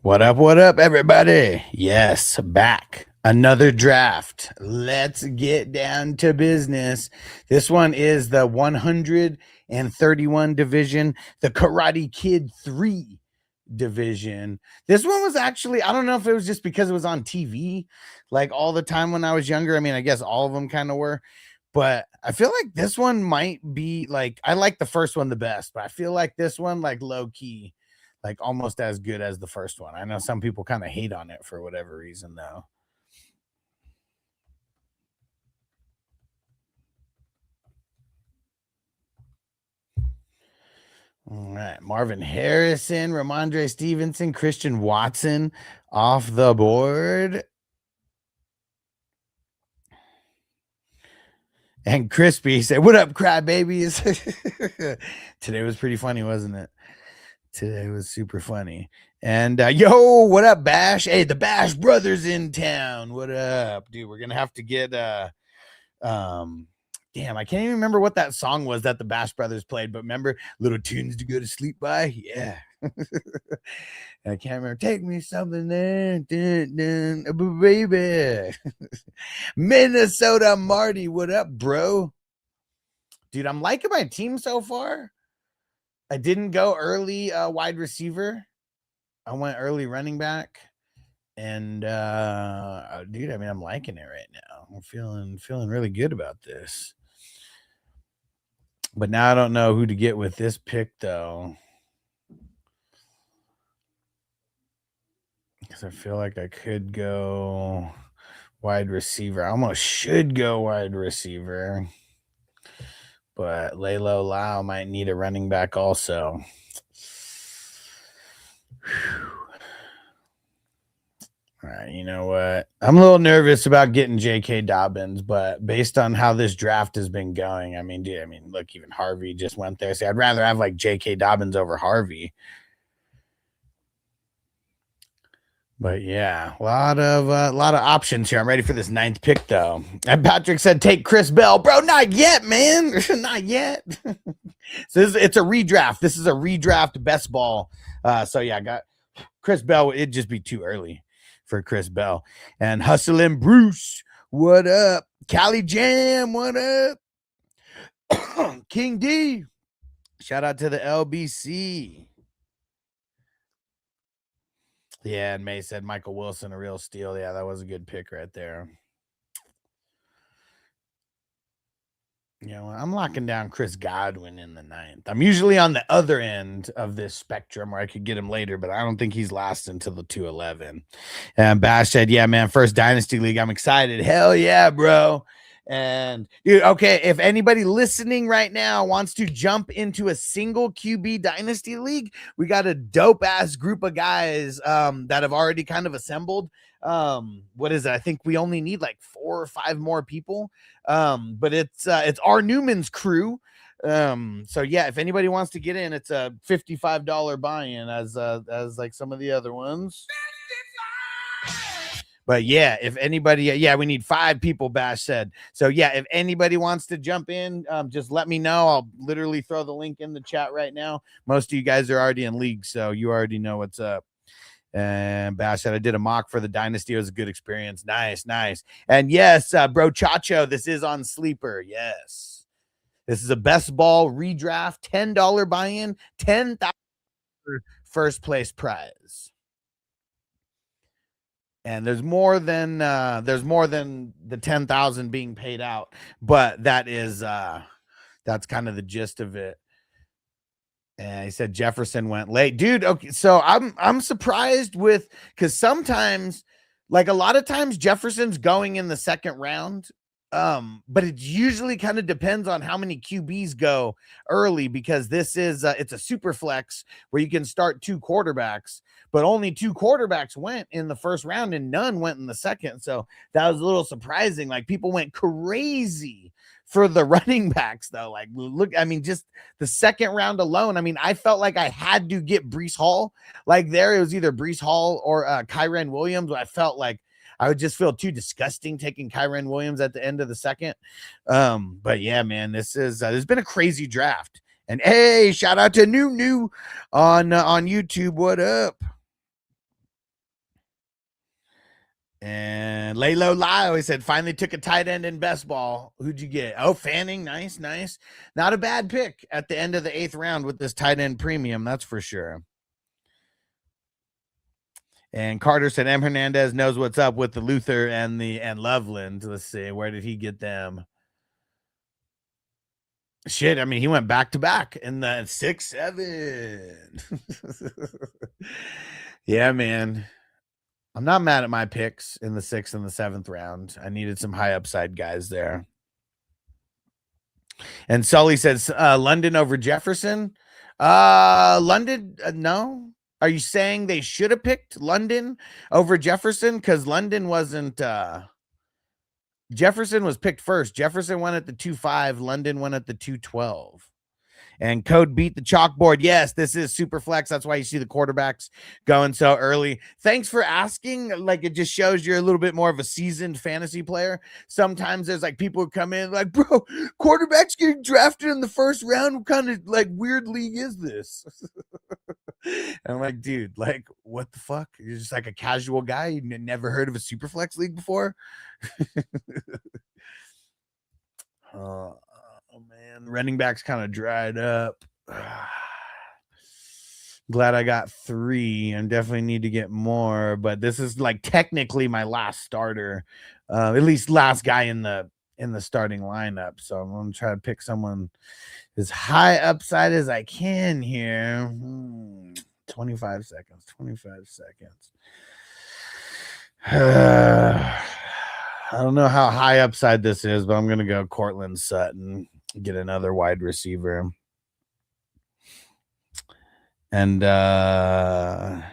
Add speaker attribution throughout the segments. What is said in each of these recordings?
Speaker 1: What up, everybody? Yes, back. Another draft. Let's get down to business. This one is the 131 division, the Karate Kid 3 division. This one was actually, I don't know if it was just because it was on TV like all the time when I was younger. I mean, I guess all of them kind of were, but I feel like this one might be like, I like the first one the best, but I feel like this one, like low key, like almost as good as the first one. I know some people kind of hate on it for whatever reason, though. All right, Marvin Harrison, Ramondre Stevenson, Christian Watson off the board. And Crispy said, "What up, crybabies?" Today was pretty funny, wasn't it? Today was super funny. And yo, what up, Bash? Hey, the Bash brothers in town. What up, dude? We're gonna have to get damn, I can't even remember what that song was that the Bash brothers played, but remember Little Tunes to Go to Sleep by? Yeah. I can't remember. Take me something there, baby. Minnesota Marty, what up, bro? Dude, I'm liking my team so far. I didn't go early wide receiver. I went early running back. And dude, I mean, I'm liking it right now. I'm feeling really good about this. But now I don't know who to get with this pick though. Because I feel like I could go wide receiver. I almost should go wide receiver. But Laylo Lau might need a running back also. Whew. All right, you know what? I'm a little nervous about getting J.K. Dobbins, but based on how this draft has been going, I mean, dude, look, even Harvey just went there. See, I'd rather have like J.K. Dobbins over Harvey. But yeah, a lot of options here. I'm ready for this 9th pick, though. And Patrick said, "Take Chris Bell, bro." Not yet, man. Not yet. So it's a redraft. This is a redraft best ball. So yeah, I got Chris Bell. It'd just be too early for Chris Bell. And Hustling Bruce, what up? Cali Jam, what up? King D, shout out to the LBC. Yeah, and May said Michael Wilson, a real steal. Yeah, that was a good pick right there. You know, I'm locking down Chris Godwin in the 9th. I'm usually on the other end of this spectrum where I could get him later, but I don't think he's last until the 211. And Bash said, "Yeah, man, first Dynasty League. I'm excited. Hell yeah, bro." And dude, okay, if anybody listening right now wants to jump into a single QB Dynasty League, we got a dope ass group of guys that have already kind of assembled. What is it? I think we only need like 4 or 5 more people. But it's our Newman's crew. So yeah, if anybody wants to get in, it's a $55 buy-in as like some of the other ones. But yeah, if anybody, yeah, we need 5 people, Bash said. So yeah, if anybody wants to jump in, just let me know. I'll literally throw the link in the chat right now. Most of you guys are already in league, so you already know what's up. And Bash said, "I did a mock for the Dynasty. It was a good experience." Nice. And yes, bro Chacho, this is on Sleeper. Yes. This is a best ball redraft, $10 buy-in, $10,000 first place prize. And there's more than the 10,000 being paid out, but that is that's kind of the gist of it. And he said Jefferson went late, dude. Okay, so I'm surprised with, because sometimes, like a lot of times, Jefferson's going in the 2nd round. But it usually kind of depends on how many QBs go early, because this is it's a super flex where you can start 2 quarterbacks, but only 2 quarterbacks went in the 1st round and none went in the 2nd. So that was a little surprising. Like people went crazy for the running backs though. Like look, I mean, just the 2nd round alone. I mean, I felt like I had to get Breece Hall. Like there, it was either Breece Hall or Kyren Williams. I felt like I would just feel too disgusting taking Kyren Williams at the end of the 2nd. But yeah, man, this is there's been a crazy draft. And hey, shout out to New on YouTube. What up? And Laylo Lyle, he said, finally took a tight end in best ball. Who'd you get? Oh, Fanning. Nice. Not a bad pick at the end of the 8th round with this tight end premium. That's for sure. And Carter said, M. Hernandez knows what's up with the Luther and Loveland. Let's see. Where did he get them? Shit, I mean, he went back to back in the 6-7. Yeah, man. I'm not mad at my picks in the 6th and the 7th round. I needed some high upside guys there. And Sully says London over Jefferson. London, no. Are you saying they should have picked London over Jefferson? Because London wasn't. Jefferson was picked first. Jefferson went at the 2.5. London went at the 2.12. And Code beat the chalkboard. Yes, this is super flex. That's why you see the quarterbacks going so early. Thanks for asking. Like, it just shows you're a little bit more of a seasoned fantasy player. Sometimes there's like people who come in like, bro, quarterbacks getting drafted in the first round. What kind of like weird league is this? And I'm like, dude, like, what the fuck? You're just like a casual guy. You never heard of a super flex league before? Oh man, running backs kind of dried up. Glad I got 3 and definitely need to get more, but this is like technically my last starter, at least last guy in the starting lineup. So I'm gonna try to pick someone as high upside as I can here. 25 seconds. I don't know how high upside this is, but I'm going to go Cortland Sutton, get another wide receiver. And let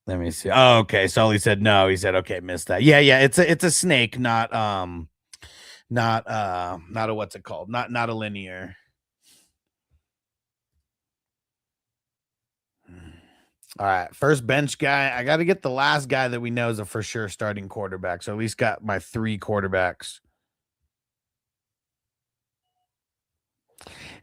Speaker 1: me see. Oh, okay. Sully said no. He said, okay, missed that. Yeah. It's a snake, not a what's it called? Not a linear. All right, first bench guy. I got to get the last guy that we know is a for sure starting quarterback. So at least got my 3 quarterbacks.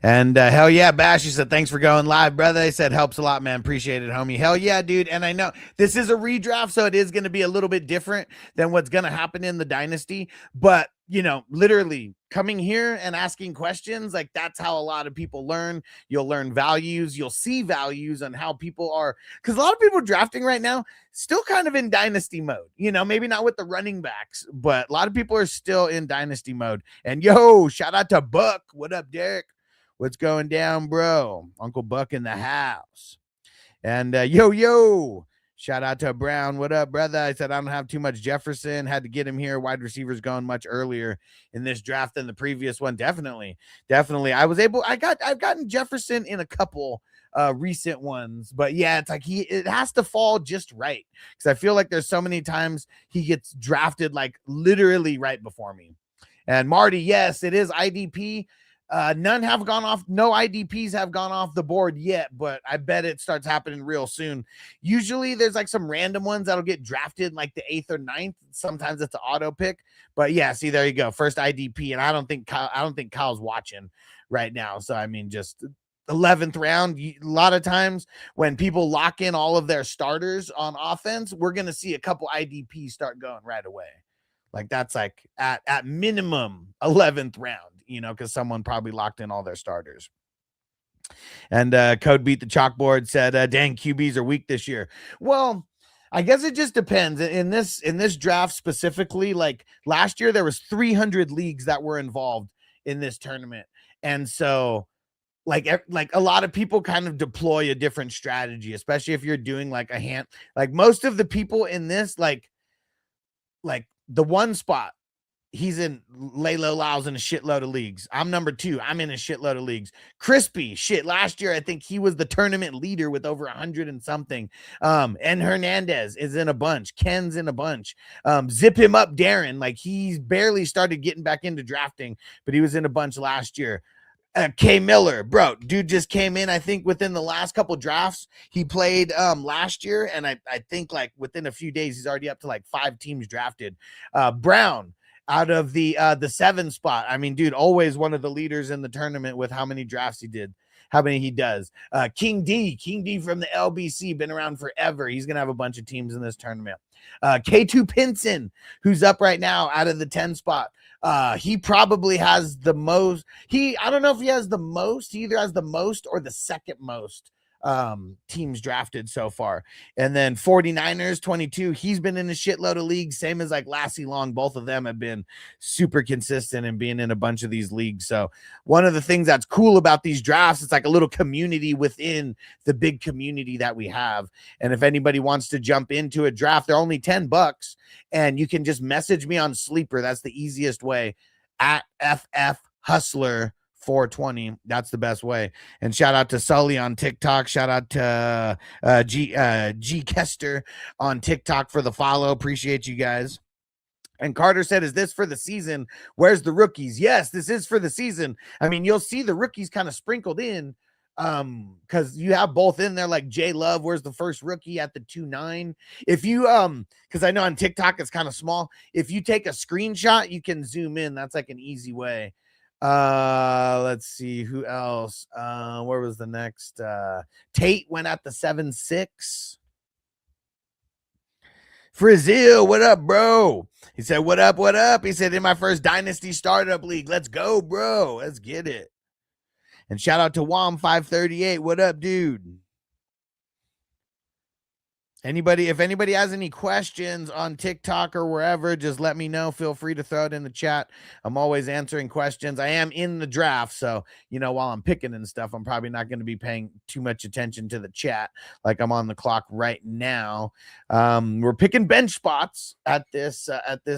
Speaker 1: And hell yeah, Bash, he said, thanks for going live, brother. He said, helps a lot, man. Appreciate it, homie. Hell yeah, dude. And I know this is a redraft, so it is going to be a little bit different than what's going to happen in the dynasty. But, you know, literally coming here and asking questions, like that's how a lot of people learn. You'll learn values. You'll see values on how people are. Because a lot of people drafting right now still kind of in dynasty mode. You know, maybe not with the running backs, but a lot of people are still in dynasty mode. And yo, shout out to Buck. What up, Derek? What's going down, bro? Uncle Buck in the house. And yo, shout out to Brown. What up, brother? I said I don't have too much Jefferson. Had to get him here. Wide receivers going much earlier in this draft than the previous one. Definitely. I've gotten Jefferson in a couple recent ones, but yeah, it's like it has to fall just right, because I feel like there's so many times he gets drafted like literally right before me. And Marty, yes, it is IDP. None have gone off. No IDPs have gone off the board yet, but I bet it starts happening real soon. Usually there's like some random ones that'll get drafted like the 8th or 9th. Sometimes it's an auto pick, but yeah, see, there you go. First IDP. And I don't think Kyle's watching right now. So, I mean, just 11th round, a lot of times when people lock in all of their starters on offense, we're going to see a couple IDPs start going right away. Like that's like at minimum 11th round, you know, because someone probably locked in all their starters. And Code beat the chalkboard, said, dang, QBs are weak this year. Well, I guess it just depends. In this draft specifically, like last year, there was 300 leagues that were involved in this tournament. And so like a lot of people kind of deploy a different strategy, especially if you're doing like a hand, like most of the people in this, like the one spot, he's in Laylo Lyle's in a shitload of leagues. I'm number 2. I'm in a shitload of leagues. Crispy, shit. Last year, I think he was the tournament leader with over 100 and something. And Hernandez is in a bunch. Ken's in a bunch. Zip him up, Darren. Like he's barely started getting back into drafting, but he was in a bunch last year. K Miller, bro, dude just came in, I think within the last couple drafts he played last year, and I think like within a few days he's already up to like 5 teams drafted. Brown out of the 7 spot. I mean, dude, always one of the leaders in the tournament with how many drafts he did. how many he does. King D from the LBC, been around forever. He's going to have a bunch of teams in this tournament. K2 Pinson, who's up right now out of the 10 spot. He probably has the most. I don't know if he has the most. He either has the most or the second most teams drafted so far. And then 49ers 22, he's been in a shitload of leagues, same as like Lassie Long. Both of them have been super consistent and being in a bunch of these leagues. So one of the things that's cool about these drafts, it's like a little community within the big community that we have. And if anybody wants to jump into a draft, they're only $10 and you can just message me on Sleeper. That's the easiest way, at FF Hustler 420. That's the best way. And shout out to Sully on TikTok. Shout out to G Kester on TikTok for the follow. Appreciate you guys. And Carter said, is this for the season? Where's the rookies? Yes, this is for the season. I mean, you'll see the rookies kind of sprinkled in because you have both in there, like J Love. Where's the first rookie at the 2-9? If you because I know on TikTok it's kind of small. If you take a screenshot, you can zoom in. That's like an easy way. Let's see who else. Where was the next? Tate went at the 7-6. Frizzil, what up, bro? He said, what up, what up? He said, in my first Dynasty Startup League. Let's go, bro. Let's get it. And shout out to Wom538. What up, dude? If anybody has any questions on TikTok or wherever, just let me know. Feel free to throw it in the chat. I'm always answering questions. I am in the draft, so, while I'm picking and stuff, I'm probably not going to be paying too much attention to the chat like I'm on the clock right now. We're picking bench spots at this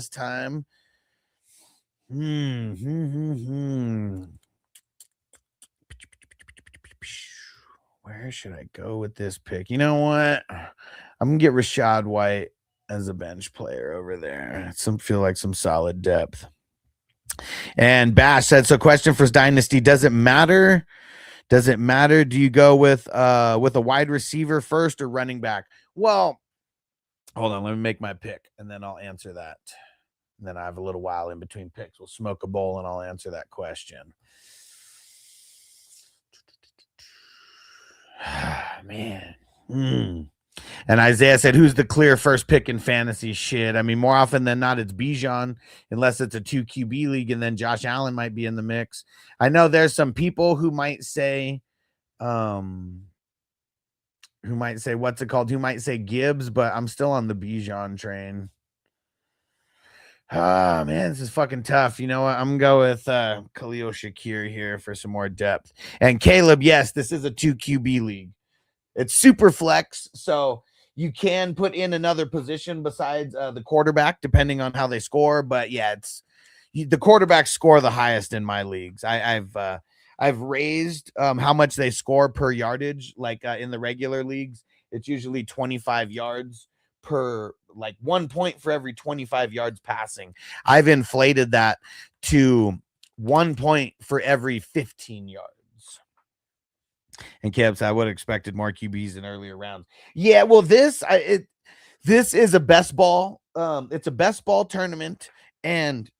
Speaker 1: time. Where should I go with this pick? You know what? I'm going to get Rashad White as a bench player over there. Feel like some solid depth. And Bash said, so question for Dynasty, does it matter? Do you go with a wide receiver first or running back? Well, hold on. Let me make my pick, and then I'll answer that. And then I have a little while in between picks. We'll smoke a bowl, and I'll answer that question. Man. And Isaiah said, who's the clear first pick in fantasy? Shit. I mean, more often than not, it's Bijan, unless it's a 2 QB league, and then Josh Allen might be in the mix. I know there's some people who might say, what's it called? Who might say Gibbs, but I'm still on the Bijan train. Ah, man, this is fucking tough. You know what? I'm going to go with Khalil Shakir here for some more depth. And Caleb, yes, this is a 2 QB league. It's super flex, so you can put in another position besides the quarterback, depending on how they score. But yeah, the quarterbacks score the highest in my leagues. I've raised how much they score per yardage. Like in the regular leagues, it's usually 25 yards per, like 1 point for every 25 yards passing. I've inflated that to 1 point for every 15 yards. And Caleb said, I would have expected more QBs in earlier rounds. Yeah, well, this is a best ball. It's a best ball tournament, and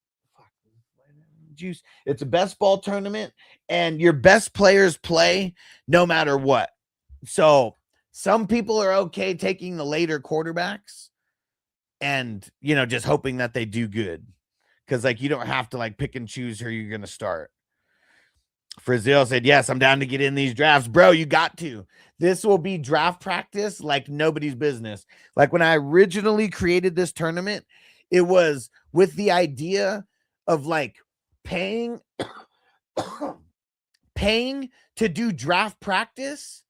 Speaker 1: it's a best ball tournament, and your best players play no matter what. So some people are okay taking the later quarterbacks, and just hoping that they do good, because like you don't have to like pick and choose who you're gonna start. Frizzil said, yes, I'm down to get in these drafts. Bro, you got to. This will be draft practice like nobody's business. Like when I originally created this tournament, it was with the idea of like paying to do draft practice,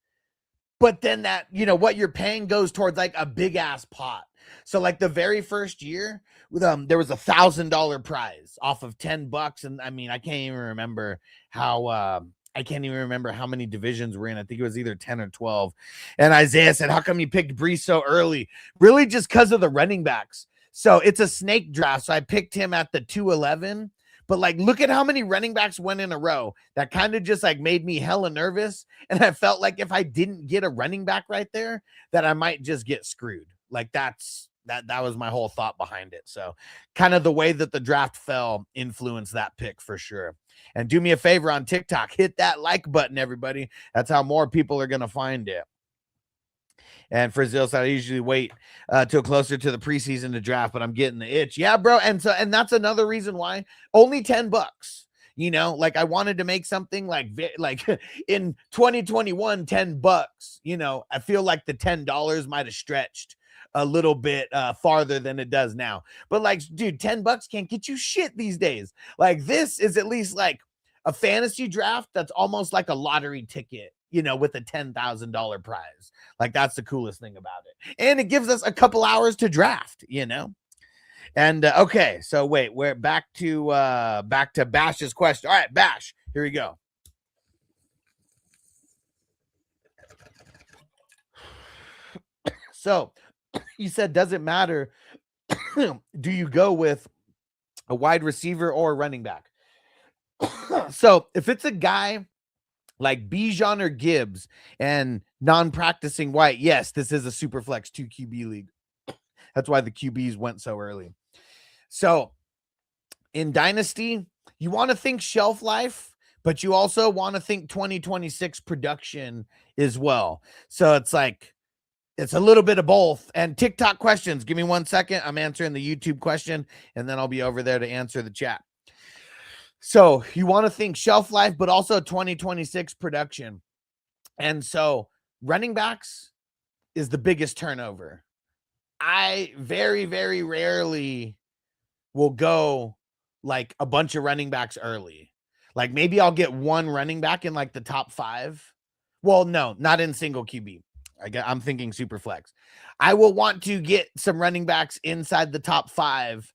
Speaker 1: but then that, what you're paying goes towards like a big ass pot. So like the very first year, there was $1,000 prize off of $10, and I mean I can't even remember how many divisions we're in. I think it was either 10 or 12. And Isaiah said, "How come you picked Brees so early?" Really, just because of the running backs. So it's a snake draft. So I picked him at the 211. But like, look at how many running backs went in a row. That kind of just like made me hella nervous. And I felt like if I didn't get a running back right there, that I might just get screwed. Like that's That was my whole thought behind it. So kind of the way that the draft fell influenced that pick for sure. And do me a favor on TikTok, hit that like button, everybody. That's how more people are going to find it. And for Zil said, I usually wait till closer to the preseason to draft, but I'm getting the itch. Yeah, bro. And that's another reason why only $10. You know, like I wanted to make something like in 2021, $10. You know, I feel like the $10 might have stretched a little bit farther than it does now. But like, dude, $10 can't get you shit these days. Like this is at least like a fantasy draft that's almost like a lottery ticket, you know, with a $10,000 prize. Like that's the coolest thing about it. And it gives us a couple hours to draft, you know. And okay, so wait, we're back to Bash's question. All right, Bash, here we go. So you said, does it matter? Do you go with a wide receiver or a running back? So if it's a guy like Bijan or Gibbs and non-practicing White, yes, this is a super flex 2 QB league. That's why the QBs went so early. So in Dynasty, you want to think shelf life, but you also want to think 2026 production as well. So it's like, it's a little bit of both. And TikTok questions, give me 1 second. I'm answering the YouTube question, and then I'll be over there to answer the chat. So you want to think shelf life, but also 2026 production. And so running backs is the biggest turnover. I very, very rarely will go like a bunch of running backs early. Like maybe I'll get one running back in like the top 5. Well, no, not in single QB. I'm thinking super flex. I will want to get some running backs inside the top 5,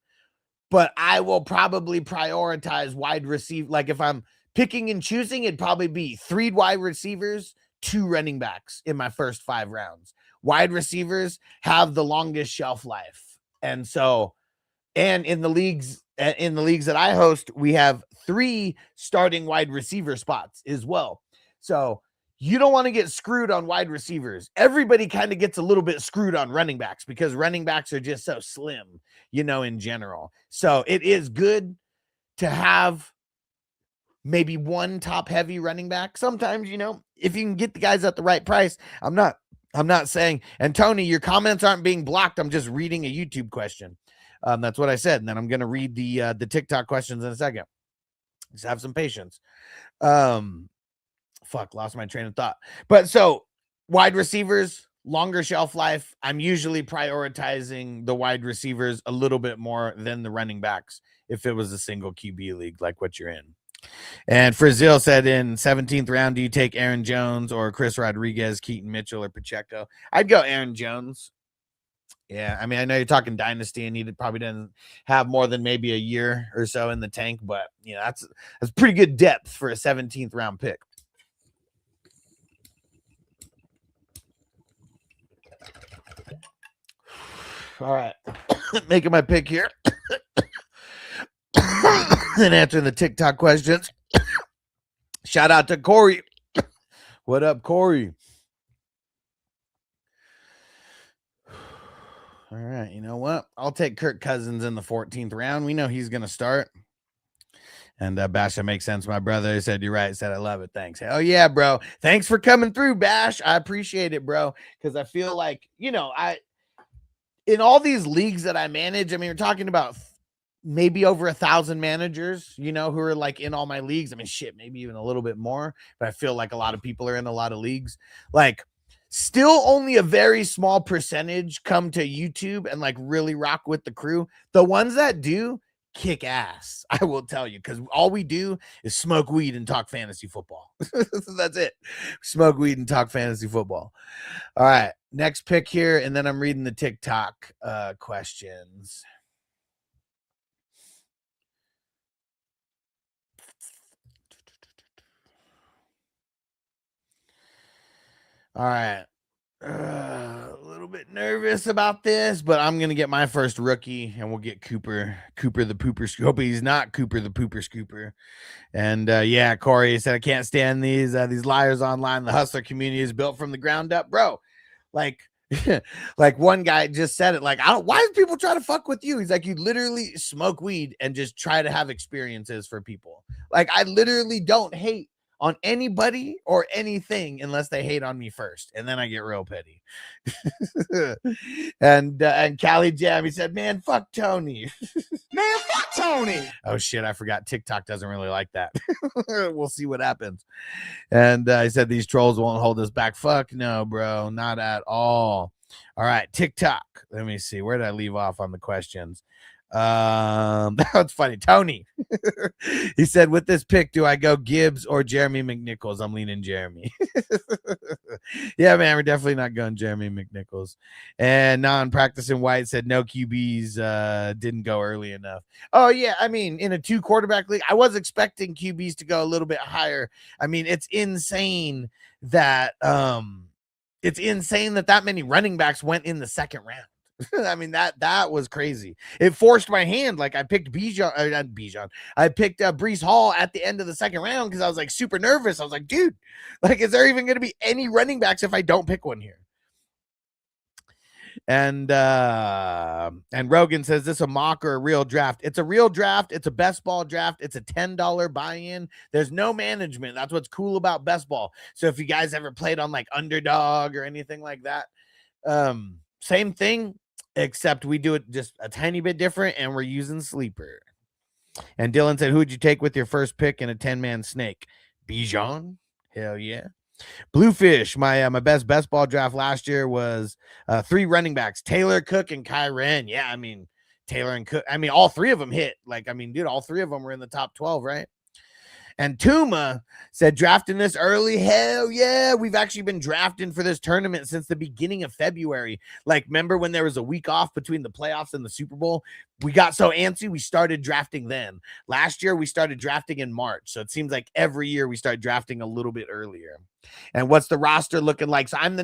Speaker 1: but I will probably prioritize wide receiver. Like if I'm picking and choosing, it'd probably be 3 wide receivers, 2 running backs in my first 5 rounds. Wide receivers have the longest shelf life. And so, and in the leagues that I host, we have 3 starting wide receiver spots as well. So you don't want to get screwed on wide receivers. Everybody kind of gets a little bit screwed on running backs because running backs are just so slim, you know, in general. So it is good to have maybe one top heavy running back. Sometimes, you know, if you can get the guys at the right price. I'm not saying, and Tony, your comments aren't being blocked. I'm just reading a YouTube question. That's what I said. And then I'm going to read the TikTok questions in a second. Just have some patience. Lost my train of thought. But so wide receivers, longer shelf life. I'm usually prioritizing the wide receivers a little bit more than the running backs if it was a single QB league like what you're in. And Frizzil said in 17th round, do you take Aaron Jones or Chris Rodriguez, Keaton Mitchell, or Pacheco? I'd go Aaron Jones. Yeah, I mean, I know you're talking dynasty and he probably didn't have more than maybe a year or so in the tank, but you know, that's pretty good depth for a 17th round pick. All right, making my pick here and answering the TikTok questions. Shout out to Corey. What up, Corey? All right, you know what? I'll take Kirk Cousins in the 14th round. We know he's going to start. And Bash, that makes sense. My brother said, you're right. Said, I love it. Thanks. Oh, yeah, bro. Thanks for coming through, Bash. I appreciate it, bro. Because I feel like, you know, in all these leagues that I manage, I mean, we're talking about maybe over 1,000 managers, you know, who are like in all my leagues. I mean, shit, maybe even a little bit more. But I feel like a lot of people are in a lot of leagues. Like, still only a very small percentage come to YouTube and like really rock with the crew. The ones that do kick ass, I will tell you, because all we do is smoke weed and talk fantasy football. That's it. Smoke weed and talk fantasy football. All right, next pick here, and then I'm reading the TikTok questions. All right. A little bit nervous about this, but I'm gonna get my first rookie, and we'll get Cooper the Pooper Scoop. He's not Cooper the Pooper Scooper. And yeah, Corey said I can't stand these liars online. The hustler community is built from the ground up, bro. Like Like one guy just said it, like, why do people try to fuck with you? He's like, you literally smoke weed and just try to have experiences for people. Like, I literally don't hate on anybody or anything unless they hate on me first, and then I get real petty. And Cali Jam, he said, man, fuck Tony.
Speaker 2: Man, fuck Tony.
Speaker 1: Oh shit, I forgot TikTok doesn't really like that. We'll see what happens. And I said these trolls won't hold us back. Fuck no, bro, not at all. All right, TikTok. Let me see. Where did I leave off on the questions? That's funny. Tony. He said, with this pick, do I go Gibbs or Jeremy McNichols? I'm leaning Jeremy. Yeah, man, we're definitely not going Jeremy McNichols. And non-practicing White said no QBs didn't go early enough. Oh, yeah. I mean, in a 2-quarterback league, I was expecting QBs to go a little bit higher. I mean, it's insane that that many running backs went in the second round. I mean, that was crazy. It forced my hand. Like, I picked I picked Breece Hall at the end of the second round because I was like super nervous. I was like, dude, like, is there even going to be any running backs if I don't pick one here? And Rogan says, this a mock or a real draft? It's a real draft. It's a best ball draft. It's a $10 buy-in. There's no management. That's what's cool about best ball. So if you guys ever played on like Underdog or anything like that, same thing, except we do it just a tiny bit different, and we're using Sleeper. And Dylan said, who'd you take with your first pick in a 10-man snake? Bijan? Hell yeah. Bluefish, my best ball draft last year was 3 running backs, Taylor, Cook, and Kyren. Yeah, I mean, Taylor and Cook, I mean, all 3 of them hit. Like, I mean, dude, all 3 of them were in the top 12, right? And Tuma said, drafting this early, hell yeah. We've actually been drafting for this tournament since the beginning of February. Like, remember when there was a week off between the playoffs and the Super Bowl? We got so antsy, we started drafting then. Last year, we started drafting in March. So it seems like every year we start drafting a little bit earlier. And what's the roster looking like? So I'm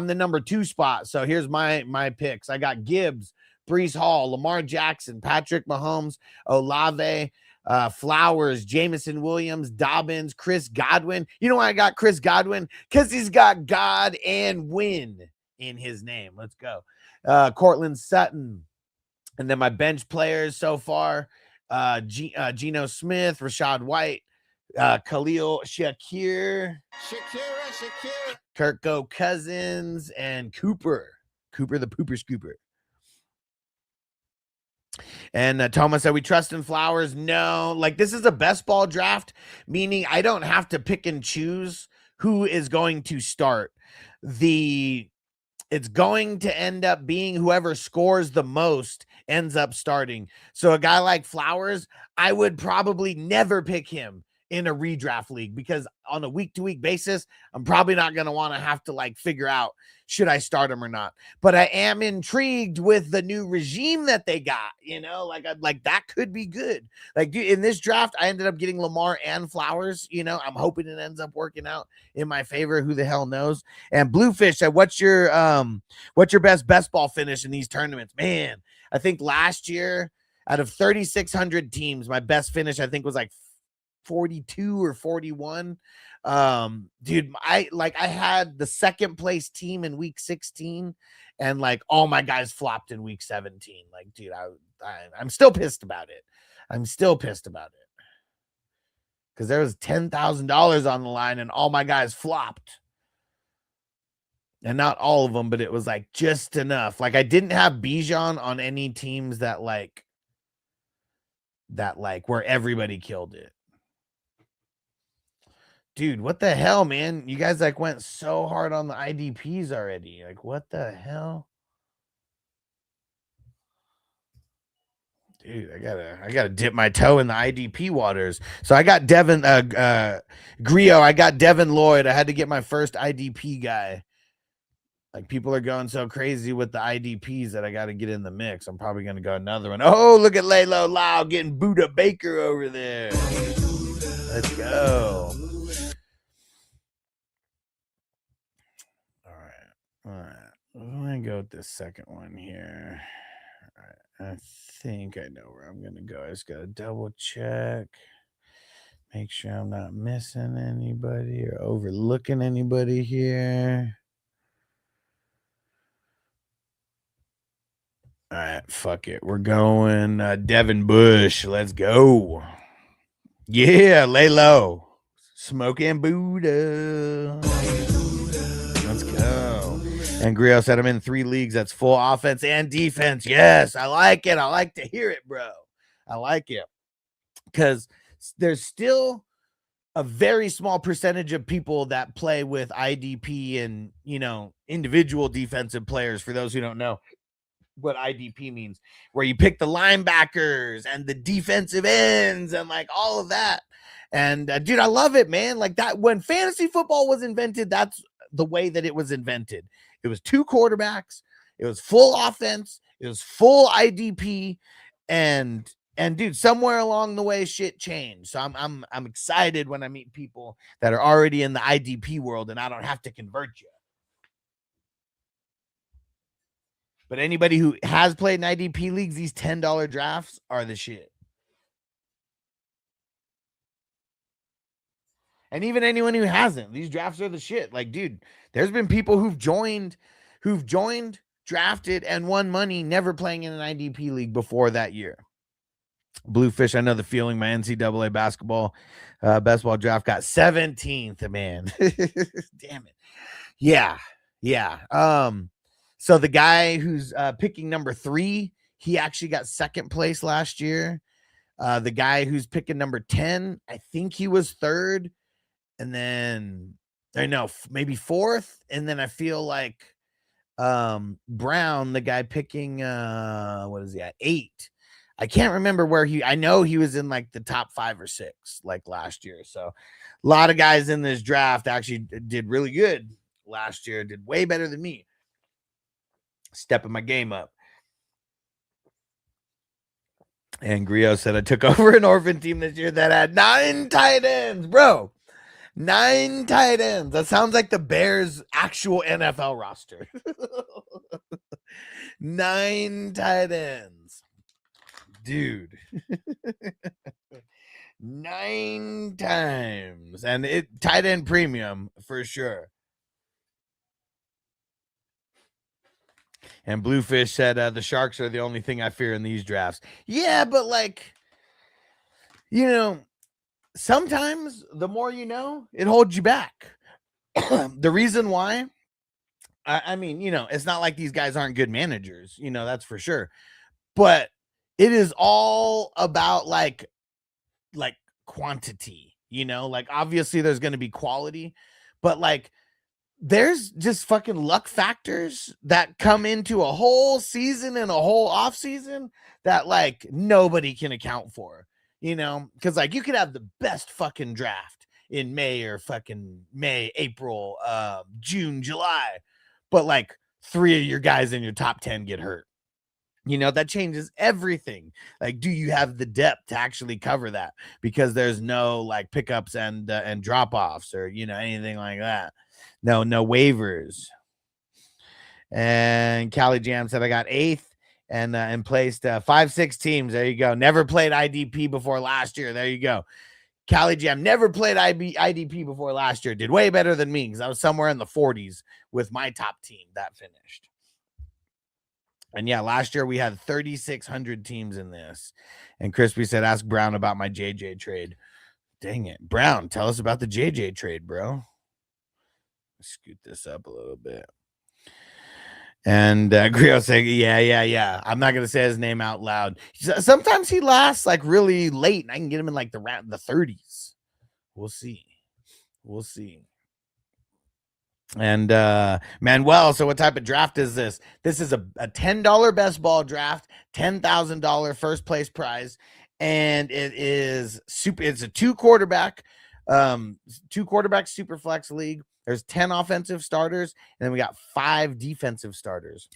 Speaker 1: the number 2 spot. So here's my picks. I got Gibbs, Breece Hall, Lamar Jackson, Patrick Mahomes, Olave, Flowers, Jameson Williams, Dobbins, Chris Godwin. You know why I got Chris Godwin? Because he's got God and win in his name. Let's go. Cortland Sutton. And then my bench players so far, Geno Smith, Rashad White, Khalil Shakir, Kirko Cousins, and Cooper the Pooper Scooper. And Thomas said, we trust in Flowers? No, like, this is a best ball draft, meaning I don't have to pick and choose who is going to start. It's going to end up being whoever scores the most ends up starting. So a guy like Flowers, I would probably never pick him in a redraft league, because on a week-to-week basis, I'm probably not going to want to have to like figure out, should I start him or not? But I am intrigued with the new regime that they got, you know, like that could be good. Like, dude, in this draft, I ended up getting Lamar and Flowers, you know, I'm hoping it ends up working out in my favor. Who the hell knows? And Bluefish said, what's your best ball finish in these tournaments? Man, I think last year out of 3,600 teams, my best finish, I think, was like 42 or 41. Dude, I had the second place team in week 16, and like all my guys flopped in week 17. Like, dude, I'm still pissed about it. Because there was $10,000 on the line and all my guys flopped. And not all of them, but it was like just enough. Like, I didn't have Bijan on any teams that where everybody killed it. Dude, what the hell, man? You guys like went so hard on the IDPs already. Like, what the hell? Dude, I gotta dip my toe in the IDP waters. So I got Devin Grio, I got Devin Lloyd. I had to get my first IDP guy. Like, people are going so crazy with the IDPs that I got to get in the mix. I'm probably gonna go another one. Oh, look at Laylo Lau getting Buddha Baker over there. Let's go. All right. I'm going to go with this second one here. All right. I think I know where I'm going to go. I just got to double check. Make sure I'm not missing anybody or overlooking anybody here. All right, fuck it. We're going Devin Bush. Let's go. Yeah, lay low. Smoking Buddha. Let's go. And Griot said I'm in 3 leagues. That's full offense and defense. Yes, I like it. I like to hear it, bro. I like it. Because there's still a very small percentage of people that play with IDP and, individual defensive players, for those who don't know what IDP means, where you pick the linebackers and the defensive ends and like all of that. And dude, I love it, man. Like that, when fantasy football was invented, that's the way that it was invented. It was 2 quarterbacks, it was full offense, it was full IDP, and dude, somewhere along the way shit changed. So I'm excited when I meet people that are already in the IDP world and I don't have to convert you. But anybody who has played in IDP leagues, these $10 drafts are the shit. And even anyone who hasn't, these drafts are the shit. Like, dude, there's been people who've joined, drafted, and won money never playing in an IDP league before that year. Bluefish, I know the feeling. My NCAA basketball best ball draft got 17th, man. Damn it. Yeah. So the guy who's picking number 3, he actually got 2nd place last year. The guy who's picking number 10, I think he was 3rd. And then, I know, maybe 4th. And then I feel like Brown, the guy picking, what is he at? 8. I can't remember where I know he was in like the top 5 or 6 like last year. So a lot of guys in this draft actually did really good last year, did way better than me. Stepping my game up. And Griot said I took over an orphan team this year that had 9 tight ends, bro. 9 tight ends. That sounds like the Bears' actual NFL roster. 9 tight ends. Dude. 9 times. And it tight end premium for sure. And Bluefish said the Sharks are the only thing I fear in these drafts. Yeah, but like, sometimes the more you know, it holds you back. The reason why, I mean, it's not like these guys aren't good managers, that's for sure. But it is all about like quantity, like obviously there's going to be quality, but like there's just fucking luck factors that come into a whole season and a whole off season that like nobody can account for, because like you could have the best fucking draft in May or fucking May, April, June, July, but like 3 of your guys in your top 10 get hurt. That changes everything. Like, do you have the depth to actually cover that? Because there's no like pickups and drop offs or anything like that. No waivers. And Cali Jam said I got 8th and placed 5-6 teams. There you go. Never played IDP before last year. There you go. Cali Jam never played IDP before last year. Did way better than me because I was somewhere in the 40s with my top team that finished. And yeah, last year we had 3,600 teams in this. And Crispy said, ask Brown about my JJ trade. Dang it. Brown, tell us about the JJ trade, bro. Scoot this up a little bit. And Griot saying, yeah. I'm not going to say his name out loud. Sometimes he lasts like really late and I can get him in like the 30s. We'll see. And Manuel, so what type of draft is this? This is a $10 best ball draft, $10,000 first place prize, and it is it's a 2 quarterback super flex league. There's 10 offensive starters, and then we got 5 defensive starters.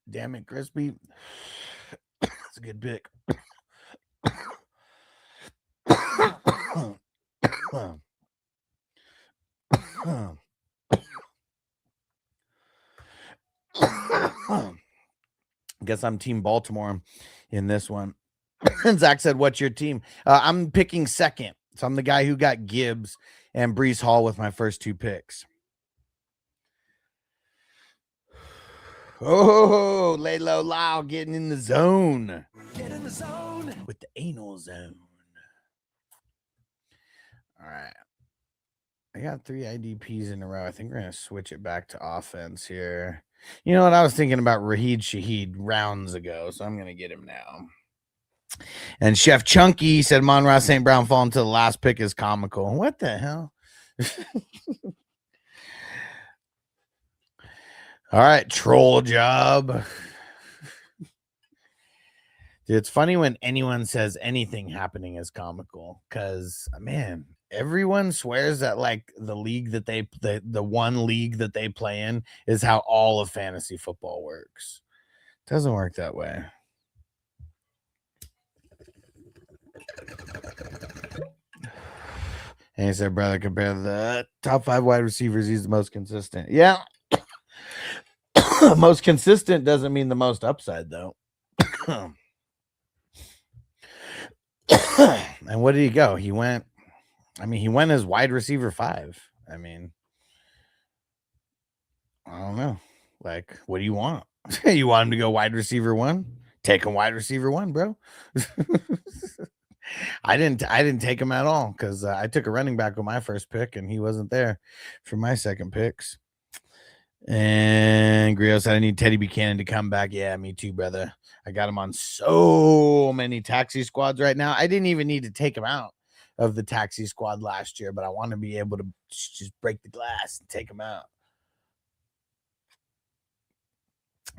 Speaker 1: Damn it, Crispy. That's a good pick. Guess I'm Team Baltimore in this one. Zach said, what's your team? I'm picking 2nd. So I'm the guy who got Gibbs and Breece Hall with my first 2 picks. Oh, lay low, Lyle, getting in the zone.
Speaker 2: Get in the zone.
Speaker 1: With the anal zone. All right. I got 3 IDPs in a row. I think we're going to switch it back to offense here. You know what? I was thinking about Raheed Shaheed rounds ago, so I'm going to get him now. And Chef Chunky said Monroe St. Brown falling to the last pick is comical. What the hell? All right, troll job. Dude, it's funny when anyone says anything happening is comical because, man, everyone swears that like the league that the one league that they play in is how all of fantasy football works. It doesn't work that way. And he said, brother, compare the top 5 wide receivers. He's the most consistent. Yeah. Most consistent doesn't mean the most upside, though. And what did he go? He went as wide receiver 5. I mean, I don't know. Like, what do you want? You want him to go wide receiver 1? Take him wide receiver 1, bro. I didn't take him at all because I took a running back with my first pick and he wasn't there for my second picks. And Griot said I need Teddy Buchanan to come back. Yeah, me too, brother. I got him on so many taxi squads right now. I didn't even need to take him out of the taxi squad last year, but I want to be able to just break the glass and take him out.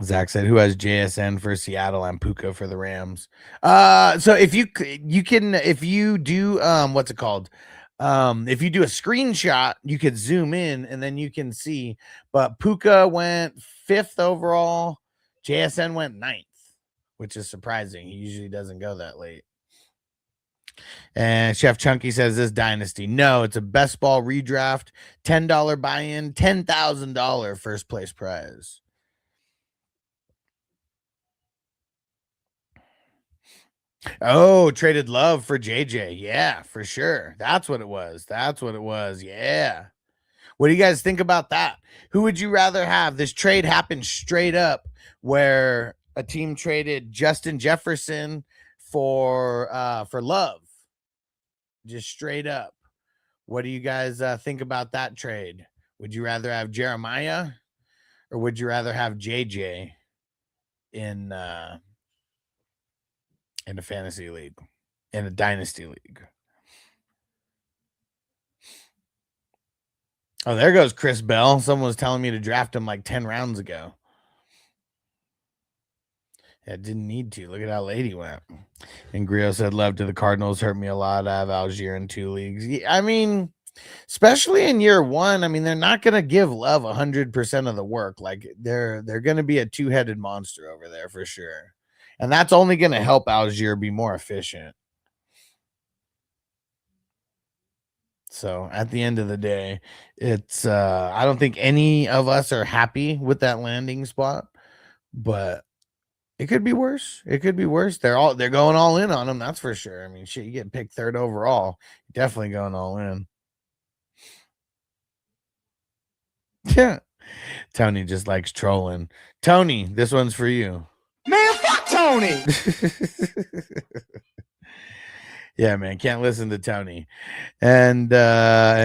Speaker 1: Zach said, "Who has JSN for Seattle and Puka for the Rams?" So if you do what's it called? If you do a screenshot, you could zoom in and then you can see. But Puka went 5th overall. JSN went 9th, which is surprising. He usually doesn't go that late. And Chef Chunky says this dynasty. No, it's a best ball redraft, $10 buy-in, $10,000 first place prize. Oh, traded Love for JJ. Yeah, for sure. That's what it was. Yeah. What do you guys think about that? Who would you rather have? This trade happened straight up where a team traded Justin Jefferson for Love. Just straight up. What do you guys think about that trade? Would you rather have Jeremiah or would you rather have JJ in a fantasy league, in a dynasty league? Oh, there goes Chris Bell. Someone was telling me to draft him like 10 rounds ago. Yeah, didn't need to. Look at how late he went. And Griot said, love to the Cardinals. Hurt me a lot. I have Algier in 2 leagues. Yeah, I mean, especially in year 1, I mean, they're not going to give Love 100% of the work. Like they're going to be a 2-headed monster over there for sure. And that's only going to help Algier be more efficient. So at the end of the day, it's I don't think any of us are happy with that landing spot, but it could be worse. It could be worse. They're going all in on him, that's for sure. I mean, shit, you get picked 3rd overall, you're definitely going all in. Yeah. Tony just likes trolling. Tony, this one's for you.
Speaker 2: Man, fuck Tony.
Speaker 1: Yeah, man, can't listen to Tony. And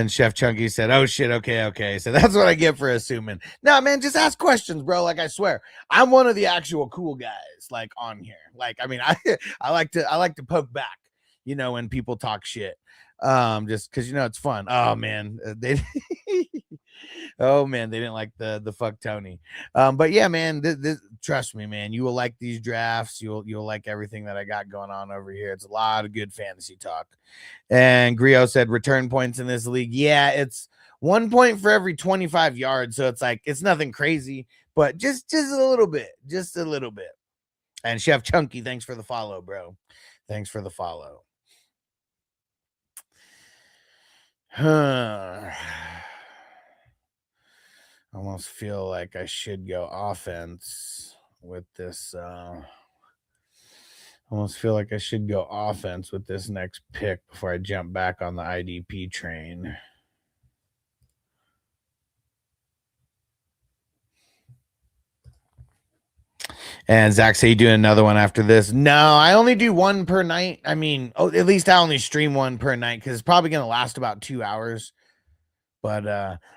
Speaker 1: Chef Chunky said, "Oh shit, okay." So that's what I get for assuming. No, man, just ask questions, bro. Like I swear, I'm one of the actual cool guys, like on here. Like, I mean, I like to poke back, you know, when people talk shit. Just because it's fun. Oh man, they they didn't like the fuck Tony. But yeah, man, this, trust me, man, you will like these drafts. You'll like everything that I got going on over here. It's a lot of good fantasy talk. And Griot said return points in this league. Yeah, it's 1 point for every 25 yards. So it's like it's nothing crazy, but just a little bit. And Chef Chunky, thanks for the follow, bro. Thanks for the follow. I almost feel like I should go offense with this. Almost feel like I should go offense with this next pick before I jump back on the IDP train. And Zach, say you do another one after this. No, I only do one per night. I mean, at least I only stream one per night because it's probably gonna last about 2 hours. But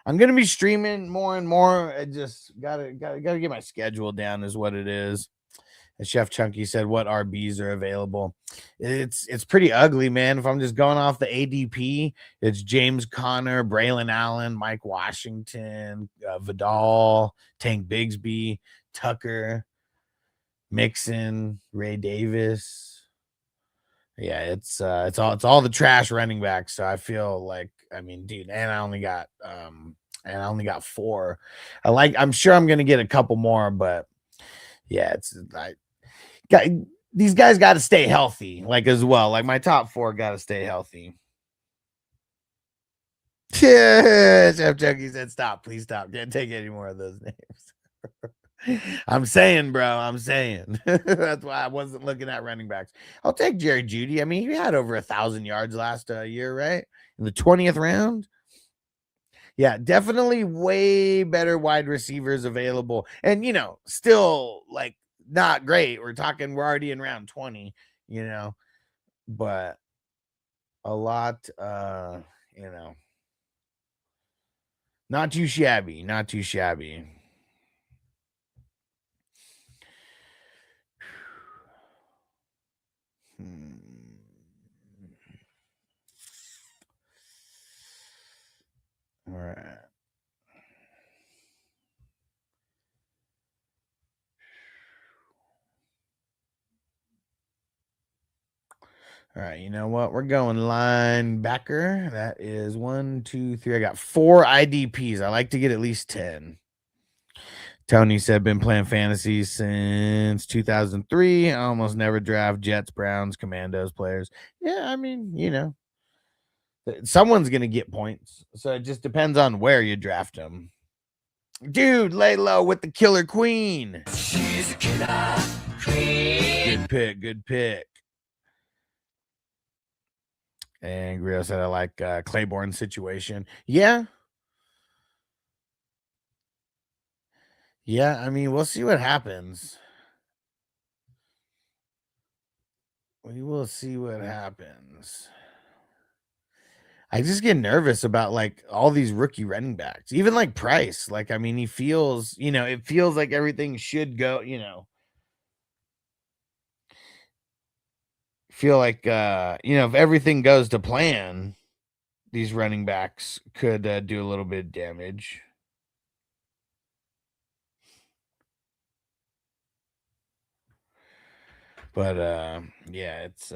Speaker 1: I'm gonna be streaming more and more. I just gotta get my schedule down, is what it is. As Chef Chunky said, what RBs are available? It's pretty ugly, man. If I'm just going off the ADP, it's James Conner, Braylon Allen, Mike Washington, Vidal, Tank Bigsby, Tucker, Mixon, Ray Davis. Yeah, it's all the trash running backs. So I feel like, I mean, dude, and I only got 4. I'm sure I'm gonna get a couple more, but yeah, got, these guys got to stay healthy, like as well. Like my top 4 got to stay healthy. Yeah, Chef Chucky said, "Stop, please stop. Can't take any more of those names." I'm saying, bro. I'm saying that's why I wasn't looking at running backs. I'll take Jerry Jeudy. I mean, he had over 1,000 yards last year, right? In the 20th round. Yeah, definitely way better wide receivers available, and still like not great. We're already in round 20, but a lot, not too shabby, not too shabby. All right. All right, you know what? We're going linebacker. That is 1, 2, 3. I got 4 IDPs. I like to get at least 10. Tony said, been playing fantasy since 2003. I almost never draft Jets, Browns, Commandos players. Yeah, I mean, someone's going to get points. So it just depends on where you draft them. Dude, lay low with the killer queen.
Speaker 2: She's a killer queen.
Speaker 1: Good pick, good pick. And Grio said, I like Claiborne's situation. Yeah. Yeah, I mean, we'll see what happens. We will see what happens. I just get nervous about like all these rookie running backs, even like Price. Like, I mean, he feels, it feels like everything should go, feel like, if everything goes to plan, these running backs could do a little bit of damage. But yeah, it's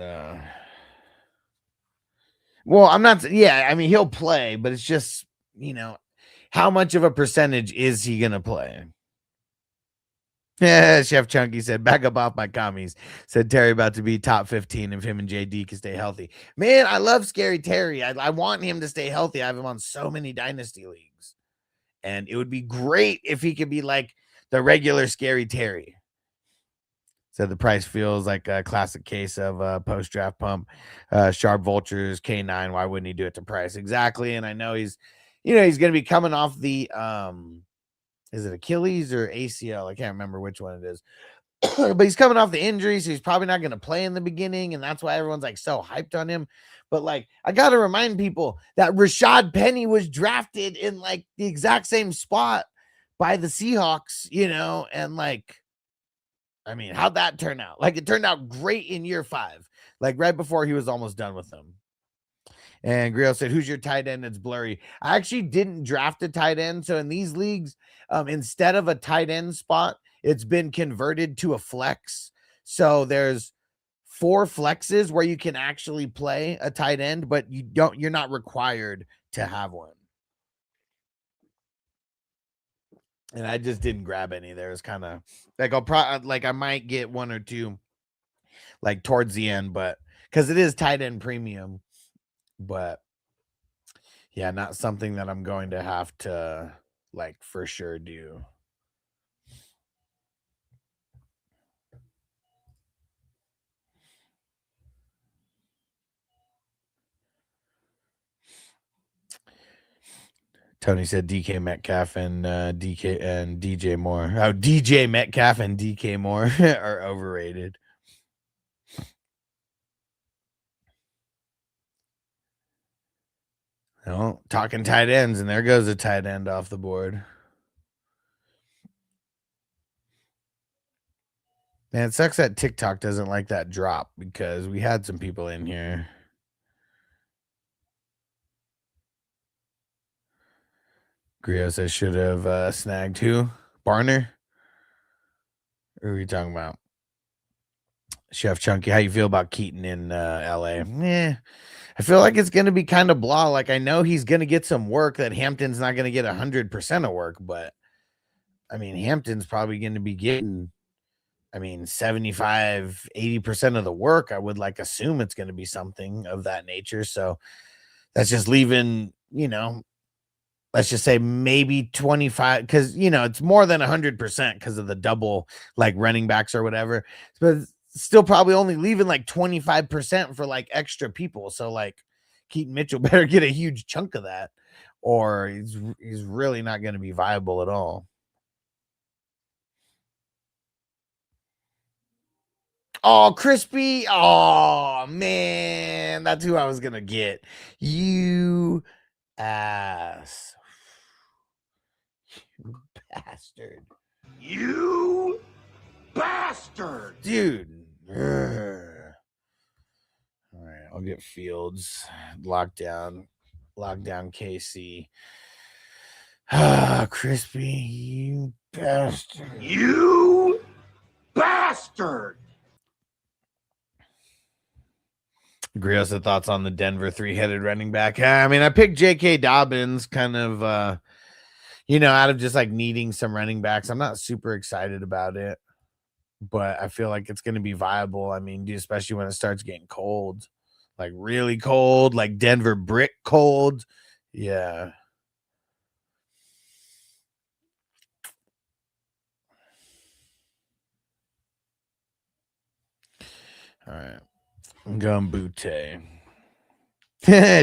Speaker 1: well, I'm not, yeah, I mean, he'll play, but it's just, how much of a percentage is he gonna play? Yeah, Chef Chunky said, back up off my commies. Said Terry about to be top 15 if him and JD can stay healthy. Man, I love Scary Terry. I want him to stay healthy. I have him on so many dynasty leagues. And it would be great if he could be like the regular Scary Terry. Said the price feels like a classic case of post-draft pump. Sharp Vultures, K9. Why wouldn't he do it to Price? Exactly. And I know he's going to be coming off the is it Achilles or ACL? I can't remember which one it is. But he's coming off the injury, so he's probably not going to play in the beginning, and that's why everyone's like so hyped on him. But like, I got to remind people that Rashad Penny was drafted in like the exact same spot by the Seahawks, and like, I mean, how'd that turn out? Like, it turned out great in year 5, like right before he was almost done with them. And Grill said, who's your tight end? It's blurry. I actually didn't draft a tight end. So in these leagues, instead of a tight end spot, it's been converted to a flex. So there's 4 flexes where you can actually play a tight end, but you're not required to have one. And I just didn't grab any. There's kind of like I might get 1 or 2 like towards the end, but because it is tight end premium, but yeah, not something that I'm going to have to like for sure do. Tony said DK Metcalf and DJ Moore. Oh, DJ Metcalf and DK Moore are overrated. Oh, talking tight ends, and there goes a tight end off the board. Man, it sucks that TikTok doesn't like that drop because we had some people in here. Grio says should have snagged who? Barner? Who are you talking about? Chef Chunky, how you feel about Keaton in LA? I feel like it's going to be kind of blah. Like, I know he's going to get some work that Hampton's not going to get 100% of work, but I mean, Hampton's probably going to be getting, 75, 80% of the work. I would assume it's going to be something of that nature. So that's just leaving, let's just say maybe 25, because, it's more than 100% because of the double, running backs or whatever. But still probably only leaving 25% for extra people. So Keaton Mitchell better get a huge chunk of that, or he's really not going to be viable at all. Oh, Crispy. Oh, man. That's who I was going to get. You ass. You bastard.
Speaker 2: You bastard.
Speaker 1: Dude. All right. I'll get Fields. Lockdown KC. Ah, Crispy. You bastard.
Speaker 2: You bastard.
Speaker 1: Griot's thoughts on the Denver three-headed running back. I picked J.K. Dobbins kind of, out of just needing some running backs. I'm not super excited about it, but I feel like it's going to be viable. Especially when it starts getting cold, really cold, Denver brick cold. Yeah. All right. I'm going Butte.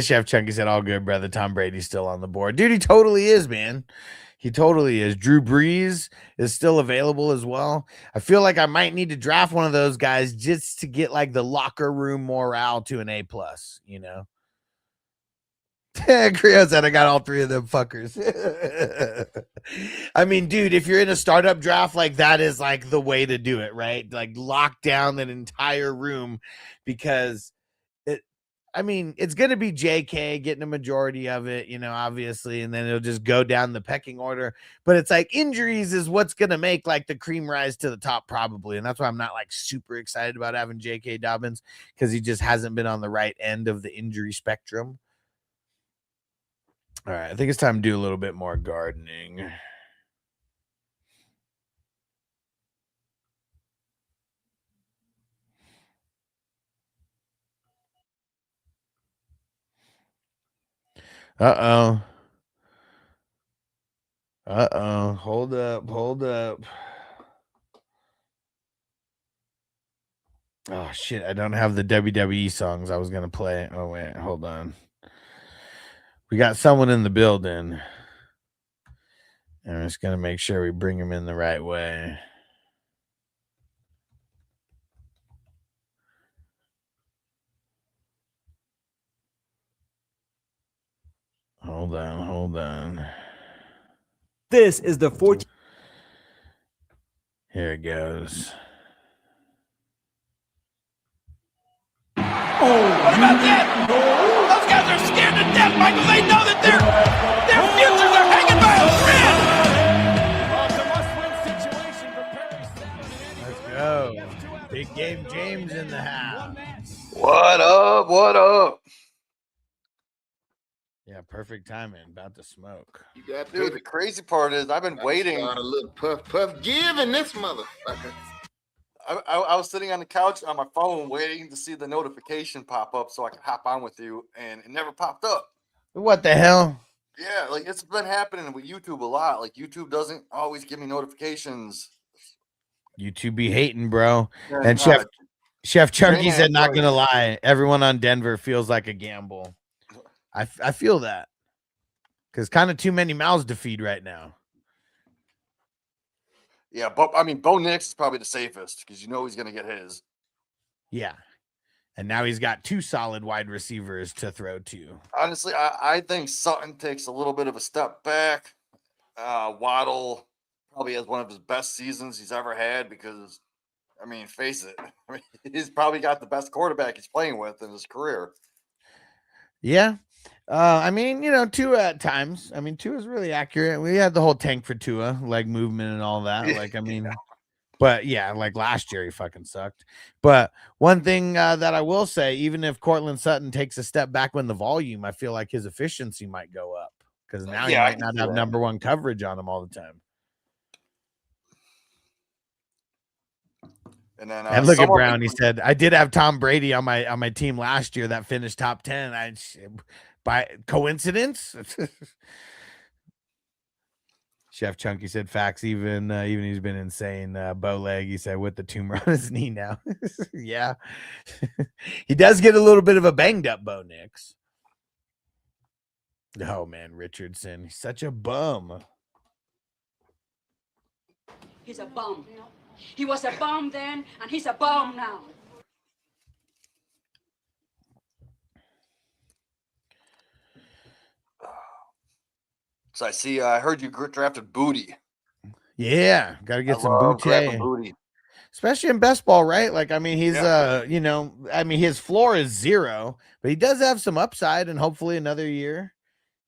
Speaker 1: Chef Chunky said, all good, brother. Tom Brady's still on the board. Dude, he totally is, man. He totally is. Drew Brees is still available as well. I feel like I might need to draft one of those guys just to get the locker room morale to an A+, Creo said I got all three of them fuckers. Dude, if you're in a startup draft, that is the way to do it, right? Lock down that entire room, because it's going to be JK getting a majority of it, obviously, and then it'll just go down the pecking order. But it's injuries is what's going to make the cream rise to the top, probably. And that's why I'm not super excited about having JK Dobbins, because he just hasn't been on the right end of the injury spectrum. All right, I think it's time to do a little bit more gardening. Uh-oh. Hold up. Oh, shit, I don't have the WWE songs I was going to play. Oh, wait, hold on. We got someone in the building. And I'm just going to make sure we bring him in the right way. Hold on.
Speaker 3: This is the 14th.
Speaker 1: Here it goes.
Speaker 2: What about that? Those guys are scared to death, Michael. They know that their futures are hanging by a thread.
Speaker 1: Let's go. Big game James in the house.
Speaker 4: What up?
Speaker 1: Yeah, perfect timing. About to smoke.
Speaker 4: You got dude, the crazy part is I've been waiting.
Speaker 5: A little puff give in this motherfucker.
Speaker 4: I was sitting on the couch on my phone waiting to see the notification pop up so I could hop on with you, and it never popped up.
Speaker 1: What the hell?
Speaker 4: Yeah, it's been happening with YouTube a lot. YouTube doesn't always give me notifications.
Speaker 1: YouTube be hating, bro.
Speaker 4: And
Speaker 1: And Chef Chunky said, not
Speaker 4: Draymond-
Speaker 1: gonna lie, everyone on Denver feels like a gamble. I feel that. because kind of too many mouths to feed right now.
Speaker 4: Yeah, but I mean, Bo Nix is probably the safest because you know he's going to get his.
Speaker 1: Yeah. And now he's got 2 solid wide receivers to throw to.
Speaker 4: Honestly, I think Sutton takes a little bit of a step back. Waddle probably has one of his best seasons he's ever had because, I mean, face it, I mean, he's probably got the best quarterback he's playing with in his career.
Speaker 1: Yeah. I mean, you know, Tua at times. I mean, Tua is really accurate. We had the whole tank for Tua, leg movement and all that. Like, I mean, but yeah, like last year he fucking sucked. But one thing that I will say, even if Cortland Sutton takes a step back when the volume, I feel like his efficiency might go up because now he might not have number 1 coverage on him all the time.
Speaker 4: And then
Speaker 1: and look at Brown. He said, "I did have Tom Brady on my team last year that finished top 10. By coincidence." Chef Chunky said, "Facts. Even he's been insane. Bow leg." He said, "With the tumor on his knee now." Yeah, he does get a little bit of a banged up Bo Nix. Oh man, Richardson. He's such a bum.
Speaker 6: He's a bum. He was a bum then, and he's a bum now.
Speaker 4: So I heard you drafted Booty.
Speaker 1: Yeah, got to get some booty. Especially in best ball, right? Like, I mean, he's you know, I mean, his floor is 0, but he does have some upside, and hopefully another year,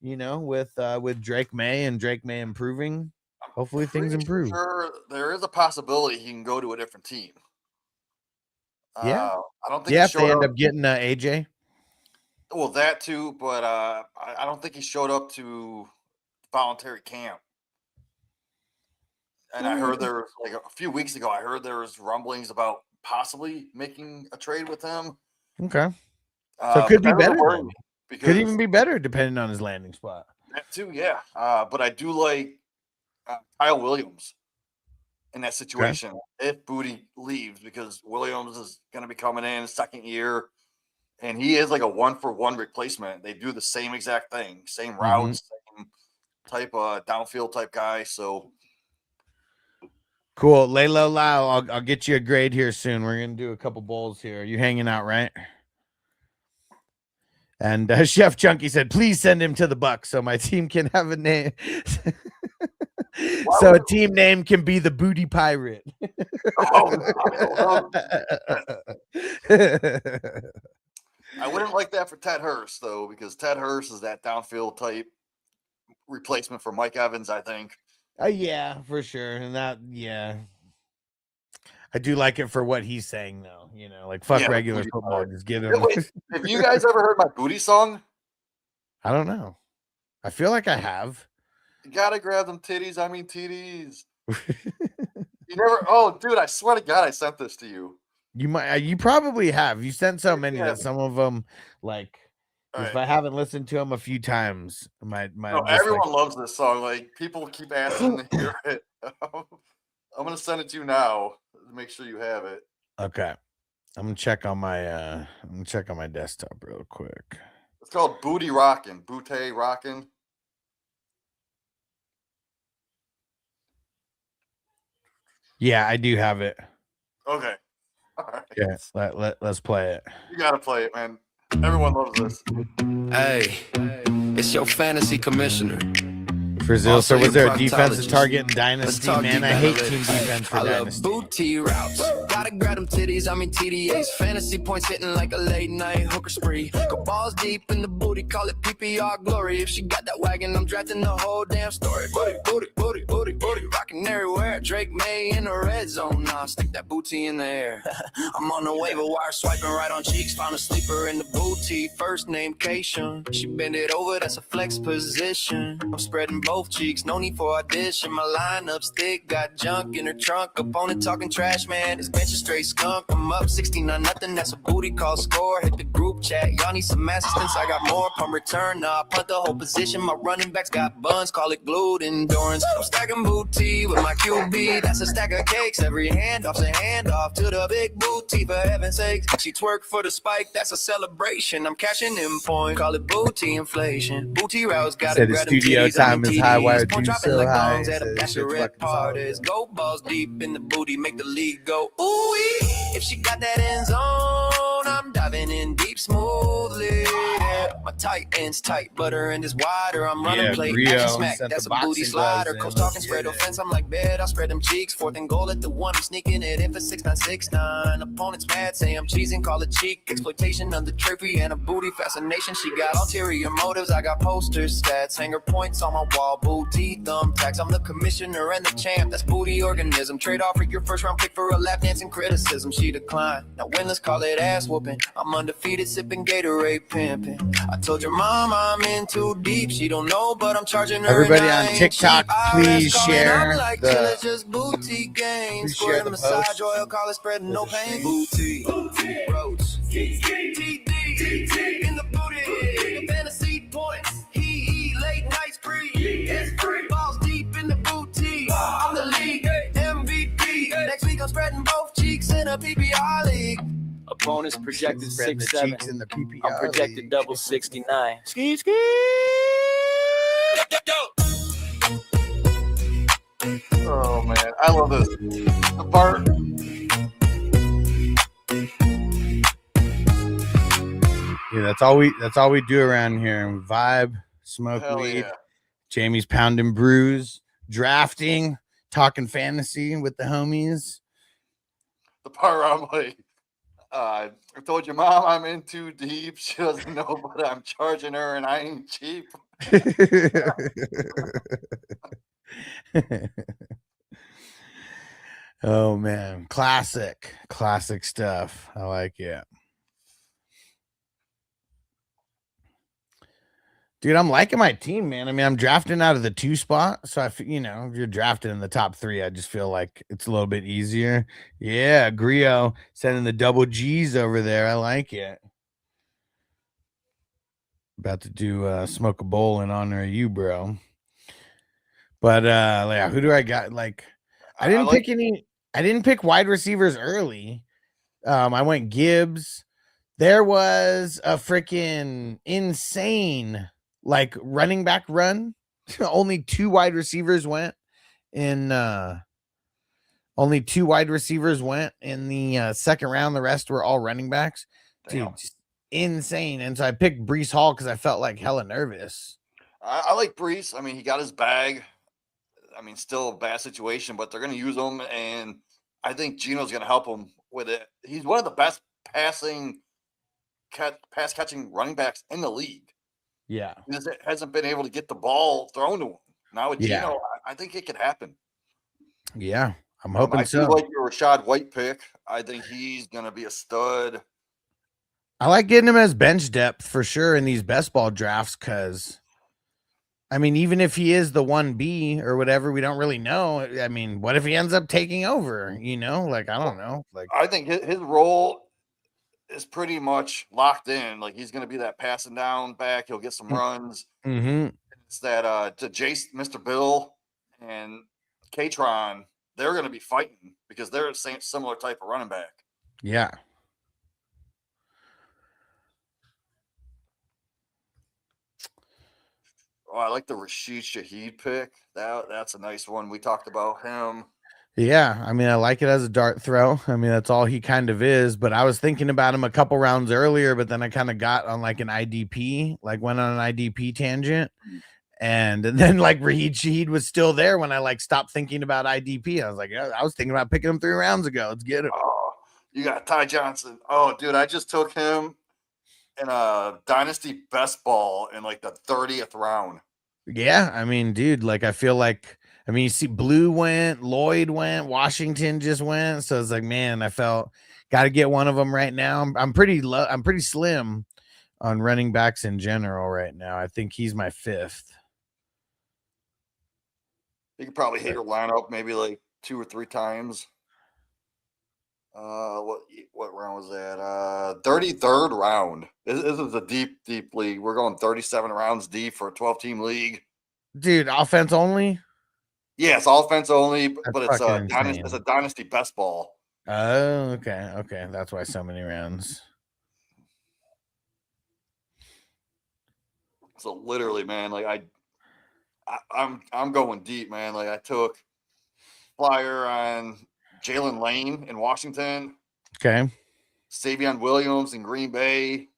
Speaker 1: you know, with Drake May and Drake May improving. Hopefully things improve.
Speaker 4: Sure, there is a possibility he can go to a different team.
Speaker 1: Yeah,
Speaker 4: I don't think.
Speaker 1: Yeah, if they end up getting AJ.
Speaker 4: Well, that too, but I don't think he showed up to voluntary camp. And I heard there was, like a few weeks ago, I heard there was rumblings about possibly making a trade with him.
Speaker 1: Okay, so it could be better. Could even be better depending on his landing spot.
Speaker 4: That too, yeah. But I do like Kyle Williams in that situation if Booty leaves, because Williams is going to be coming in his second year, and he is like a 1-for-1 replacement. They do the same exact thing, same routes, same type of downfield type guy. So
Speaker 1: cool. Lay low, Lau. I'll get you a grade here soon. We're gonna do a couple bowls here. You hanging out, right? And Chef Chunky said, "Please send him to the Bucks so my team can have a name." So a team name can be the Booty Pirate.
Speaker 4: I wouldn't like that for Ted Hurst, though, because Ted Hurst is that downfield type replacement for Mike Evans, I think.
Speaker 1: Yeah, for sure. And that, yeah. I do like it for what he's saying, though. You know, like, fuck regular football. Just get him.
Speaker 4: Have you guys ever heard my Booty song?
Speaker 1: I don't know. I feel like I have.
Speaker 4: You gotta grab them titties. I mean, TDs. You never. Oh, dude! I swear to God, I sent this to you.
Speaker 1: You might. You probably have. You sent so many that some of them, like, if I haven't listened to them a few times,
Speaker 4: everyone loves this song. Like, people keep asking to hear it. I'm gonna send it to you now to make sure you have it.
Speaker 1: Okay. I'm gonna check on my desktop real quick.
Speaker 4: It's called Booty Rockin'. Booty Rockin'.
Speaker 1: Yeah, I do have it.
Speaker 4: Okay. All right.
Speaker 1: Yeah, let's play it.
Speaker 4: You gotta play it, man. Everyone loves this.
Speaker 7: Hey, it's your fantasy commissioner.
Speaker 1: Brazil, so was there a defensive target in Dynasty? Man, I hate team defense for Dynasty.
Speaker 7: Booty routes. Gotta grab them titties, I mean TDAs. Fantasy points hitting like a late night hooker spree. Go balls deep in the booty, call it PPR glory. If she got that wagon, I'm drafting the whole damn story. Booty, booty, booty, booty, booty. Rocking everywhere. Drake May in the red zone. Nah, stick that booty in the air. I'm on the waiver wire, swiping right on cheeks. Found a sleeper in the booty. First name Cation. She bend it over, that's a flex position. I'm spreading both cheeks, no need for audition. My lineup's thick, got junk in her trunk. Opponent talking trash, man. This bench is straight skunk. I'm up 69-0, that's a booty call score. Hit the group chat, y'all need some assistance. I got more more punt return. Nah, punt the whole position. My running backs got buns, call it glued endurance. I'm stacking booty with my QB. That's a stack of cakes. Every handoff's a handoff to the big booty. For heaven's sake, she twerk for the spike. That's a celebration. I'm cashing in points. Call it booty inflation. Booty routes gotta
Speaker 1: Said his
Speaker 7: grab them
Speaker 1: studio
Speaker 7: titties.
Speaker 1: time is high wire
Speaker 7: Punch
Speaker 1: too
Speaker 7: dropping
Speaker 1: so
Speaker 7: like
Speaker 1: high.
Speaker 7: gongs at a
Speaker 1: Said this shit's
Speaker 7: bachelorette
Speaker 1: fucking solid.
Speaker 7: parties. Go balls deep in the booty, make the league go ooh. If she got that end zone, I'm diving in deep smoothly. Yeah. My tight ends tight, butter and is wider. I'm running
Speaker 1: Yeah,
Speaker 7: play,
Speaker 1: Rio
Speaker 7: action smack.
Speaker 1: sent
Speaker 7: That's
Speaker 1: the
Speaker 7: a booty
Speaker 1: boxing
Speaker 7: slider.
Speaker 1: gloves
Speaker 7: Coach
Speaker 1: in.
Speaker 7: talking
Speaker 1: Let's
Speaker 7: spread
Speaker 1: get it.
Speaker 7: offense. I'm like bed, I spread them cheeks. 4th and goal at the 1. I'm sneaking it in for 6-9-6-9. Opponents mad, say I'm cheesing, call it cheek. Exploitation under trophy and a booty fascination. She got ulterior motives. I got posters, stats, hanger points on my wall. Booty thumbtacks. I'm the commissioner and the champ. That's booty organism. Trade off for your first round pick for a lap dance and criticism. She declined. Now when let's call it ass whooping. I'm undefeated, sipping Gatorade, pimping. I told your mom I'm in too deep. She don't know, but I'm charging her.
Speaker 1: Everybody
Speaker 7: and I
Speaker 1: on
Speaker 7: ain't
Speaker 1: TikTok,
Speaker 7: cheap.
Speaker 1: please
Speaker 7: IRS calling,
Speaker 1: share
Speaker 7: I'm like,
Speaker 1: the-
Speaker 7: till it's just booty game.
Speaker 1: please share
Speaker 7: Squirt
Speaker 1: the
Speaker 7: massage
Speaker 1: post.
Speaker 7: oil, call it spreading no
Speaker 1: the
Speaker 7: pain.
Speaker 1: stream.
Speaker 7: Booty, roach, TD, in the booty, the fantasy points. He late night spree. It's free. Balls deep in the booty. I'm the league MVP. Next week I'm spreading both cheeks in a PPR league.
Speaker 3: Opponents projected
Speaker 1: Spreading the
Speaker 3: 6'7".
Speaker 1: cheeks in the PPR
Speaker 3: I'm projected
Speaker 1: league.
Speaker 3: double 69. Ski.
Speaker 4: Oh man, I love this. The part.
Speaker 1: Yeah, that's all we do around here. Vibe, smoke
Speaker 4: Hell
Speaker 1: weed.
Speaker 4: yeah.
Speaker 1: Jamie's pounding brews, drafting, talking fantasy with the homies.
Speaker 4: The part where I'm like, I told your mom I'm in too deep. She doesn't know, but I'm charging her and I ain't cheap.
Speaker 1: Oh man, classic stuff. I like it. Dude, I'm liking my team, man. I mean, I'm drafting out of the 2 spot. So if you're drafted in the top 3, I just feel like it's a little bit easier. Yeah, Grio sending the double G's over there. I like it. About to do smoke a bowl in honor of you, bro. But yeah, who do I got? Like, I didn't pick wide receivers early. I went Gibbs. There was a freaking insane running back run. Only 2 wide receivers went in the second round. The rest were all running backs.
Speaker 4: Damn.
Speaker 1: Dude, just insane. And so I picked Breece Hall because I felt like hella nervous.
Speaker 4: I like Brees. I mean, he got his bag. I mean, still a bad situation, but they're going to use him, and I think Geno's going to help him with it. He's one of the best pass catching running backs in the league.
Speaker 1: Yeah.
Speaker 4: He just hasn't been able to get the ball thrown to him. Now with
Speaker 1: Yeah.
Speaker 4: Geno, I think it could happen.
Speaker 1: Yeah. I'm hoping
Speaker 4: I
Speaker 1: so.
Speaker 4: do like your Rashad White pick. I think he's going to be a stud.
Speaker 1: I like getting him as bench depth for sure in these best ball drafts because, I mean, even if he is the 1B or whatever, we don't really know. I mean, what if he ends up taking over? I don't know.
Speaker 4: I think his role is pretty much locked in. Like, he's going to be that passing down back. He'll get some runs.
Speaker 1: Mm-hmm.
Speaker 4: It's that to Jace, Mr. Bill, and Katron, they're going to be fighting because they're the same similar type of running back.
Speaker 1: Yeah.
Speaker 4: Oh, I like the Rashid Shaheed pick. That's a nice one. We talked about him.
Speaker 1: Yeah, I mean, I like it as a dart throw. I mean, that's all he kind of is. But I was thinking about him a couple rounds earlier, but then I kind of got on an IDP, went on an IDP tangent. And then Raheed Shaheed was still there when I stopped thinking about IDP. I was like, yeah, I was thinking about picking him 3 rounds ago. Let's get him.
Speaker 4: Oh, you got Ty Johnson. Oh, dude, I just took him in a Dynasty Best Ball in the 30th round.
Speaker 1: Yeah, I mean, dude, I feel like, you see Blue went, Lloyd went, Washington just went. So it's man, I felt got to get one of them right now. I'm pretty slim on running backs in general right now. I think he's my 5th.
Speaker 4: You could probably hit your lineup maybe 2 or 3 times. What round was that? 33rd round. This is a deep league. We're going 37 rounds deep for a 12-team league.
Speaker 1: Dude, offense only?
Speaker 4: Yeah, it's offense only,
Speaker 1: That's
Speaker 4: but it's
Speaker 1: fucking
Speaker 4: it's a
Speaker 1: insane.
Speaker 4: dynasty best ball.
Speaker 1: Oh, okay. Okay. That's why so many rounds.
Speaker 4: So literally, man, like I'm going deep, man. Like I took flyer on Jalen Lane in Washington,
Speaker 1: Okay.
Speaker 4: Savion Williams in Green Bay,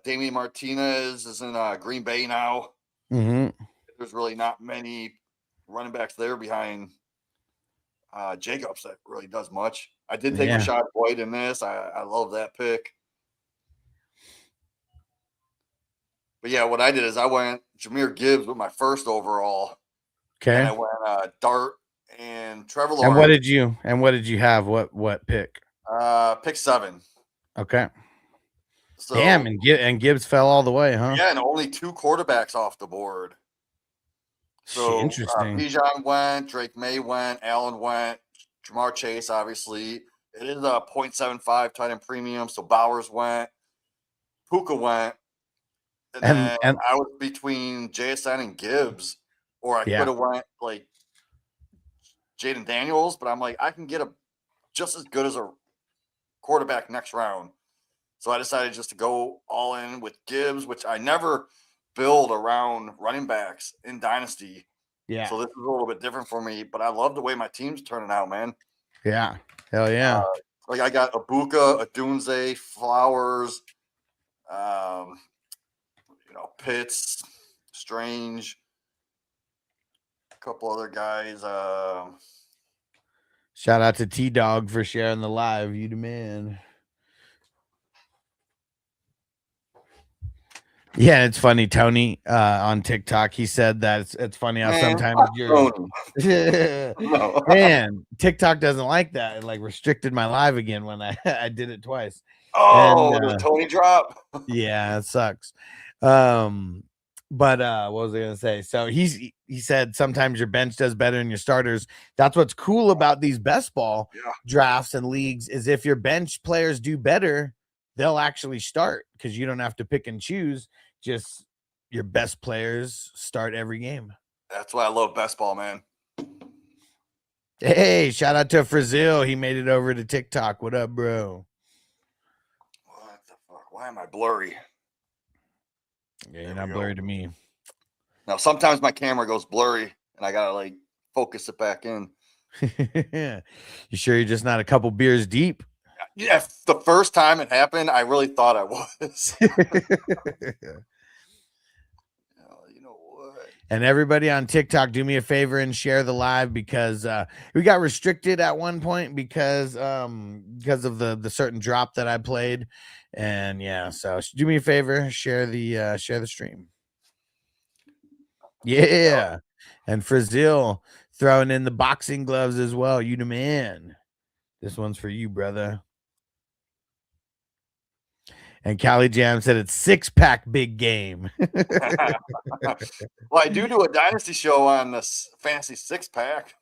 Speaker 4: Damian Martinez is in Green Bay now.
Speaker 1: Mm-hmm.
Speaker 4: There's really not many running backs there behind Jacobs that really does much. I did take
Speaker 1: Yeah.
Speaker 4: Rashad White in this. I love that pick. But yeah, what I did is I went Jahmyr Gibbs with my first overall.
Speaker 1: Okay.
Speaker 4: And I went Dart and Trevor
Speaker 1: And what
Speaker 4: Lawrence.
Speaker 1: did you have? What pick?
Speaker 4: Pick 7.
Speaker 1: Okay.
Speaker 4: So
Speaker 1: Damn, and Gibbs fell all the way, huh?
Speaker 4: yeah, and only 2 quarterbacks off the board. So
Speaker 1: Interesting.
Speaker 4: Bijan went, Drake May went, Allen went, Jamar Chase, obviously. It is a 0.75 tight end premium. So Bowers went, Puka went, and then
Speaker 1: And
Speaker 4: I was between JSN and Gibbs, or I
Speaker 1: yeah.
Speaker 4: could have went like Jaden Daniels, but I'm like, I can get a just as good as a quarterback next round. So I decided just to go all in with Gibbs, which I never build around running backs in Dynasty.
Speaker 1: Yeah.
Speaker 4: So this is a little bit different for me, but I love the way my team's turning out, man.
Speaker 1: Yeah. Hell yeah.
Speaker 4: Like I got Abuka, Adunze, Flowers, Pitts, Strange, a couple other guys.
Speaker 1: Shout out to T-Dog for sharing the live. You the man. Yeah, it's funny. Tony on TikTok, he said that it's funny how sometimes you're
Speaker 4: No.
Speaker 1: man, TikTok doesn't like that. It like restricted my live again when I did it twice.
Speaker 4: Oh,
Speaker 1: And,
Speaker 4: the Tony drop.
Speaker 1: yeah, it sucks. But what was I gonna say? So he said sometimes your bench does better than your starters. That's what's cool about these best ball drafts and leagues is if your bench players do better, they'll actually start because you don't have to pick and choose. Just your best players start every game.
Speaker 4: That's why I love best ball, man.
Speaker 1: Hey, shout out to Frazil. He made it over to TikTok. What up, bro?
Speaker 4: What the fuck? Why am I blurry?
Speaker 1: Yeah, you're not blurry to me.
Speaker 4: Now, sometimes my camera goes blurry and I gotta like focus it back in.
Speaker 1: You sure you're just not a couple beers deep?
Speaker 4: Yeah, the first time it happened, I really thought I was. You know what?
Speaker 1: And everybody on TikTok, do me a favor and share the live because we got restricted at one point because of the certain drop that I played. And yeah, so do me a favor, share the stream. Yeah. And Frazil throwing in the boxing gloves as well. You the man. This one's for you, brother. And Cali Jam said it's 6-pack big game.
Speaker 4: Well, I do a dynasty show on this fantasy 6-pack.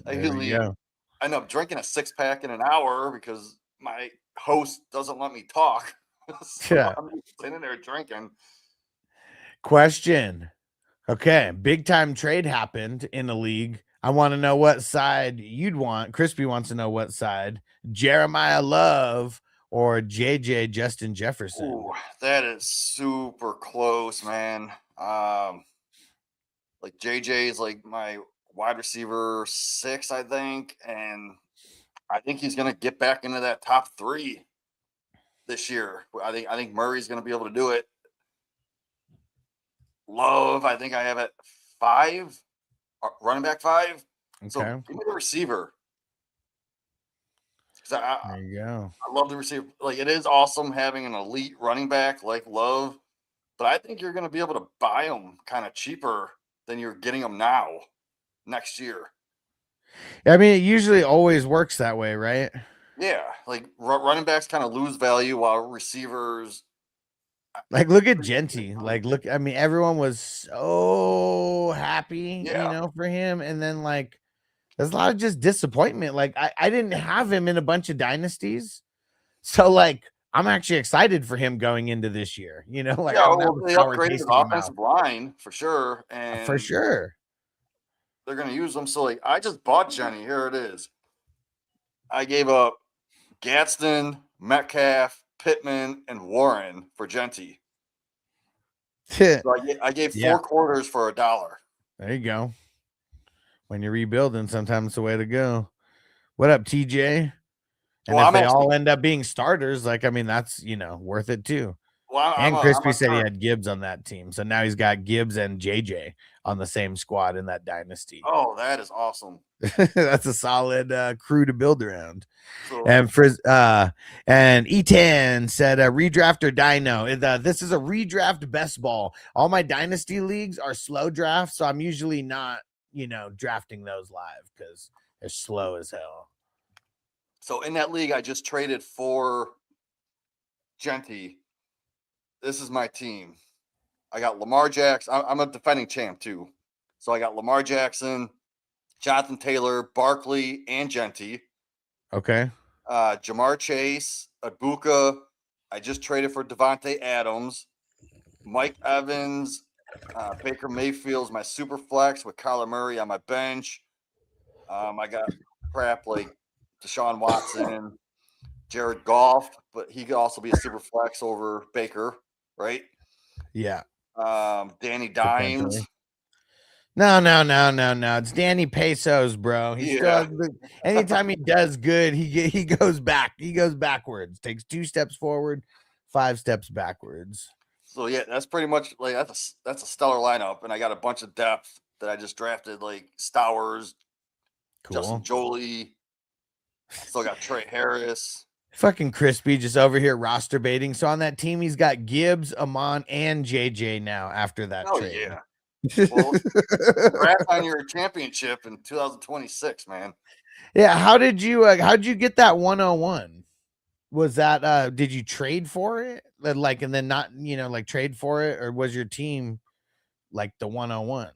Speaker 4: I usually end up drinking a 6-pack in an hour because my host doesn't let me talk. So
Speaker 1: Yeah.
Speaker 4: I'm sitting there drinking.
Speaker 1: Question. Okay, big time trade happened in the league. I want to know what side you'd want. Crispy wants to know what side. Jeremiah Love or JJ Justin Jefferson.
Speaker 4: Ooh, that is super close, man. Like JJ is like my wide receiver 6, I think, and I think he's gonna get back into that top 3 this year. I think Murray's gonna be able to do it. Love, I think I have at 5, running back 5.
Speaker 1: Okay.
Speaker 4: So give me the receiver.
Speaker 1: There you go.
Speaker 4: I love the receiver. Like it is awesome having an elite running back like Love, but I think you're going to be able to buy them kind of cheaper than you're getting them now next year.
Speaker 1: I mean, it usually always works that way, right?
Speaker 4: Yeah, like running backs kind of lose value while receivers.
Speaker 1: Like, look at Genty. Like, look, I mean, everyone was so happy, for him. And then, like, There's a lot of just disappointment. Like I didn't have him in a bunch of dynasties. So like I'm actually excited for him going into this year. You know, like I
Speaker 4: Yeah,
Speaker 1: don't have
Speaker 4: well,
Speaker 1: a
Speaker 4: they
Speaker 1: sour
Speaker 4: upgraded
Speaker 1: taste
Speaker 4: the
Speaker 1: in my mouth.
Speaker 4: offensive line for sure,
Speaker 1: For
Speaker 4: and
Speaker 1: sure.
Speaker 4: they're going to use them. So, like, I just bought Jenny. Here it is. I gave up Gadsden, Metcalf, Pittman, and Warren for Genty. So I gave
Speaker 1: Yeah.
Speaker 4: 4 quarters for $1.
Speaker 1: There you go. When you're rebuilding, sometimes it's the way to go. What up, TJ? And
Speaker 4: Well,
Speaker 1: if
Speaker 4: I'm
Speaker 1: they
Speaker 4: actually
Speaker 1: all end up being starters, like I mean, that's worth it too.
Speaker 4: well,
Speaker 1: And
Speaker 4: I'm
Speaker 1: Crispy
Speaker 4: a
Speaker 1: said he
Speaker 4: current.
Speaker 1: had Gibbs on that team, so now he's got Gibbs and JJ on the same squad in that dynasty.
Speaker 4: Oh, that is awesome.
Speaker 1: That's a solid crew to build around.
Speaker 4: So
Speaker 1: And and E10 said redraft or dino. This is a redraft best ball. All my dynasty leagues are slow drafts, so I'm usually not drafting those live because they're slow as hell.
Speaker 4: So in that league, I just traded for Genty. This is my team. I got Lamar Jackson. I'm a defending champ too. So I got Lamar Jackson, Jonathan Taylor, Barkley, and Genty.
Speaker 1: Okay.
Speaker 4: Jamar Chase, Abuka. I just traded for Devontae Adams, Mike Evans, Baker Mayfield's my super flex with Kyler Murray on my bench. I got crap like Deshaun Watson, Jared Goff, but he could also be a super flex over Baker, right?
Speaker 1: Yeah.
Speaker 4: Danny Dimes.
Speaker 1: No. It's Danny Pesos, bro. He still has anytime he does good, he goes back. He goes backwards. Takes 2 steps forward, 5 steps backwards.
Speaker 4: So yeah, that's pretty much like that's a stellar lineup, and I got a bunch of depth that I just drafted, like Stowers,
Speaker 1: Cool.
Speaker 4: Justin Jolie. Still got Trey Harris.
Speaker 1: Fucking Crispy just over here roster baiting. So on that team, he's got Gibbs, Amon, and JJ now after that
Speaker 4: Oh
Speaker 1: trade.
Speaker 4: yeah. Well, congrats on your championship in 2026, man.
Speaker 1: Yeah. How'd you get that 101? Was that did you trade for it? Like, and then not, like trade for it, or was your team like the 101?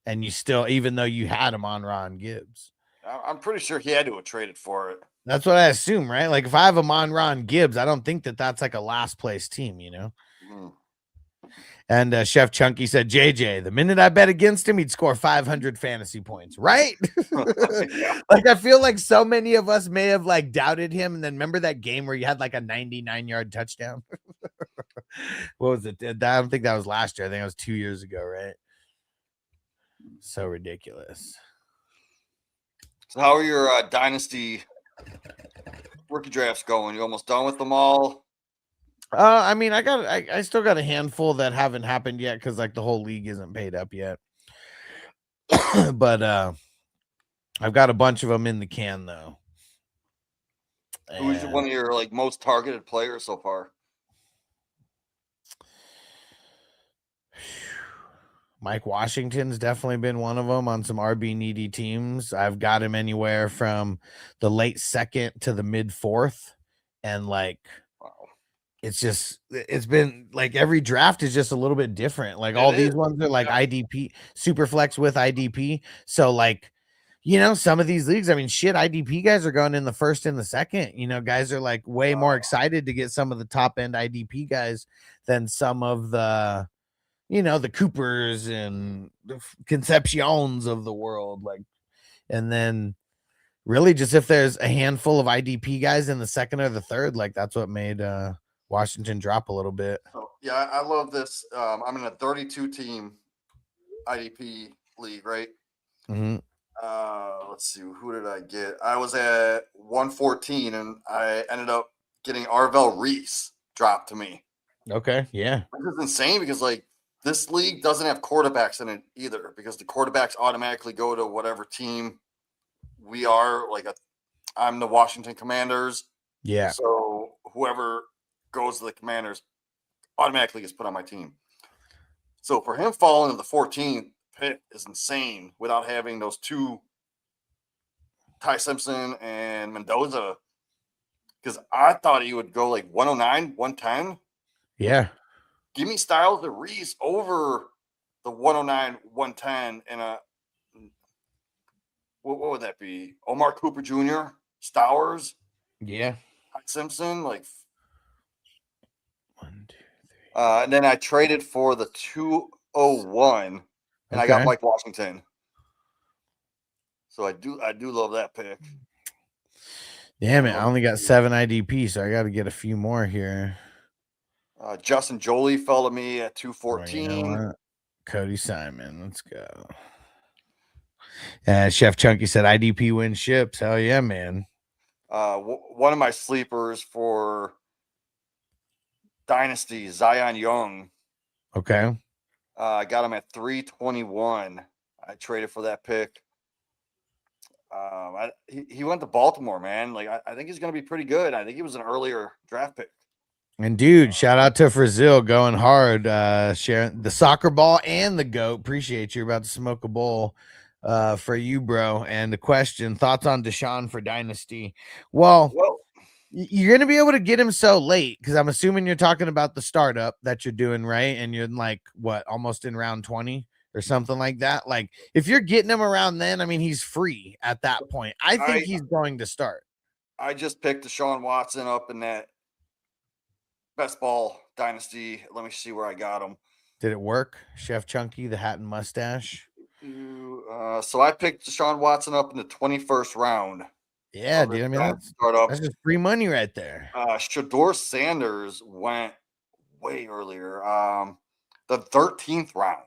Speaker 1: And you still, even though you had him on Ron Gibbs.
Speaker 4: I'm pretty sure he had to have traded for it.
Speaker 1: That's what I assume, right? Like if I have him on Ron Gibbs, I don't think that that's like a last place team,
Speaker 4: Mm.
Speaker 1: And Chef Chunky said, JJ, the minute I bet against him, he'd score 500 fantasy points, right?
Speaker 4: Yeah.
Speaker 1: Like, I feel like so many of us may have like doubted him. And then remember that game where you had like a 99-yard touchdown? What was it? I don't think that was last year. I think it was 2 years ago, right? So ridiculous.
Speaker 4: So how are your dynasty rookie drafts going? You almost done with them all?
Speaker 1: I mean, I still got a handful that haven't happened yet because like the whole league isn't paid up yet. But I've got a bunch of them in the can though.
Speaker 4: Who's one of your like most targeted players so far?
Speaker 1: Mike Washington's definitely been one of them on some RB needy teams. I've got him anywhere from the late 2nd to the mid 4th, and like it's been like every draft is just a little bit different. Like all these ones are like IDP, super flex with IDP. So like, some of these leagues, I mean, shit, IDP guys are going in the 1st and the 2nd. Guys are like way more excited to get some of the top end IDP guys than some of the, the Coopers and the Concepcions of the world. Like, and then really just if there's a handful of IDP guys in the 2nd or the 3rd, like that's what made Washington drop a little bit.
Speaker 4: Oh, yeah, I love this. I'm in a 32 team IDP league, right?
Speaker 1: Mm-hmm.
Speaker 4: Let's see, who did I get? I was at 114 and I ended up getting Arvell Reese dropped to me.
Speaker 1: Okay, yeah.
Speaker 4: This is insane because like this league doesn't have quarterbacks in it either because the quarterbacks automatically go to whatever team we are. Like I'm the Washington Commanders.
Speaker 1: Yeah.
Speaker 4: So whoever goes to the Commanders automatically gets put on my team. So for him falling to the 14th pick is insane without having those 2 Ty Simpson and Mendoza, because I thought he would go like 109, 110.
Speaker 1: Yeah.
Speaker 4: Give me Styles to Reese over the 109, 110 in a what would that be? Omar Cooper Jr., Stowers,
Speaker 1: Yeah.
Speaker 4: Simpson, like.
Speaker 1: 1, 2, 3.
Speaker 4: And then I traded for the 201, and I got
Speaker 1: Okay.
Speaker 4: Mike Washington. So I do love that pick.
Speaker 1: Damn it! I only got 7 IDP, so I got to get a few more here.
Speaker 4: Justin Jolie fell to me at
Speaker 1: Oh, you know
Speaker 4: 214.
Speaker 1: what? Cody Simon, let's go. Chef Chunky said IDP wins ships. Hell yeah, man.
Speaker 4: One of my sleepers for Dynasty, Zion Young.
Speaker 1: Okay.
Speaker 4: I got him at 321. I traded for that pick. He went to Baltimore, man. Like I think he's going to be pretty good. I think he was an earlier draft pick.
Speaker 1: And dude, shout out to Brazil going hard, sharing the soccer ball and the goat. Appreciate you. About to smoke a bowl for you, bro. And the question: thoughts on Deshaun for Dynasty? Well, you're gonna be able to get him so late because I'm assuming you're talking about the startup that you're doing, right? And you're in like what, almost in round 20 or something like that. Like if you're getting him around then, I mean, he's free at that point. I think he's going to start.
Speaker 4: I just picked Deshaun Watson up in that best ball dynasty. Let me see where I got him.
Speaker 1: Did it work, Chef Chunky, the hat and mustache?
Speaker 4: So I picked Deshaun Watson up in the 21st round.
Speaker 1: Yeah, dude. I mean, that's just free money right there.
Speaker 4: Shador Sanders went way earlier. The 13th round.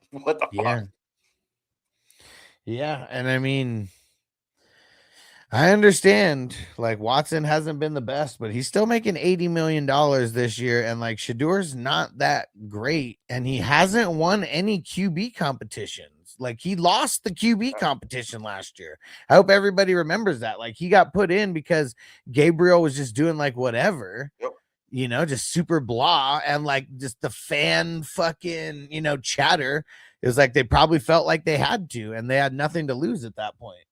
Speaker 4: What the fuck?
Speaker 1: Yeah, and I mean, I understand like Watson hasn't been the best, but he's still making $80 million this year. And like Shador's not that great, and he hasn't won any QB competitions. Like he lost the QB competition last year. I hope everybody remembers that. Like he got put in because Gabriel was just doing like whatever.
Speaker 4: Yep.
Speaker 1: You know, just super blah, and like just the fan fucking, chatter. It was like they probably felt like they had to, and they had nothing to lose at that point.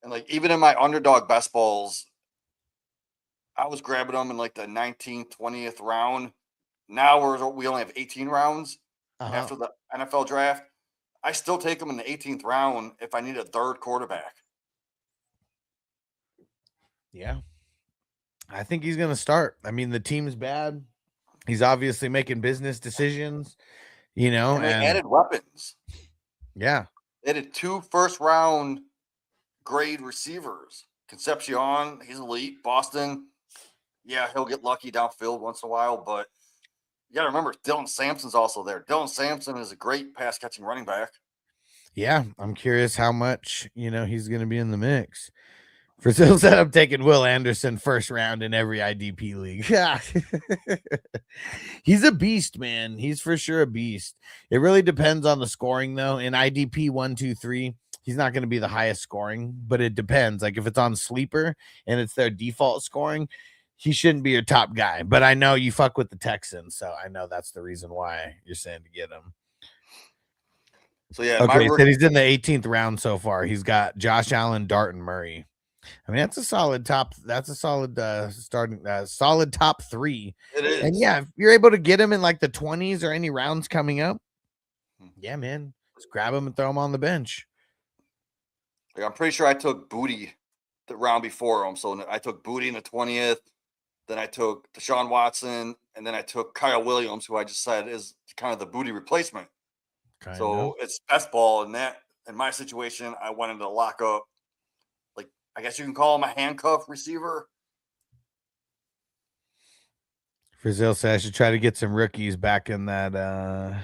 Speaker 4: And like even in my underdog best balls, I was grabbing them in like the 19th, 20th round. Now we only have 18 rounds after the NFL draft. I still take them in the 18th round if I need a third quarterback.
Speaker 1: Yeah. I think he's going to start. I mean, the team's bad. He's obviously making business decisions,
Speaker 4: And they added weapons.
Speaker 1: Yeah.
Speaker 4: They added 2 first-round grade receivers. Concepcion, he's elite. Boston, yeah, he'll get lucky downfield once in a while, but you got to remember, Dylan Sampson's also there. Dylan Sampson is a great pass-catching running back.
Speaker 1: Yeah, I'm curious how much, he's going to be in the mix. Brazil said I'm taking Will Anderson first round in every IDP league. He's a beast, man. He's for sure a beast. It really depends on the scoring, though. In IDP 1, 2, 3, he's not going to be the highest scoring, but it depends. Like if it's on sleeper and it's their default scoring, he shouldn't be your top guy. But I know you fuck with the Texans, so I know that's the reason why you're saying to get him.
Speaker 4: So yeah,
Speaker 1: okay. He said he's in the 18th round so far. He's got Josh Allen, Dart, and Murray. I mean, that's a solid top. That's a solid starting, solid top 3.
Speaker 4: It is.
Speaker 1: And yeah, if you're able to get him in like the 20s or any rounds coming up, yeah, man, just grab him and throw him on the bench.
Speaker 4: Like, I'm pretty sure I took Booty the round before him. So I took Booty in the 20th. Then I took Deshaun Watson, and then I took Kyle Williams, who I just said is kind of the Booty replacement. So it's best ball, and that in my situation, I wanted to lock up. I guess you can call him a handcuff receiver.
Speaker 1: Brazil says I should try to get some rookies back in that.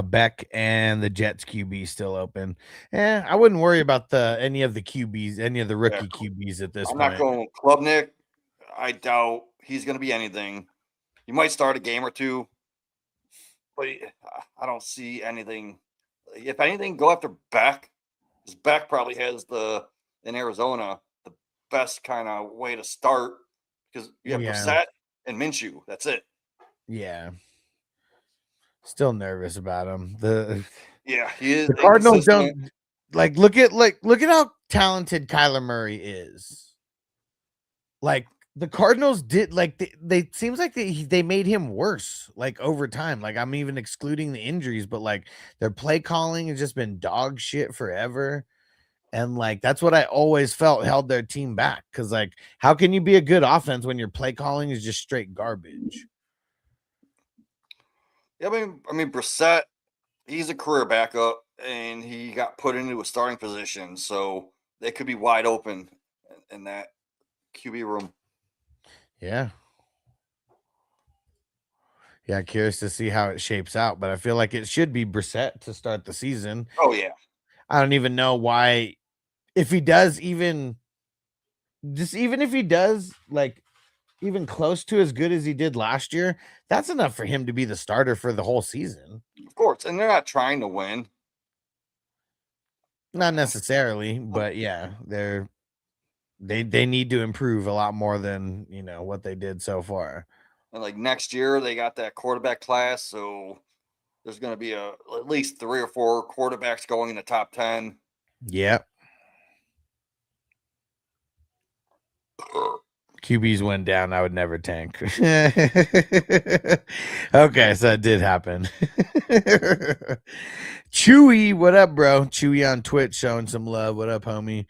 Speaker 1: Beck and the Jets QB still open. I wouldn't worry about any of the QBs, any of the rookie QBs at this point.
Speaker 4: I'm not going with Klubnik. I doubt he's going to be anything. He might start a game or two, but I don't see anything. If anything, go after Beck, because Beck probably has in Arizona, the best kind of way to start, because you have Brissett and Minshew. That's it.
Speaker 1: Yeah. Still nervous about him.
Speaker 4: He is.
Speaker 1: The Cardinals don't look at how talented Kyler Murray is. Like the Cardinals did like they seems like they made him worse like over time. Like I'm even excluding the injuries, but like their play calling has just been dog shit forever. And like that's what I always felt held their team back. Cause like how can you be a good offense when your play calling is just straight garbage?
Speaker 4: Yeah, I mean, Brissett, he's a career backup, and he got put into a starting position, so they could be wide open in that QB room.
Speaker 1: Yeah. Yeah, curious to see how it shapes out, but I feel like it should be Brissett to start the season.
Speaker 4: Oh yeah,
Speaker 1: I don't even know why if he does even if he does like even close to as good as he did last year, that's enough for him to be the starter for the whole season.
Speaker 4: of course, and they're not trying to win.
Speaker 1: Not necessarily, but yeah, they need to improve a lot more than what they did so far.
Speaker 4: And like next year, they got that quarterback class, so there's going to be at least 3 or 4 quarterbacks going in the top 10.
Speaker 1: Yep. QBs went down, I would never tank. Okay, so it did happen. Chewy, what up, bro? Chewy on Twitch showing some love. What up, homie?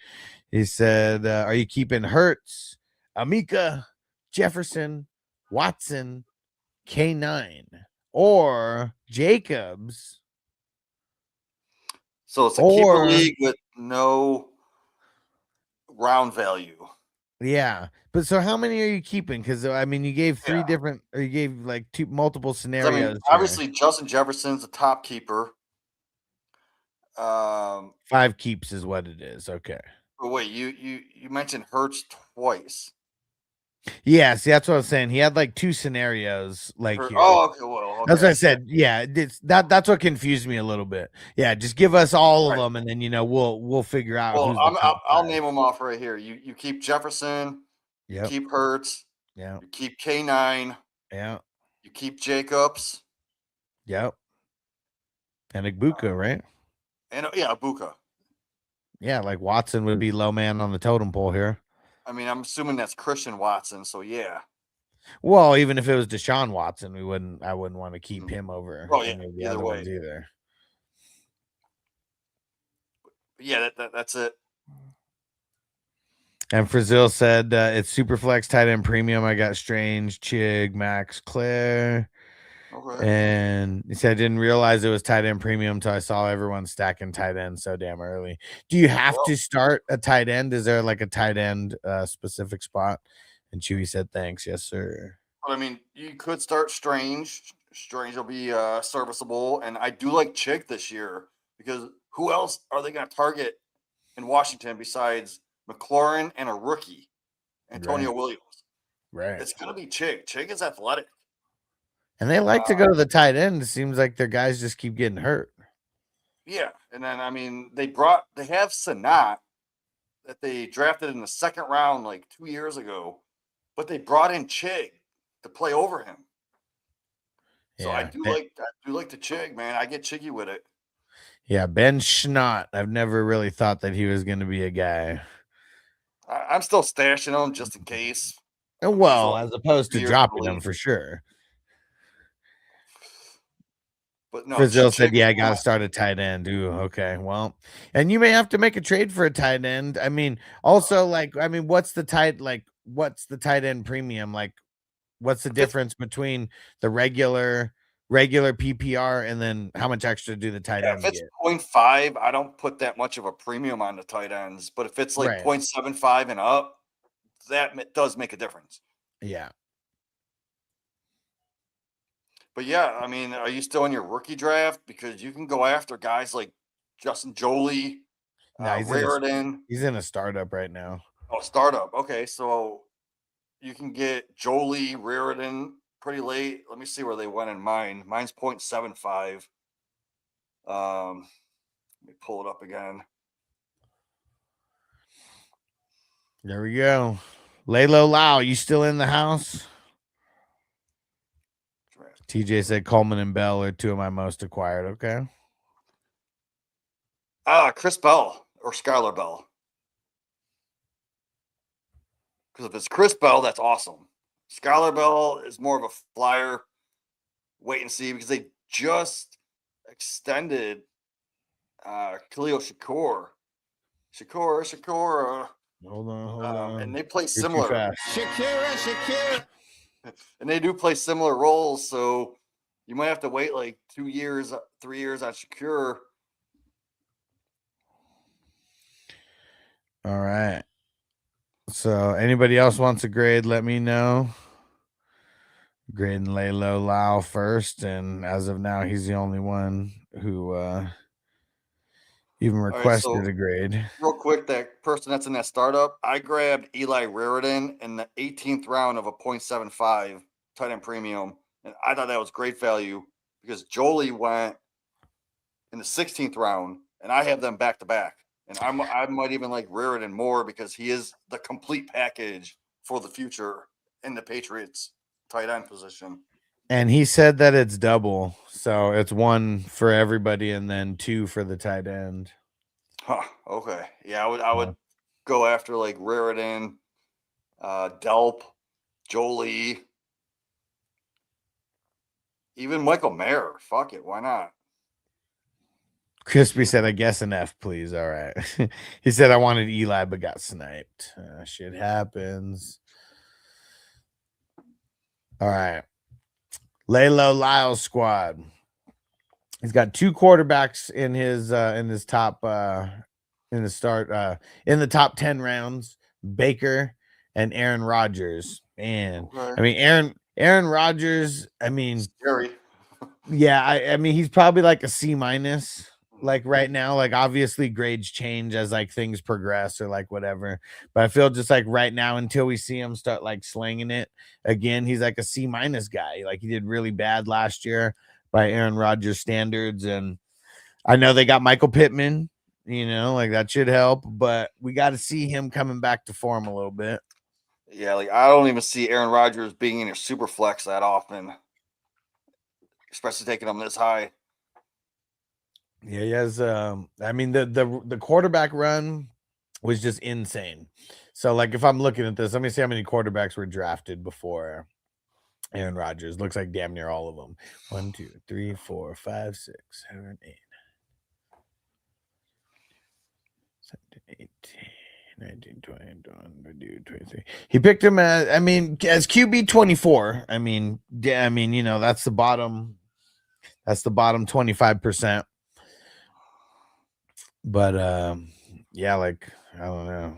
Speaker 1: He said, are you keeping Hurts, Amika, Jefferson, Watson, K9, or Jacobs?
Speaker 4: So it's a keeper league with no round value.
Speaker 1: Yeah, but so how many are you keeping? Because I mean, you gave three different, or you gave like multiple scenarios.
Speaker 4: I mean, obviously, Justin Jefferson's a top keeper.
Speaker 1: 5 keeps is what it is. Okay.
Speaker 4: But wait, you mentioned Hurts twice.
Speaker 1: Yeah, see, that's what I was saying. He had like 2 scenarios, like here.
Speaker 4: Oh, okay, well, okay.
Speaker 1: That's what I said. Yeah, that's what confused me a little bit. Yeah, just give us all of them, and then we'll figure out.
Speaker 4: Well, I'll name them off right here. You keep Jefferson.
Speaker 1: Yeah.
Speaker 4: You keep Hurts.
Speaker 1: Yeah.
Speaker 4: You keep K9.
Speaker 1: Yeah.
Speaker 4: You keep Jacobs.
Speaker 1: Yep. And Ibuka, right?
Speaker 4: And Ibuka.
Speaker 1: Yeah, like Watson would be low man on the totem pole here.
Speaker 4: I mean, I'm assuming that's Christian Watson, so yeah.
Speaker 1: Well, even if it was Deshaun Watson, I wouldn't want to keep him over any of the other ones either.
Speaker 4: But yeah, that's it.
Speaker 1: And Frazil said it's Superflex tight end premium. I got Strange, Chig, Max, Claire. Okay. And he said I didn't realize it was tight end premium until I saw everyone stacking tight end so damn early. Do you have to start a tight end? Is there like a tight end specific spot? And Chewy said, thanks. Yes, sir.
Speaker 4: I mean, you could start Strange. Strange will be serviceable. And I do like Chig this year because who else are they going to target in Washington besides McLaurin and a rookie, Antonio Williams?
Speaker 1: Right.
Speaker 4: It's going to be Chig. Chig is athletic.
Speaker 1: And they like to go to the tight end. It seems like their guys just keep getting hurt.
Speaker 4: Yeah. And then, I mean, they have Sanat that they drafted in the 2nd round like 2 years ago, but they brought in Chig to play over him. So I do like the Chig, man. I get Chiggy with it.
Speaker 1: Yeah, Ben Schnott. I've never really thought that he was going to be a guy.
Speaker 4: I'm still stashing him just in case.
Speaker 1: Well, as opposed to dropping him for sure.
Speaker 4: But no,
Speaker 1: Brazil said, yeah, I got to start a tight end. Ooh, okay. Well, and you may have to make a trade for a tight end. I mean, also, what's the tight end premium? Like, what's the difference between the regular PPR and then how much extra do the tight ends
Speaker 4: get? If it's 0.5, I don't put that much of a premium on the tight ends. But if it's like 0.75 and up, that does make a difference.
Speaker 1: Yeah.
Speaker 4: But yeah, I mean, are you still in your rookie draft? Because you can go after guys like Justin Jolie, Raritan.
Speaker 1: He's in a startup right now.
Speaker 4: Oh, startup. Okay, so you can get Jolie, Raritan pretty late. Let me see where they went in mine. Mine's 0.75. Let me pull it up again.
Speaker 1: There we go. Lalo Lau, you still in the house? TJ said Coleman and Bell are 2 of my most acquired. Okay.
Speaker 4: Chris Bell or Skylar Bell. Because if it's Chris Bell, that's awesome. Skylar Bell is more of a flyer. Wait and see, because they just extended Khalil Shakur. Shakur.
Speaker 1: Hold on.
Speaker 4: And they play
Speaker 1: You're too
Speaker 4: similar.
Speaker 1: fast.
Speaker 5: Shakira.
Speaker 4: And they do play similar roles, so you might have to wait like 2 years, 3 years on Shakur.
Speaker 1: All right. So anybody else wants a grade, let me know. Grading Laylo Lau first, and as of now, he's the only one who even requested
Speaker 4: so
Speaker 1: a grade.
Speaker 4: Real quick, that person that's in that startup, I grabbed Eli Raridan in the 18th round of a 0.75 tight end premium, and I thought that was great value because Jolie went in the 16th round, and I have them back to back. And I might even like Raridan more because he is the complete package for the future in the Patriots tight end position.
Speaker 1: And he said that it's double, so it's 1 for everybody and then 2 for the tight end.
Speaker 4: Huh. Okay. Yeah, I would go after like Raridan, Delp, Jolie, even Michael Mayer. Fuck it, why not?
Speaker 1: Crispy said, I guess an F, please. All right. He said, I wanted Eli, but got sniped. Shit happens. All right. Laylo Lyles squad. He's got 2 quarterbacks in his top in the top 10 rounds, Baker and Aaron Rodgers. Man,
Speaker 4: Okay.
Speaker 1: I mean, Aaron Rodgers, I mean,
Speaker 4: Scary.
Speaker 1: yeah, I mean, he's probably like a C-, like right now. Like obviously grades change as like things progress or like whatever, but I feel just like right now until we see him start like slinging it again, he's like a C- guy. Like he did really bad last year by Aaron Rodgers standards, and I know they got Michael Pittman, like that should help, but we got to see him coming back to form a little bit.
Speaker 4: Yeah, like I don't even see Aaron Rodgers being in your super flex that often, especially taking him this high.
Speaker 1: Yeah, he has. I mean, the quarterback run was just insane. So, like, if I'm looking at this, let me see how many quarterbacks were drafted before Aaron Rodgers. Looks like damn near all of them. 1, 2, 3, 4, 5, 6, 7, 8, 17, 18, 19, 20, 21, 23. He picked him as QB 24. I mean, that's the bottom. That's the bottom 25%. But yeah, like I don't know.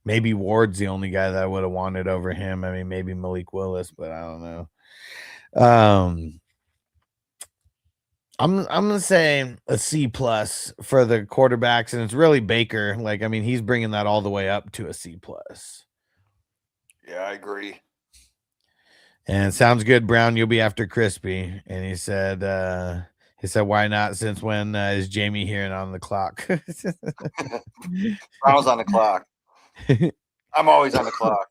Speaker 1: Maybe Ward's the only guy that I would have wanted over him. I mean, maybe Malik Willis, but I don't know. I'm gonna say a C+ for the quarterbacks, and it's really Baker. Like, I mean, he's bringing that all the way up to a C+.
Speaker 4: Yeah, I agree.
Speaker 1: And it sounds good, Brown. You'll be after Crispy. And he said, why not? Since when is Jamie here and on the clock?
Speaker 4: Brown's on the clock. I'm always on the clock.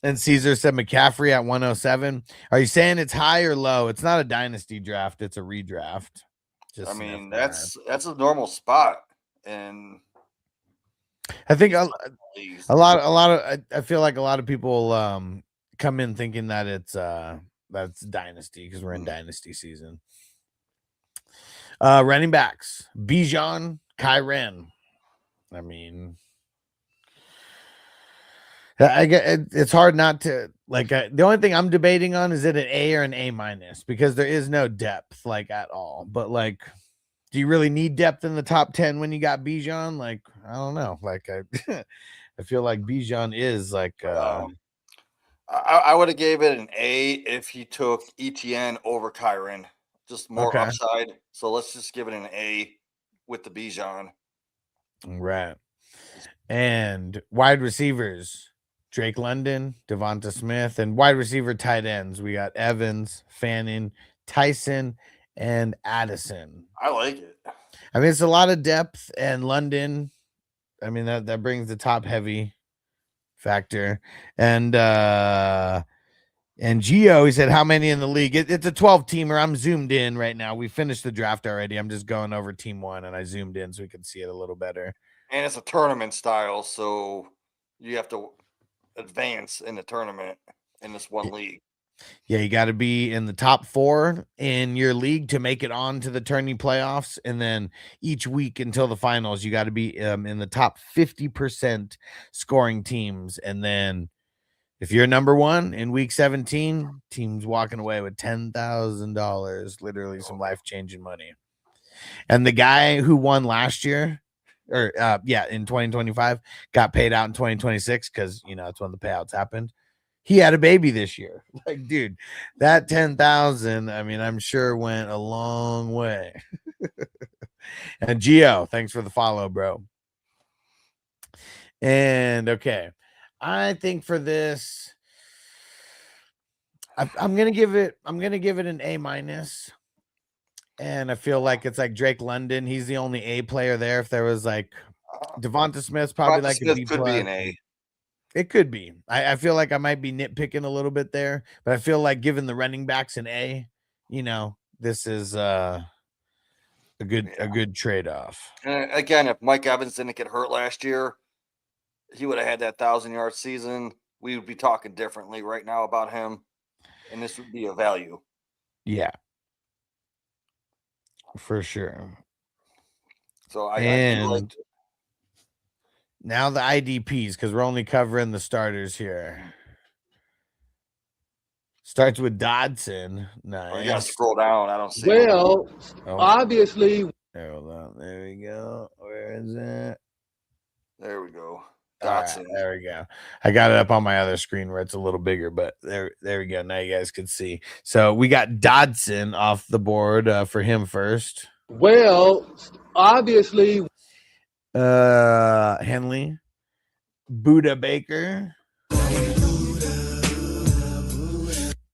Speaker 1: And Caesar said McCaffrey at 107. Are you saying it's high or low? It's not a dynasty draft, it's a redraft.
Speaker 4: I mean, that's a normal spot. And
Speaker 1: I think a lot of I feel like a lot of people come in thinking that that's dynasty because we're in dynasty season. Running backs, Bijan, Kyren. I mean, I get it's hard not to like. The only thing I'm debating on is it an A or an A- because there is no depth like at all. But like, do you really need depth in the top 10 when you got Bijan? Like, I don't know. Like, I feel like Bijan is like.
Speaker 4: I would have gave it an A if he took ETN over Kyren. Just more upside. So let's just give it an A with the Bijan.
Speaker 1: Right. And wide receivers, Drake London, Devonta Smith, and wide receiver tight ends. We got Evans, Fanning, Tyson, and Addison.
Speaker 4: I like it.
Speaker 1: I mean, it's a lot of depth, and London, I mean, that brings the top heavy factor. And Gio, he said, how many in the league? It's a 12-teamer. I'm zoomed in right now. We finished the draft already. I'm just going over team 1, and I zoomed in so we can see it a little better.
Speaker 4: And it's a tournament style, so you have to advance in the tournament in this one league.
Speaker 1: Yeah, you got to be in the top 4 in your league to make it on to the Tourney playoffs. And then each week until the finals, you got to be in the top 50% scoring teams. And then if you're number 1 in week 17, teams walking away with $10,000, literally some life-changing money. And the guy who won last year, or in 2025, got paid out in 2026 because, that's when the payouts happened. He had a baby this year. Like, dude, that 10,000, I mean, I'm sure went a long way. And Gio, thanks for the follow, bro. And okay, I think for this, I'm gonna give it an A-. And I feel like it's like Drake London. He's the only A player there. If there was like Devonta Smith's probably like a B+.
Speaker 4: Could be an A.
Speaker 1: It could be. I feel like I might be nitpicking a little bit there, but I feel like given the running backs an A, this is a good trade-off.
Speaker 4: And again, if Mike Evans didn't get hurt last year, he would have had that 1,000-yard season. We would be talking differently right now about him, and this would be a value.
Speaker 1: Yeah, for sure.
Speaker 4: So I feel like
Speaker 1: now the IDPs, because we're only covering the starters here. Starts with Dodson. Nice.
Speaker 4: You gotta scroll down. I don't see.
Speaker 8: Well, obviously.
Speaker 1: Hold on. There we go. Where is it?
Speaker 4: There we go.
Speaker 1: Dodson. Right, there we go. I got it up on my other screen where it's a little bigger, but there we go. Now you guys can see. So we got Dodson off the board for him first.
Speaker 8: Well, obviously.
Speaker 1: Henley, Buda Baker,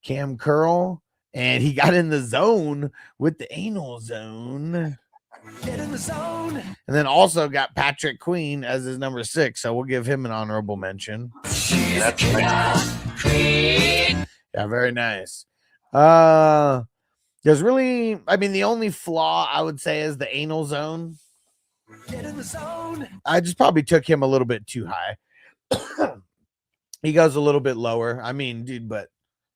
Speaker 1: Cam Curl, and he got in the zone with the anal zone. Get in the zone. And then also got Patrick Queen as his number 6, so we'll give him an honorable mention.
Speaker 4: That's nice.
Speaker 1: Yeah, very nice. There's really, I mean, the only flaw I would say is the anal zone. Get in the zone. I just probably took him a little bit too high. He goes a little bit lower. I mean, dude, but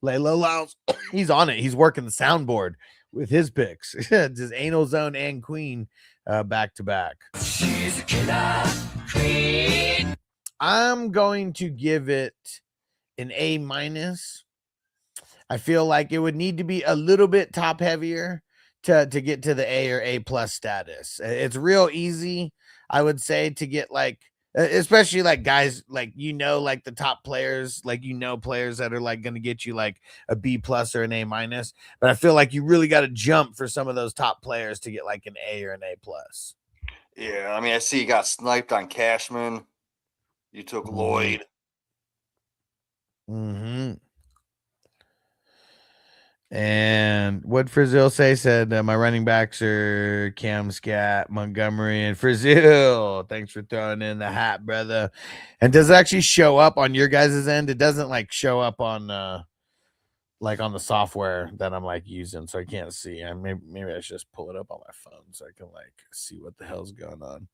Speaker 1: Laylo Lyles, he's on it. He's working the soundboard with his picks. Just anal zone and Queen back to back. She's a killer queen. I'm going to give it an A-. I feel like it would need to be a little bit top heavier to get to the A or A+ status. It's real easy, I would say, to get like, especially like guys like, like the top players, like, players that are like going to get you like a B+ or an A-. But I feel like you really got to jump for some of those top players to get like an A or an A+.
Speaker 4: Yeah, I mean, I see you got sniped on Cashman. You took Lloyd.
Speaker 1: Mm-hmm. And what Frizzil said my running backs are Cam, Scat, Montgomery, and Frizzil. Thanks for throwing in the hat, brother. And does it actually show up on your guys' end? It doesn't like show up on like on the software that I'm like using, so I can't see. Maybe I should just pull it up on my phone so I can like see what the hell's going on.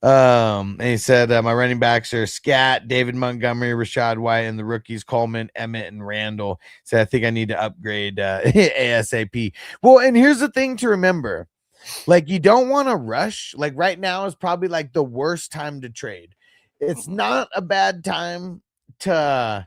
Speaker 1: And he said my running backs are Scat, David Montgomery, Rashad White, and the rookies Coleman, Emmett, and Randall. So I think I need to upgrade ASAP. Well, and here's the thing to remember: like, you don't want to rush. Like, right now is probably like the worst time to trade. It's not a bad time to,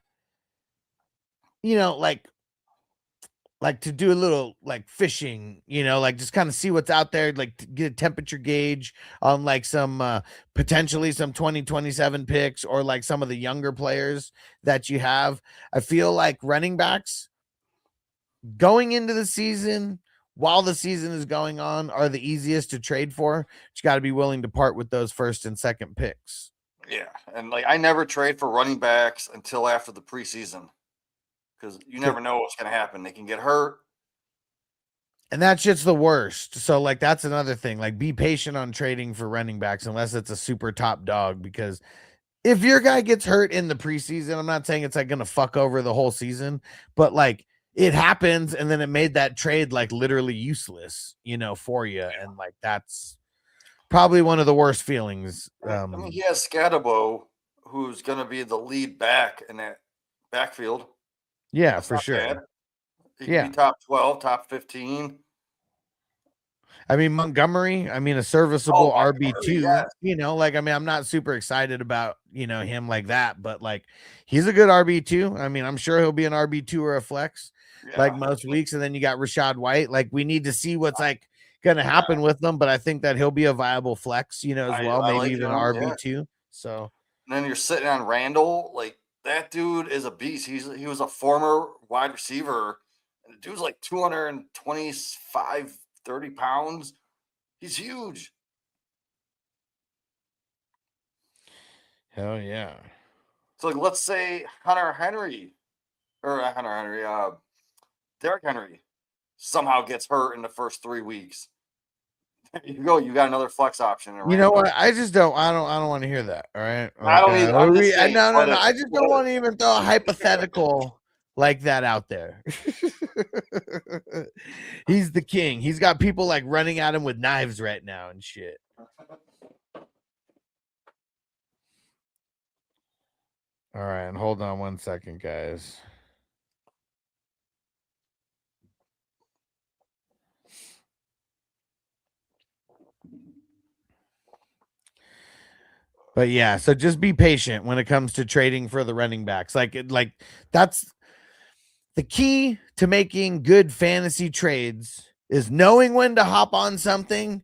Speaker 1: like to do a little like fishing, like just kind of see what's out there, like to get a temperature gauge on like some potentially some 2027 picks or like some of the younger players that you have. I feel like running backs going into the season while the season is going on are the easiest to trade for. But you got to be willing to part with those first and second picks.
Speaker 4: Yeah, and like I never trade for running backs until after the preseason. Because you never know what's going to happen. They can get hurt.
Speaker 1: And that shit's the worst. So, like, that's another thing. Like, be patient on trading for running backs unless it's a super top dog. Because if your guy gets hurt in the preseason, I'm not saying it's, like, going to fuck over the whole season. But, like, it happens, and then it made that trade, like, literally useless, for you. And, like, that's probably one of the worst feelings.
Speaker 4: I mean, he has Scatabo who's going to be the lead back in that backfield.
Speaker 1: Yeah,
Speaker 4: That's
Speaker 1: for
Speaker 4: not
Speaker 1: sure.
Speaker 4: bad. He
Speaker 1: Yeah.
Speaker 4: can be top 12, top 15.
Speaker 1: I mean, Montgomery, I mean, a serviceable
Speaker 4: Montgomery,
Speaker 1: RB2,
Speaker 4: yes.
Speaker 1: you know, like, I mean, I'm not super excited about, you know, him like that, but like, he's a good RB2. I mean, I'm sure he'll be an RB2 or a flex like
Speaker 4: Yeah.
Speaker 1: most weeks. And then you got Rashad White. Like, we need to see what's like going to happen with them, but I think that he'll be a viable flex, you know, as well,
Speaker 4: I
Speaker 1: maybe
Speaker 4: like
Speaker 1: even
Speaker 4: him,
Speaker 1: RB2. So,
Speaker 4: And then you're sitting on Randall. Like, that dude is a beast. He was a former wide receiver. And the dude's like 225, 30 pounds. He's huge.
Speaker 1: hell yeah.
Speaker 4: So, like, let's say Derrick Henry somehow gets hurt in the first 3 weeks. You go, you got another flex option.
Speaker 1: You know what? I don't want to hear that. All right.
Speaker 4: I don't either. I'm just saying,
Speaker 1: no.
Speaker 4: what if-
Speaker 1: I just don't want to even throw a hypothetical like that out there. He's the king. He's got people like running at him with knives right now and shit. All right, and hold on 1 second, guys. But yeah, so just be patient when it comes to trading for the running backs. Like that's the key to making good fantasy trades is knowing when to hop on something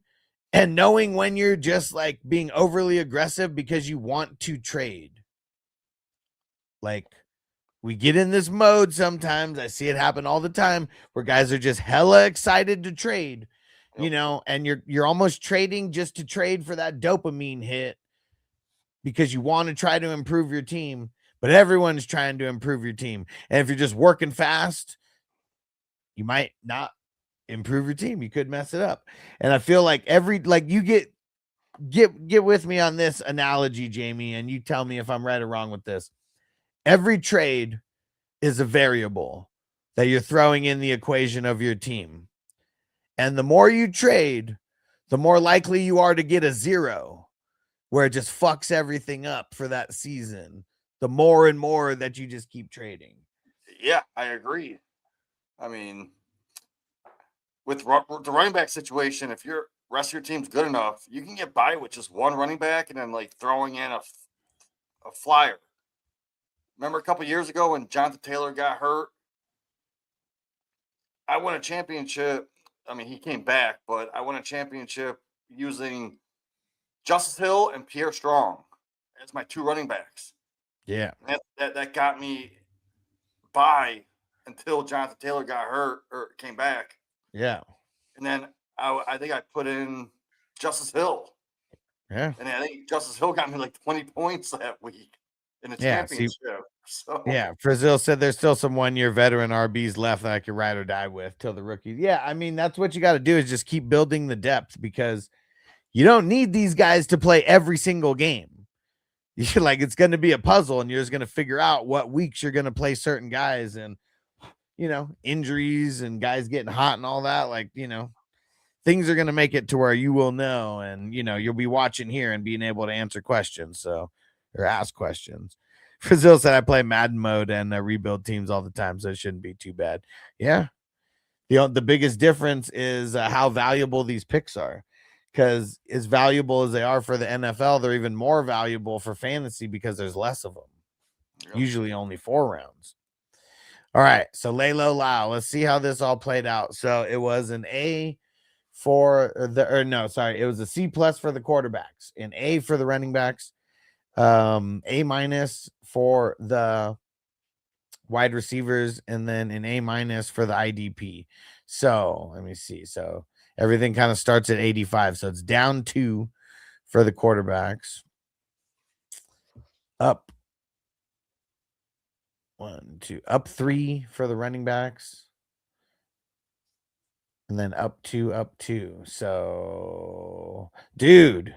Speaker 1: and knowing when you're just like being overly aggressive because you want to trade. Like, we get in this mode sometimes. I see it happen all the time where guys are just hella excited to trade, you know, and you're almost trading just to trade for that dopamine hit because you want to try to improve your team, but everyone's trying to improve your team. And if you're just working fast, you might not improve your team. You could mess it up. And I feel like you get with me on this analogy, Jamie, and you tell me if I'm right or wrong with this. Every trade is a variable that you're throwing in the equation of your team. And the more you trade, the more likely you are to get a 0 where it just fucks everything up for that season. The more and more that you just keep trading.
Speaker 4: Yeah, I agree. I mean, with the running back situation, if your rest of your team's good enough, you can get by with just one running back and then like throwing in a flyer. Remember a couple years ago when Jonathan Taylor got hurt? I won a championship. I mean, he came back, but I won a championship using Justice Hill and Pierre Strong as my 2 running backs.
Speaker 1: Yeah.
Speaker 4: That got me by until Jonathan Taylor got hurt or came back.
Speaker 1: Yeah.
Speaker 4: And then I think I put in Justice Hill.
Speaker 1: Yeah.
Speaker 4: And I think Justice Hill got me like 20 points that week in the championship.
Speaker 1: Yeah, Brazil said there's still some 1-year veteran RBs left that I could ride or die with till the rookies. Yeah, I mean, that's what you got to do is just keep building the depth because you don't need these guys to play every single game. You're like, it's going to be a puzzle and you're just going to figure out what weeks you're going to play certain guys and, you know, injuries and guys getting hot and all that. Like, you know, things are going to make it to where you will know and, you know, you'll be watching here and being able to answer questions. Or ask questions. Brazil said I play Madden mode and rebuild teams all the time, so it shouldn't be too bad. Yeah. The biggest difference is how valuable these picks are, because as valuable as they are for the NFL, they're even more valuable for fantasy because there's less of them. Yep. Usually only 4 rounds. All right. So Laylo Lau, let's see how this all played out. So it was an A for it was a C+ for the quarterbacks, an A for the running backs, A- for the wide receivers, and then an A- for the IDP. So let me see. So everything kind of starts at 85. So it's down 2 for the quarterbacks, up 1, 2, up 3 for the running backs, and then up 2. So, dude.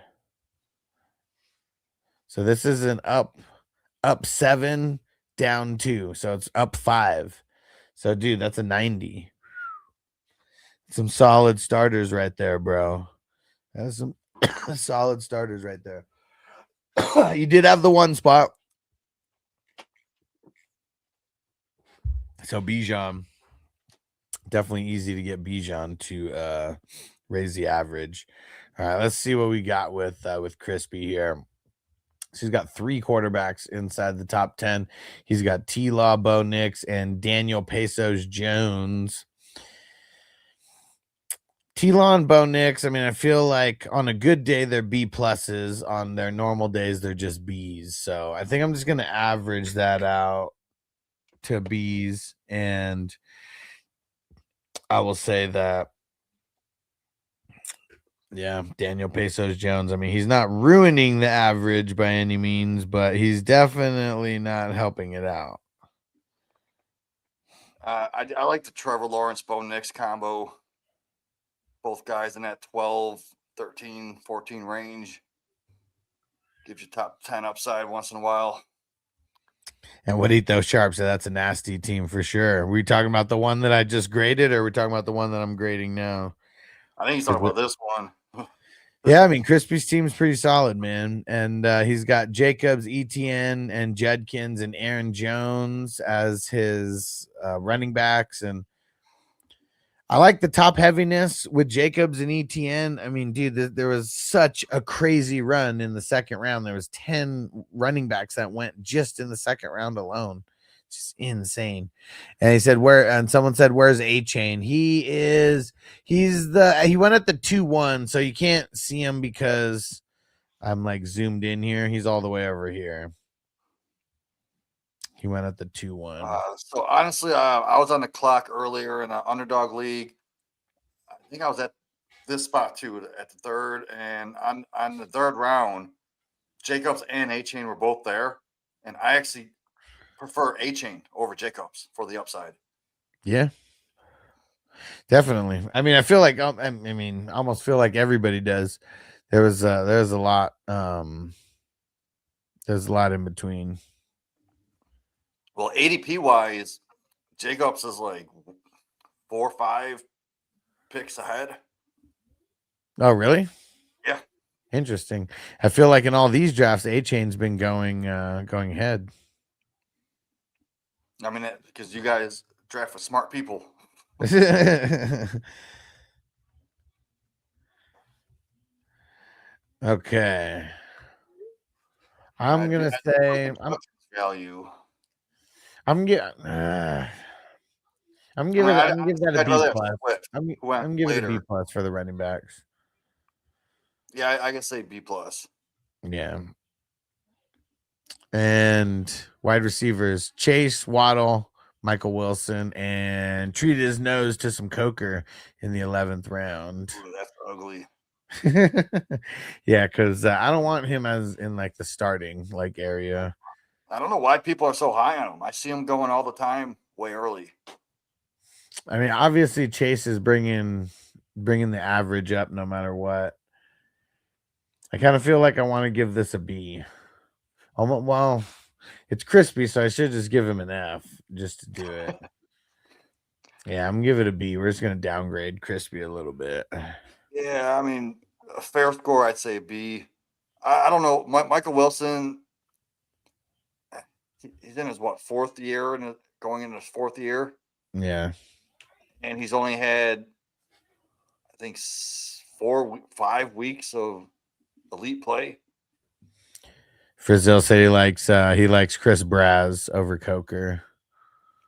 Speaker 1: So this is an up 7, down 2. So it's up 5. So, dude, that's a 90. Some solid starters right there, bro. That's some solid starters right there. You did have the one spot. So Bijan, definitely easy to get Bijan to raise the average. All right, let's see what we got with Crispy here. So he's got 3 quarterbacks inside the top 10. He's got T-Law, Bo Nix, and Daniel Pesos Jones. T-Law and Bo Nix, I mean, I feel like on a good day, they're B pluses. On their normal days, they're just Bs. So I think I'm just going to average that out to Bs. And I will say that, yeah, Daniel Pesos Jones, I mean, he's not ruining the average by any means, but he's definitely not helping it out.
Speaker 4: I like the Trevor Lawrence Bo Nix combo. Both guys in that 12, 13, 14 range. Gives you top 10 upside once in a while.
Speaker 1: And Juanito Sharp said that's a nasty team for sure. Are we talking about the one that I just graded, or are we talking about the one that I'm grading now?
Speaker 4: I think he's talking about this one.
Speaker 1: Yeah, I mean, Crispy's team's pretty solid, man. And he's got Jacobs, ETN, and Judkins and Aaron Jones as his running backs. And I like the top heaviness with Jacobs and ETN. I mean, dude, there was such a crazy run in the second round. There was 10 running backs that went just in the second round alone. Just insane. And he said, and someone said, where's A-Chain? He went at the 2-1, so you can't see him because I'm like zoomed in here. He's all the way over here. He went at the 2-1.
Speaker 4: So honestly, I was on the clock earlier in an underdog league. I think I was at this spot too, at the third. And on the third round, Jacobs and A-Chain were both there. And I actually prefer A-Chain over Jacobs for the upside.
Speaker 1: Yeah, definitely. I mean, I feel like almost feel like everybody does. There's a lot. There's a lot in between.
Speaker 4: Well, ADP wise, Jacobs is like 4 or 5 picks ahead.
Speaker 1: Oh, really?
Speaker 4: Yeah.
Speaker 1: Interesting. I feel like in all these drafts, A-Chain's been going ahead.
Speaker 4: I mean, because you guys draft for smart people.
Speaker 1: Okay. I'm gonna say
Speaker 4: value.
Speaker 1: I'm giving that a B plus. I'm giving it a B plus for the running backs.
Speaker 4: Yeah, I can say B plus.
Speaker 1: Yeah. And wide receivers, Chase, Waddle, Michael Wilson, and treated his nose to some Coker in the 11th round.
Speaker 4: Ooh, that's ugly.
Speaker 1: Yeah, because I don't want him as in like the starting like area.
Speaker 4: I don't know why people are so high on him. I see him going all the time way early.
Speaker 1: I mean, obviously Chase is bringing the average up no matter what. I kind of feel like I want to give this a B. Well, it's Crispy, so I should just give him an F just to do it. Yeah, I'm gonna give it a B. We're just gonna downgrade Crispy a little bit.
Speaker 4: Yeah, I mean, a fair score, I'd say B. I don't know. Michael Wilson, he's in his fourth year, and going into his 4th year.
Speaker 1: Yeah,
Speaker 4: and he's only had, I think, 5 weeks of elite play.
Speaker 1: Frizzell said he likes Chris Braz over Coker.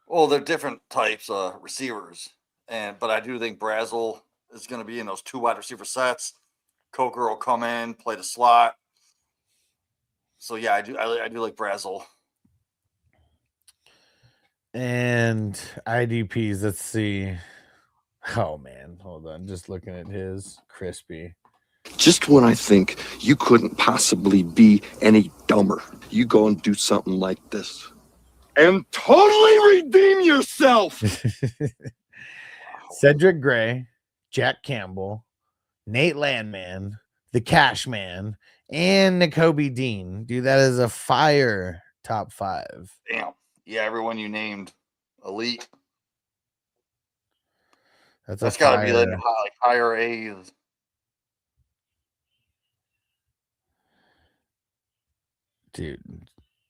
Speaker 4: Well, they're different types of receivers, but I do think Brazel is going to be in those 2 wide receiver sets. Coker will come in, play the slot. So yeah, I do like Brazel.
Speaker 1: And IDPs, let's see. Oh man, hold on. Just looking at his Crispy.
Speaker 9: Just when I think you couldn't possibly be any dumber, you go and do something like this and totally redeem yourself.
Speaker 1: Cedric Gray, Jack Campbell, Nate Landman, the Cash Man, and N'Kobe Dean. Dude, that is a fire top 5.
Speaker 4: Damn. Yeah, everyone you named elite. That's got to be like higher A's.
Speaker 1: Dude,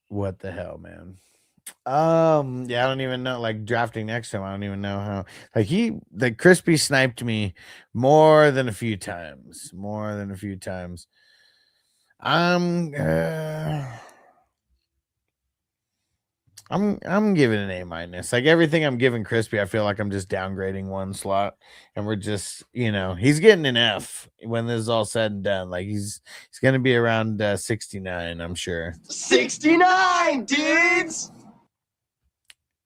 Speaker 1: what the hell, man? Yeah, I don't even know. Like drafting next time, I don't even know how. Like Crispy sniped me more than a few times. I'm giving an A-. Like everything I'm giving Crispy, I feel like I'm just downgrading one slot, and we're just, he's getting an F when this is all said and done. Like he's gonna be around 69, I'm sure.
Speaker 3: 69, dudes.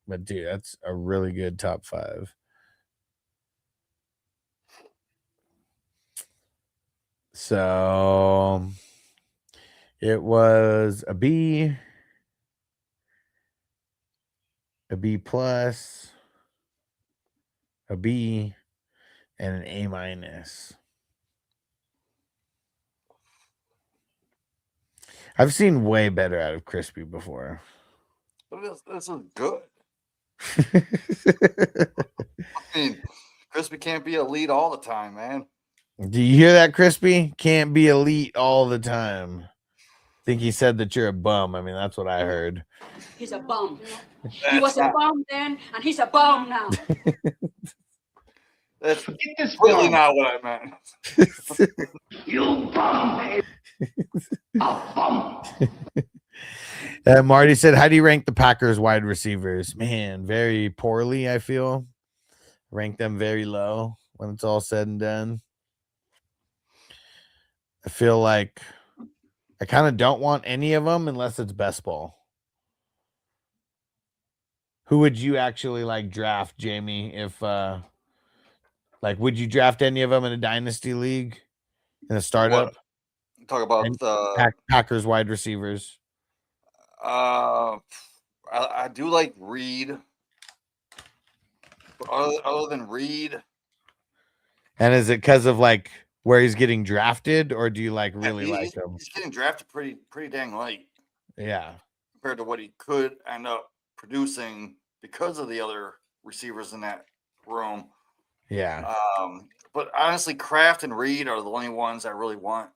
Speaker 1: But dude, that's a really good top 5. So it was a B plus, a B, and an A-. I've seen way better out of Crispy before.
Speaker 4: But this is good. I mean, Crispy can't be elite all the time, man.
Speaker 1: Do you hear that, Crispy? Can't be elite all the time. I think he said that you're a bum. I mean, that's what I heard.
Speaker 6: He's a bum. He was a bum then, and he's a bum now.
Speaker 4: That's really not what I meant.
Speaker 8: You bum. A bum.
Speaker 1: Marty said, how do you rank the Packers wide receivers? Man, very poorly, I feel. Rank them very low when it's all said and done. I feel like I kind of don't want any of them unless it's best ball. Who would you actually like draft, Jamie? If would you draft any of them in a dynasty league, in a startup?
Speaker 4: Talk about the
Speaker 1: Packers wide receivers.
Speaker 4: I do like Reed. Other than Reed,
Speaker 1: and is it because of like where he's getting drafted, or do you like really like him?
Speaker 4: He's getting drafted pretty dang late.
Speaker 1: Yeah,
Speaker 4: compared to what he could end up producing because of the other receivers in that room.
Speaker 1: Yeah.
Speaker 4: But honestly, Kraft and Reed are the only ones I really want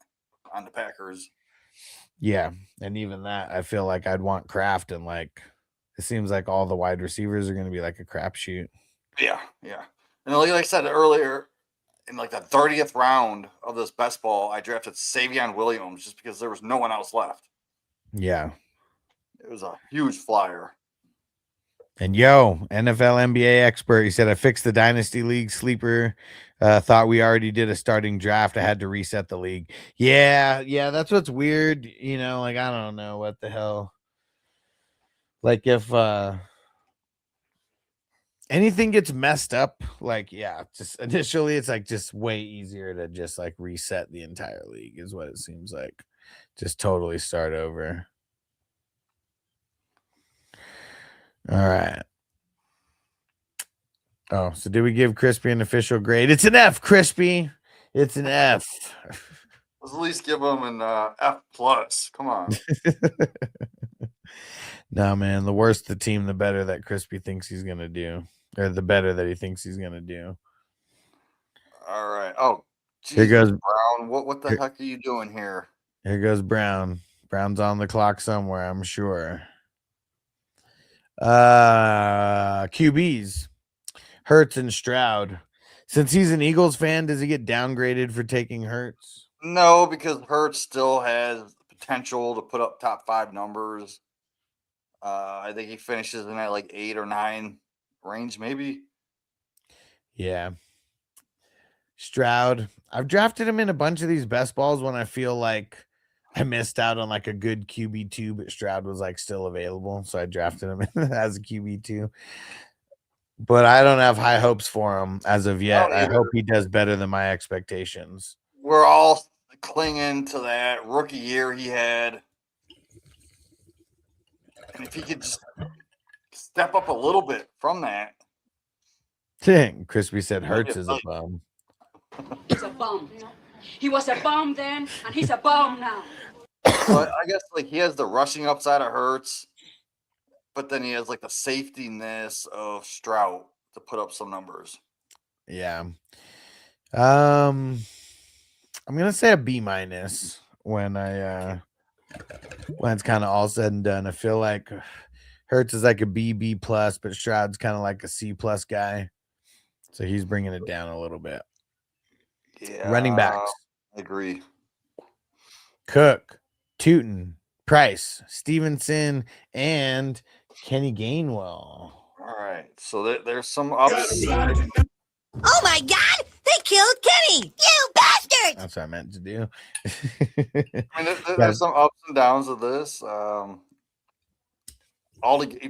Speaker 4: on the Packers.
Speaker 1: Yeah, and even that, I feel like I'd want Kraft, and like it seems like all the wide receivers are going to be like a crapshoot.
Speaker 4: Yeah. And like I said earlier, in like the 30th round of this best ball, I drafted Savion Williams just because there was no one else left.
Speaker 1: Yeah.
Speaker 4: It was a huge flyer.
Speaker 1: And NFL NBA expert, he said, I fixed the Dynasty League sleeper. Thought we already did a starting draft. I had to reset the league. Yeah, that's what's weird. Like, I don't know what the hell. Like, if anything gets messed up, like, yeah, just initially it's like just way easier to just like reset the entire league is what it seems like. Just totally start over. All right. Oh, so did we give Crispy an official grade? It's an F, Crispy. It's an F.
Speaker 4: Let's at least give him an F plus. Come on.
Speaker 1: No, man. The worse the team, the better that Crispy thinks he's gonna do, or the better that he thinks he's gonna do.
Speaker 4: All right. Oh, geez,
Speaker 1: here goes
Speaker 4: Brown. What the heck are you doing here?
Speaker 1: Here goes Brown. Brown's on the clock somewhere, I'm sure. QBs. Hurts and Stroud. Since he's an Eagles fan, does he get downgraded for taking Hurts?
Speaker 4: No, because Hurts still has the potential to put up top 5 numbers. I think he finishes in that like 8 or 9 range, maybe.
Speaker 1: Yeah. Stroud. I've drafted him in a bunch of these best balls when I feel like I missed out on like a good QB2, but Stroud was like still available. So I drafted him as a QB2. But I don't have high hopes for him as of yet. I hope he does better than my expectations.
Speaker 4: We're all clinging to that rookie year he had. And if he could just step up a little bit from that.
Speaker 1: Crispy said Hurts is a bum.
Speaker 6: He's a bum. He was a bum then, and he's a bum now.
Speaker 4: But I guess like he has the rushing upside of Hurts. But then he has like the safety-ness of Stroud to put up some numbers.
Speaker 1: Yeah. I'm gonna say a B- when I when it's kind of all said and done. I feel like Hurts is like a B plus, but Stroud's kind of like a C plus guy. So he's bringing it down a little bit.
Speaker 4: Yeah.
Speaker 1: Running backs.
Speaker 4: I agree.
Speaker 1: Cook, Tootin, Price, Stevenson, and Kenny Gainwell.
Speaker 4: All right. So there's some ups.
Speaker 10: Oh my God! They killed Kenny! You bastard!
Speaker 1: That's what I meant to do.
Speaker 4: I mean, there's some ups and downs of this. You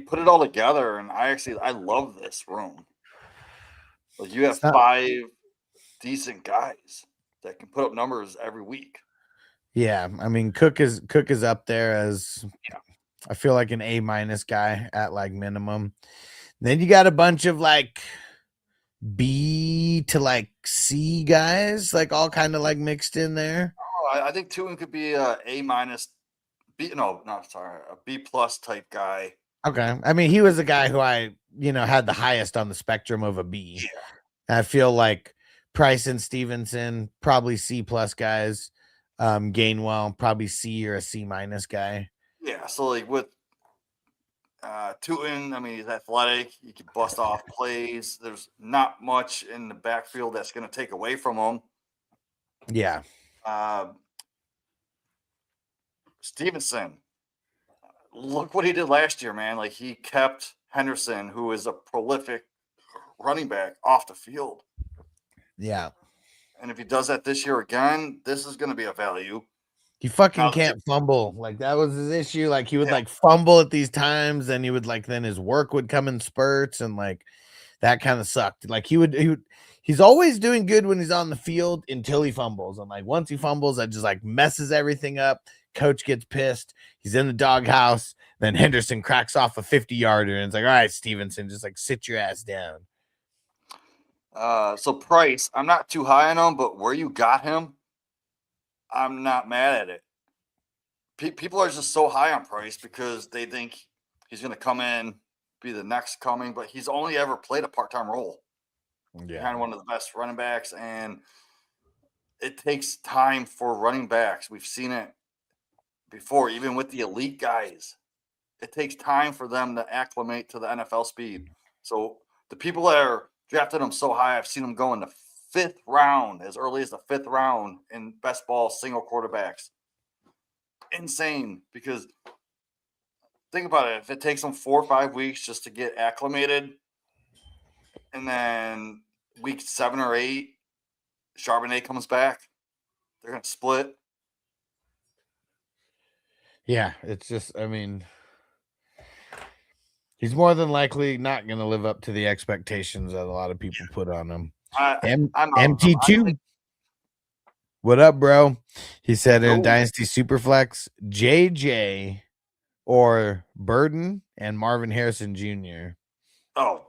Speaker 4: put it all together, and I love this room. Like you have 5 decent guys that can put up numbers every week.
Speaker 1: Yeah, I mean Cook is up there as I feel like an A minus guy at like minimum. Then you got a bunch of like B to like C guys, like all kind of like mixed in there.
Speaker 4: Oh, I think Tootin could be a minus, a B plus type guy.
Speaker 1: Okay, I mean he was a guy who I had the highest on the spectrum of a B. Yeah. I feel like Price and Stevenson probably C plus guys. Gainwell probably C or a C minus guy.
Speaker 4: Yeah, so like with Tootin, I mean he's athletic. He can bust off plays. There's not much in the backfield that's going to take away from him.
Speaker 1: Yeah.
Speaker 4: Stevenson, look what he did last year, man. Like he kept Henderson, who is a prolific running back, off the field.
Speaker 1: Yeah.
Speaker 4: And if he does that this year again, this is going to be a value.
Speaker 1: He fucking can't fumble. Like that was his issue. Like he would like fumble at these times, and he would like then his work would come in spurts, and like that kind of sucked. Like he's always doing good when he's on the field until he fumbles. And like once he fumbles, that just like messes everything up. Coach gets pissed. He's in the doghouse. Then Henderson cracks off a 50-yarder, and it's like, all right, Stevenson, just like sit your ass down.
Speaker 4: So Price, I'm not too high on him, but where you got him, I'm not mad at it. People are just so high on Price because they think he's going to come in, be the next coming, but he's only ever played a part-time role.
Speaker 1: Yeah.
Speaker 4: Kind of one of the best running backs, and it takes time for running backs. We've seen it before, even with the elite guys. It takes time for them to acclimate to the NFL speed. So the people that are drafted him so high, I've seen them go in the 5th round, as early as the 5th round in best ball single quarterbacks. Insane, because think about it. If it takes them 4 or 5 weeks just to get acclimated, and then week 7 or 8, Charbonnet comes back, they're going to split.
Speaker 1: Yeah, it's just, I mean, he's more than likely not going to live up to the expectations that a lot of people put on him. MT2. What up, bro? He said in Dynasty Superflex, JJ or Burden and Marvin Harrison Jr.
Speaker 4: Oh,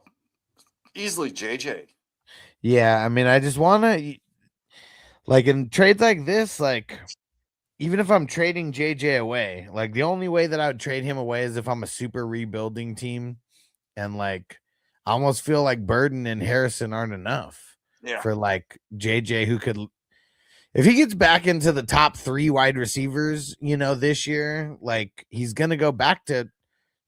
Speaker 4: easily JJ.
Speaker 1: Yeah, I mean, I just want to, like, in trades like this, like, even if I'm trading JJ away, like, the only way that I would trade him away is if I'm a super rebuilding team. And, like, I almost feel like Burden and Harrison aren't enough for, like, JJ, who could, if he gets back into the top 3 wide receivers, this year, like, he's going to go back to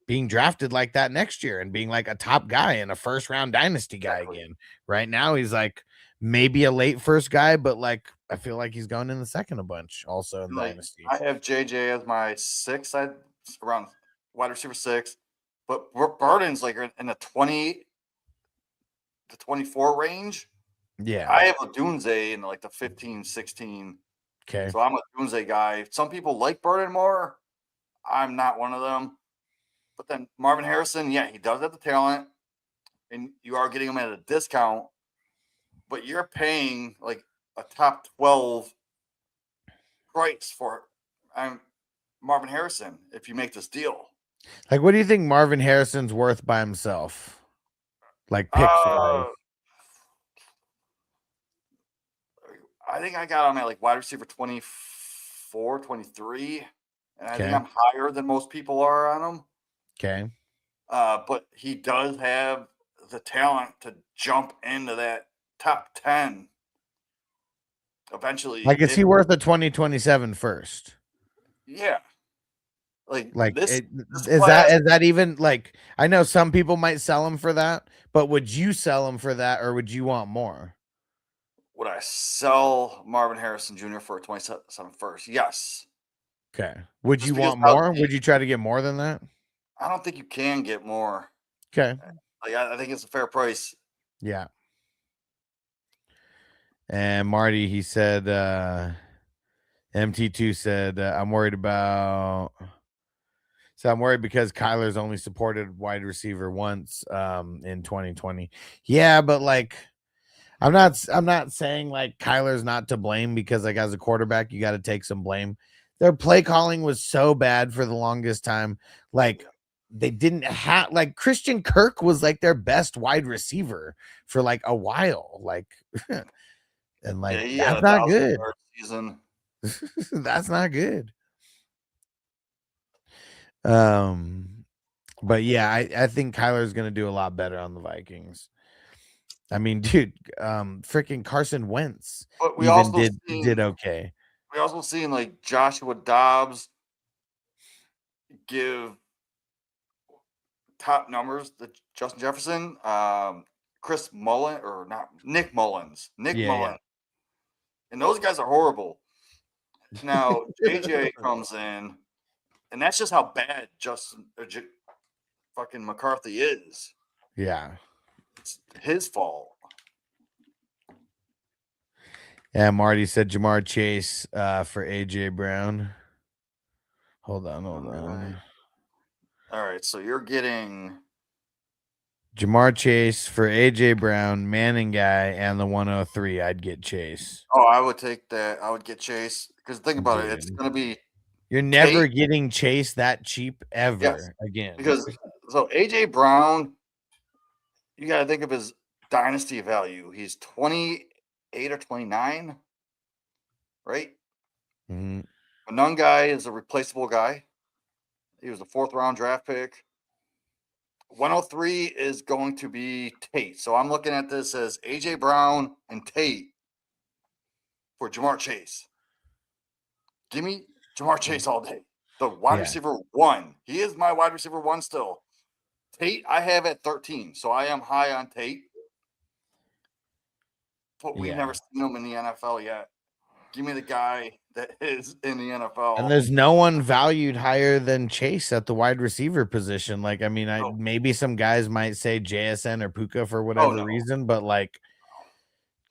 Speaker 1: being drafted like that next year and being like a top guy and a first-round dynasty guy again. Right now, he's like maybe a late first guy, but like I feel like he's going in the second a bunch also in dynasty.
Speaker 4: I have JJ as my 6th, around wide receiver 6, but Burden's like in the 20 to 24 range.
Speaker 1: Yeah.
Speaker 4: I have a Dunze in like the 15, 16.
Speaker 1: Okay.
Speaker 4: So I'm a Dunze guy. Some people like Burden more. I'm not one of them. But then Marvin Harrison, yeah, he does have the talent, and you are getting him at a discount, but you're paying like a top 12 price for Marvin Harrison if you make this deal.
Speaker 1: Like, what do you think Marvin Harrison's worth by himself? Like, pick 5.
Speaker 4: I think I got him at like wide receiver 24, 23, and I think I'm higher than most people are on him.
Speaker 1: Okay.
Speaker 4: But he does have the talent to jump into that top 10 eventually.
Speaker 1: Like, is he worth a 2027 first?
Speaker 4: Yeah.
Speaker 1: Like,
Speaker 4: this
Speaker 1: is
Speaker 4: class,
Speaker 1: that even like? I know some people might sell him for that, but would you sell him for that, or would you want more?
Speaker 4: would I sell Marvin Harrison Jr. for a 27 first? Yes.
Speaker 1: Okay. Would
Speaker 4: Just
Speaker 1: you
Speaker 4: because
Speaker 1: want more? Would you try to get more than that?
Speaker 4: I don't think you can get more.
Speaker 1: Okay.
Speaker 4: Like I think it's a fair price.
Speaker 1: Yeah. And Marty, he said, MT2 said, I'm worried about. So I'm worried because Kyler's only supported wide receiver once in 2020. Yeah, but like I'm not saying like Kyler's not to blame because like as a quarterback, you got to take some blame. Their play calling was so bad for the longest time. Like they didn't have like Christian Kirk was like their best wide receiver for like a while. Like and like
Speaker 4: Yeah, he had
Speaker 1: that's
Speaker 4: a
Speaker 1: not
Speaker 4: 1,000
Speaker 1: good.
Speaker 4: yard season.
Speaker 1: That's not good. But yeah, I think Kyler's gonna do a lot better on the Vikings. I mean, dude, freaking Carson Wentz
Speaker 4: But
Speaker 1: even did okay.
Speaker 4: we also seen like Joshua Dobbs give top numbers to Justin Jefferson, Chris Mullen or not Nick Mullins.
Speaker 1: Yeah.
Speaker 4: And those guys are horrible. Now JJ comes in, and that's just how bad fucking McCarthy is.
Speaker 1: Yeah.
Speaker 4: It's his fault.
Speaker 1: Yeah, Marty said Jamar Chase for AJ Brown. Hold on.
Speaker 4: All right, so you're getting
Speaker 1: Jamar Chase for AJ Brown, Manning guy, and the 103. I'd get Chase.
Speaker 4: Oh, I would take that. I would get Chase because think about it. It's
Speaker 1: Dude.
Speaker 4: going to be
Speaker 1: You're never
Speaker 4: Tate.
Speaker 1: getting Chase that cheap ever
Speaker 4: Yes,
Speaker 1: again.
Speaker 4: because so AJ Brown, you got to think of his dynasty value. He's 28 or 29, right?
Speaker 1: Mhm.
Speaker 4: A Nunn guy is a replaceable guy. He was a 4th round draft pick. 103 is going to be Tate. So I'm looking at this as AJ Brown and Tate for Jamar Chase. Give me Jamar Chase all day. The wide receiver 1. He is my wide receiver 1 still. Tate, I have at 13. So I am high on Tate. But we've never seen him in the NFL yet. Give me the guy that is in the NFL.
Speaker 1: And there's no one valued higher than Chase at the wide receiver position. Like, I mean, maybe some guys might say JSN or Puka for whatever reason, but like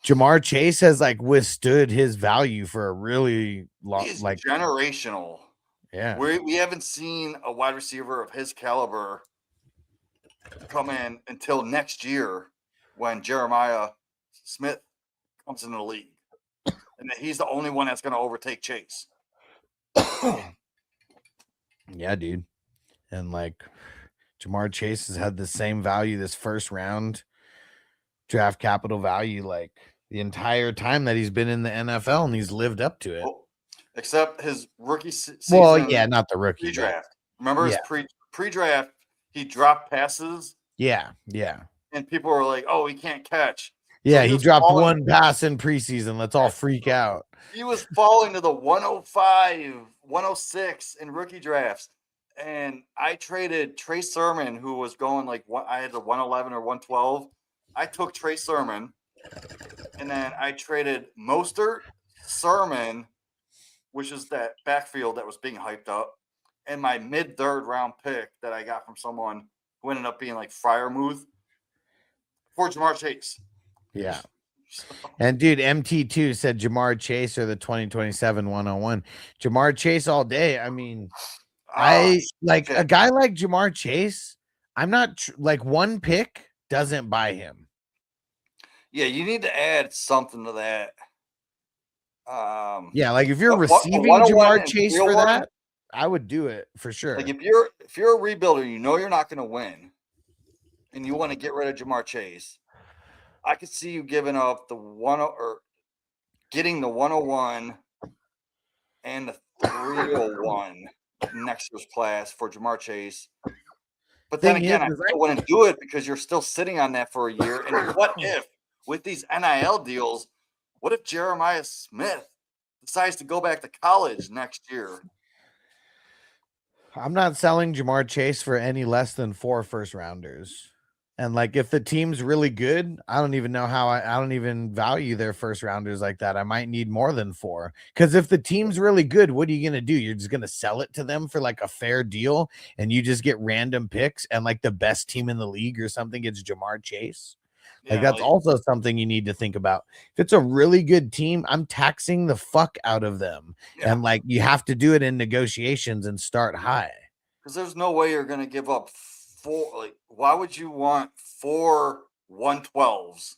Speaker 1: Jamar Chase has like withstood his value for a really long,
Speaker 4: He's
Speaker 1: like
Speaker 4: generational.
Speaker 1: Yeah.
Speaker 4: We haven't seen a wide receiver of his caliber come in until next year when Jeremiah Smith comes into the league. And he's the only one that's going to overtake Chase.
Speaker 1: Yeah, dude. And like Jamar Chase has had the same value this first round draft capital value like the entire time that he's been in the NFL, and he's lived up to it.
Speaker 4: Well, except his rookie season.
Speaker 1: Well, yeah, not the rookie
Speaker 4: pre-draft. Remember his pre-draft, he dropped passes.
Speaker 1: Yeah.
Speaker 4: And people were like, "Oh, he can't catch."
Speaker 1: Yeah, so he dropped one pass in preseason. Let's all freak out.
Speaker 4: He was falling to the 105, 106 in rookie drafts. And I traded Trey Sermon, who was going like I had the 111 or 112. I took Trey Sermon, and then I traded Mostert, Sermon, which is that backfield that was being hyped up, and my mid-3rd round pick that I got from someone who ended up being like Freiermuth for Jamar Chase.
Speaker 1: Yeah. And dude, MT2 said Jamar Chase or the 2027 101. Jamar Chase all day. I mean, I like a guy like Jamar Chase. I'm not like one pick doesn't buy him.
Speaker 4: Yeah, you need to add something to that.
Speaker 1: Yeah, like if you're receiving Jamar Chase for that, I would do it for sure.
Speaker 4: Like if you're a rebuilder, you know you're not going to win, and you want to get rid of Jamar Chase. I could see you giving up the getting the 101 and the 301 next year's class for Jamar Chase. But then again, I still wouldn't do it because you're still sitting on that for a year. And what if, with these NIL deals, what if Jeremiah Smith decides to go back to college next year?
Speaker 1: I'm not selling Jamar Chase for any less than 4 first rounders. And like if the team's really good, I don't even know how I don't even value their first rounders like that. I might need more than 4. Because if the team's really good, what are you gonna do? You're just gonna sell it to them for like a fair deal, and you just get random picks, and like the best team in the league or something gets Jamar Chase. Like that's also something you need to think about. If it's a really good team, I'm taxing the fuck out of them.
Speaker 4: Yeah.
Speaker 1: And like you have to do it in negotiations and start high.
Speaker 4: Because there's no way you're going to give up 4. Like, why would you want 4 112s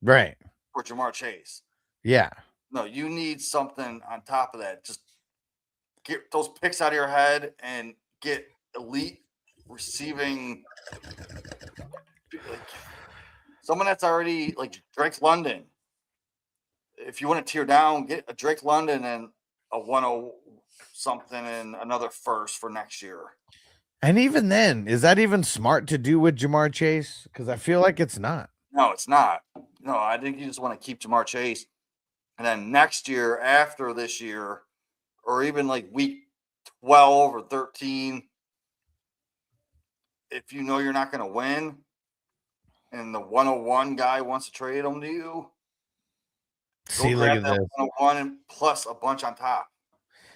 Speaker 1: Right.
Speaker 4: for Jamar Chase?
Speaker 1: Yeah.
Speaker 4: No, you need something on top of that. Just get those picks out of your head and get elite receiving. Like, someone that's already like Drake London. If you want to tear down, get a Drake London and a 10 something and another first for next year.
Speaker 1: And even then, is that even smart to do with Jamar Chase? Because I feel like it's not.
Speaker 4: No, it's not. No, I think you just want to keep Jamar Chase. And then next year, after this year, or even like week 12 or 13, if you know you're not going to win and the 101 guy wants to trade them to you,
Speaker 1: see, look at this.
Speaker 4: 101 and plus a bunch on top.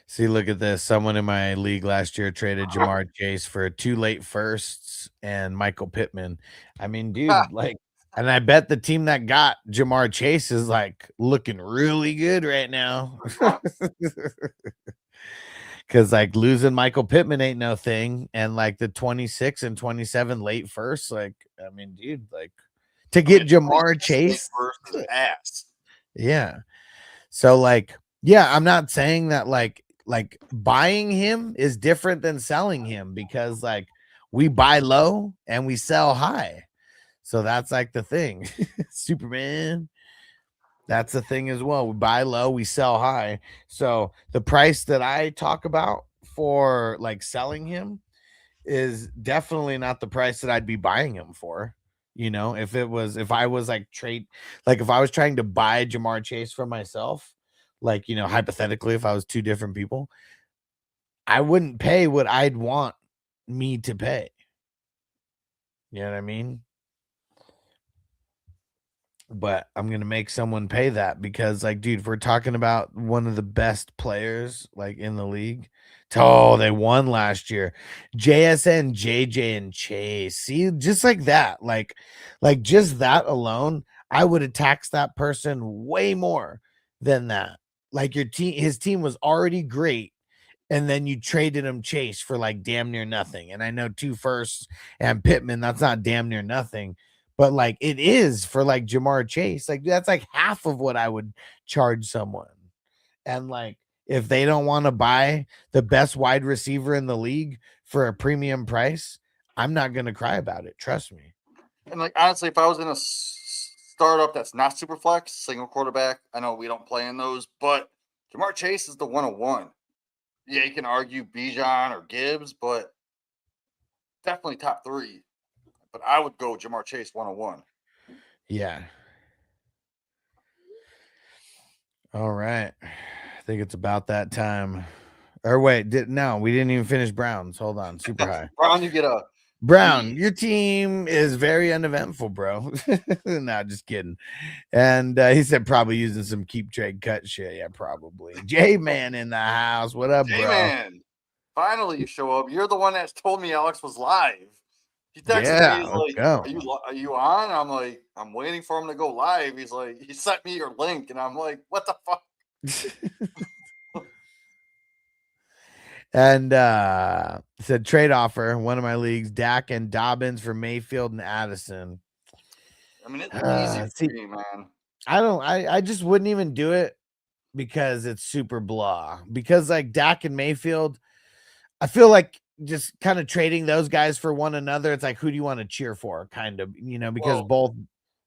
Speaker 1: See, look at this. Someone in my league last year traded Jamar Chase for 2 late firsts and Michael Pittman. I mean, dude, like, and I bet the team that got Jamar Chase is like looking really good right now. Because like losing Michael Pittman ain't no thing. And like the 26 and 27 late first, like, I mean, dude, like to get Jamar Chase
Speaker 4: ass.
Speaker 1: Yeah. So like, yeah, I'm not saying that like buying him is different than selling him, because like we buy low and we sell high. So that's like the thing. Superman. That's the thing as well. We buy low, we sell high. So the price that I talk about for like selling him is definitely not the price that I'd be buying him for. You know, if I was like if I was trying to buy Jamar Chase for myself, like, you know, hypothetically, if I was 2 different people, I wouldn't pay what I'd want me to pay. You know what I mean? But I'm going to make someone pay that because, like, dude, if we're talking about one of the best players, like, in the league. Oh, they won last year. JSN, JJ, and Chase. See, just like that. Like just that alone, I would have taxed that person way more than that. Like, his team was already great. And then you traded him Chase for like damn near nothing. And I know 2 firsts and Pittman, that's not damn near nothing. But like it is for like Jamar Chase. Like that's like half of what I would charge someone. And like if they don't want to buy the best wide receiver in the league for a premium price, I'm not going to cry about it. Trust me.
Speaker 4: And like honestly, if I was in a startup that's not super flex, single quarterback, I know we don't play in those, but Jamar Chase is the 101. Yeah, you can argue Bijan or Gibbs, but definitely top 3. But I would go Jamar Chase 101.
Speaker 1: Yeah. All right. I think it's about that time. Or wait, no, we didn't even finish Browns. Hold on. Super high.
Speaker 4: Brown, you get a
Speaker 1: Brown, your team is very uneventful, bro. No, just kidding. And he said probably using some keep trade cut shit. Yeah, probably. J-Man in the house. What up, bro?
Speaker 4: J-Man, finally you show up. You're the one that told me Alex was live. He texted me, he's like, are you on? I'm like, I'm waiting for him to go live. He's like, he sent me your link. And I'm like, what the fuck?
Speaker 1: And said trade offer, one of my leagues, Dak and Dobbins for Mayfield and Addison.
Speaker 4: I mean, it's easy for me, man.
Speaker 1: I just wouldn't even do it because it's super blah. Because like Dak and Mayfield, I feel like just kind of trading those guys for one another. It's like, who do you want to cheer for? Kind of, you know, because both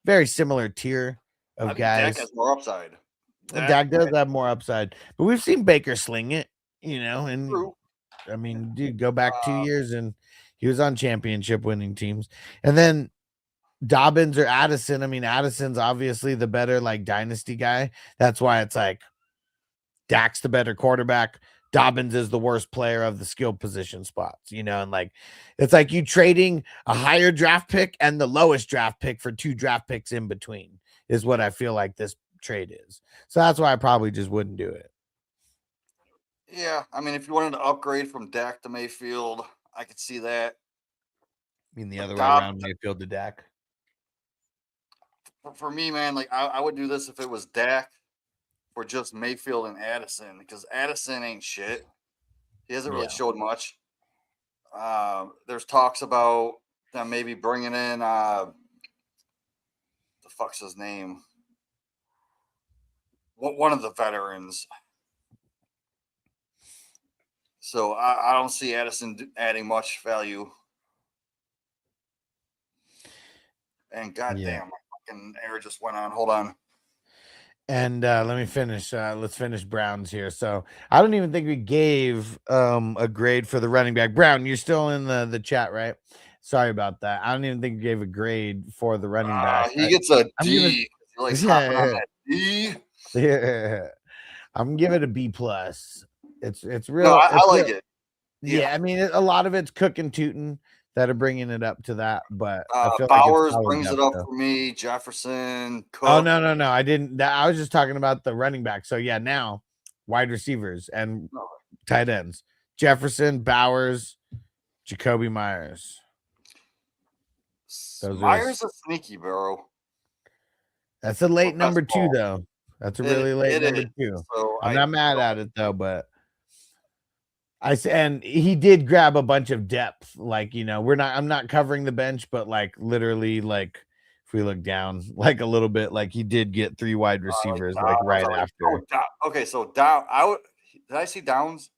Speaker 1: very similar tier of guys.
Speaker 4: Dak has more upside.
Speaker 1: Dak does have more upside, but we've seen Baker sling it, you know, and I mean, dude, go back 2 years and he was on championship winning teams. And then Dobbins or Addison. I mean, Addison's obviously the better like dynasty guy. That's why it's like Dak's the better quarterback. Dobbins is the worst player of the skill position spots, and like it's like you trading a higher draft pick and the lowest draft pick for 2 draft picks in between is what I feel like this trade is. So that's why I probably just wouldn't do it.
Speaker 4: Yeah, I mean, if you wanted to upgrade from Dak to Mayfield, I could see that.
Speaker 1: I mean, the other way
Speaker 4: Dobbs-
Speaker 1: around, Mayfield to Dak.
Speaker 4: For me, man, like I would do this if it was Dak for just Mayfield and Addison, because Addison ain't shit. He hasn't really showed much. There's talks about them maybe bringing in the fuck's his name? One of the veterans. So I don't see Addison adding much value. And goddamn, my fucking air just went on. Hold on.
Speaker 1: And let me finish. Let's finish Browns here. So I don't even think we gave a grade for the running back. Brown, you're still in the chat, right? Sorry about that. I don't even think we gave a grade for the running back.
Speaker 4: He gets a
Speaker 1: I'm
Speaker 4: D. He likes hopping on that D.
Speaker 1: Yeah, I'm giving it a B plus. It's real.
Speaker 4: No, I like
Speaker 1: real.
Speaker 4: it.
Speaker 1: Yeah, I mean, a lot of it's Cook and Tootin that are bringing it up to that, but I feel
Speaker 4: Bowers
Speaker 1: like
Speaker 4: brings it up for me. Jefferson, Cook.
Speaker 1: Oh no, I didn't. I was just talking about the running back. So yeah, now wide receivers and tight ends: Jefferson, Bowers, Jacoby Myers.
Speaker 4: Myers is sneaky, bro.
Speaker 1: That's a late number 2, though. That's a really late number 2.
Speaker 4: So
Speaker 1: I'm not mad at it though, but and he did grab a bunch of depth. Like, I'm not covering the bench, but like literally, like if we look down like a little bit, like he did get 3 wide receivers right after.
Speaker 4: Okay, so Down. Did I see Downs?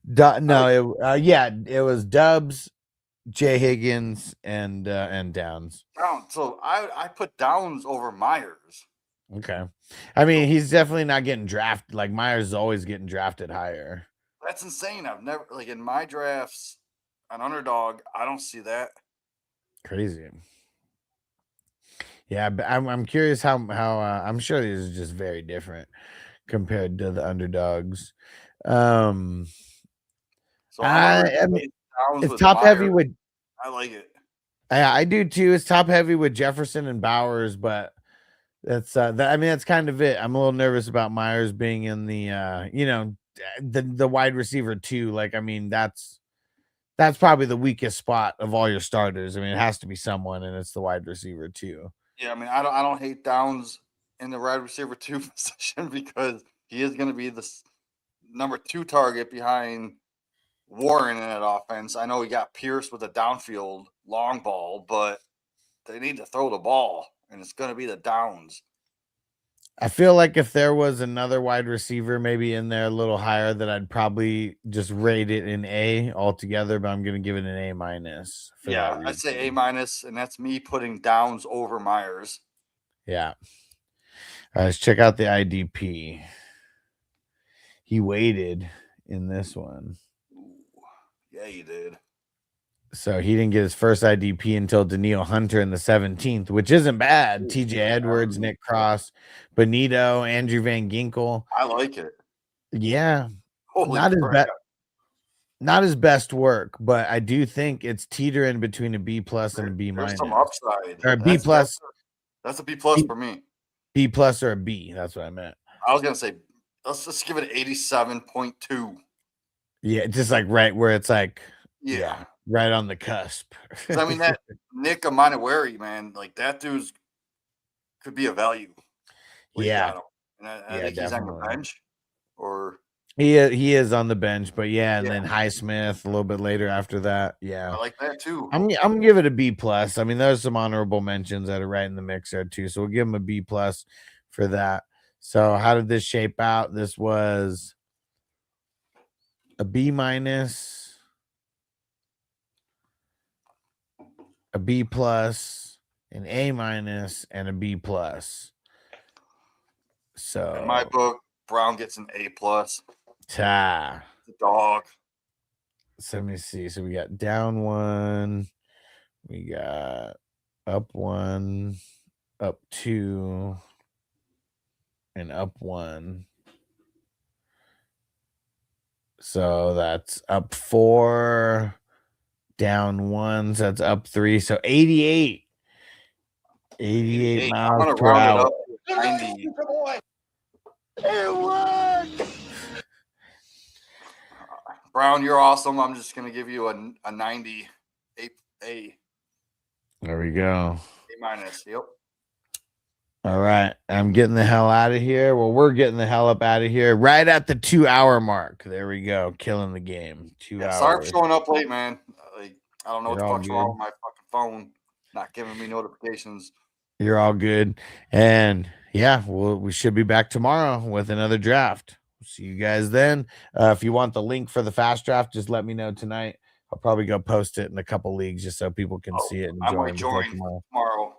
Speaker 1: No, it was Dubs, Jay Higgins, and Downs.
Speaker 4: Downs. So I put Downs over Myers.
Speaker 1: Okay, I mean he's definitely not getting drafted. Like Myers is always getting drafted higher.
Speaker 4: That's insane. I've never in my drafts an underdog. I don't see that.
Speaker 1: Crazy. Yeah, but I'm curious how I'm sure these are just very different compared to the underdogs.
Speaker 4: So
Speaker 1: I mean, it's top
Speaker 4: Myers.
Speaker 1: heavy with.
Speaker 4: I like it.
Speaker 1: I do too. It's top heavy with Jefferson and Bowers, but that's that's kind of it. I'm a little nervous about Myers being in the the wide receiver too. Like, I mean, that's probably the weakest spot of all your starters. I mean, it has to be someone, and it's the wide receiver too.
Speaker 4: Yeah, I mean, I don't hate Downs in the wide receiver 2 position because he is going to be the number 2 target behind Warren in that offense. I know he got Pierce with a downfield long ball, but they need to throw the ball, and it's going to be the Downs.
Speaker 1: I feel like if there was another wide receiver maybe in there a little higher, that I'd probably just rate it an A altogether, but I'm going to give it an A minus.
Speaker 4: Yeah, I'd say A minus, and that's me putting Downs over Myers.
Speaker 1: Yeah. All right, let's check out the IDP. He waited in this one.
Speaker 4: Yeah, he did.
Speaker 1: So he didn't get his first IDP until Daniil Hunter in the 17th, which isn't bad. TJ Edwards, Nick Cross, Benito, Andrew Van Ginkel.
Speaker 4: I like it.
Speaker 1: Yeah.
Speaker 4: Holy
Speaker 1: crap. Not his best work, but I do think it's teetering between a B plus and a B minus.
Speaker 4: There's some upside.
Speaker 1: Or a B plus.
Speaker 4: That's a B plus for me.
Speaker 1: B plus or a B. That's what I meant.
Speaker 4: I was gonna say, let's give it 87.2.
Speaker 1: Yeah, just like right where it's like,
Speaker 4: yeah
Speaker 1: right on the cusp.
Speaker 4: I mean, that Nick Amanawari, man, like that dude's could be a value.
Speaker 1: Yeah.
Speaker 4: And I think he's on the bench, or
Speaker 1: he is on the bench, but and then Highsmith a little bit later after that. Yeah,
Speaker 4: I like that too.
Speaker 1: I'm gonna give it a B plus. I mean, there's some honorable mentions that are right in the mix there too, so we'll give him a B plus for that. So how did this shape out? This was a B minus, a B plus, an A minus, and a B plus. So
Speaker 4: in my book, Brown gets an A plus.
Speaker 1: The
Speaker 4: dog.
Speaker 1: So let me see. So we got down 1, we got up 1, up 2, and up 1. So that's up 4, down 1. So that's up 3. So 88. 88
Speaker 4: I'm
Speaker 1: miles
Speaker 4: gonna
Speaker 1: per
Speaker 4: round it
Speaker 1: hour.
Speaker 4: up to 90.
Speaker 1: It worked.
Speaker 4: Brown, you're awesome. I'm just gonna give you a 90. A
Speaker 1: There we go.
Speaker 4: minus. Yep.
Speaker 1: All right. I'm getting the hell out of here. Well, we're getting the hell up out of here right at the 2-hour mark. There we go. Killing the game. 2 hours.
Speaker 4: Sorry for showing up late, man. Like, I don't know what
Speaker 1: You're
Speaker 4: the
Speaker 1: all
Speaker 4: fuck's wrong
Speaker 1: good.
Speaker 4: with my fucking phone not giving me notifications.
Speaker 1: You're all good. And yeah, we should be back tomorrow with another draft. See you guys then. If you want the link for the fast draft, just let me know tonight. I'll probably go post it in a couple leagues just so people can see it and
Speaker 4: I'm
Speaker 1: join before
Speaker 4: rejoining
Speaker 1: tomorrow.
Speaker 4: tomorrow.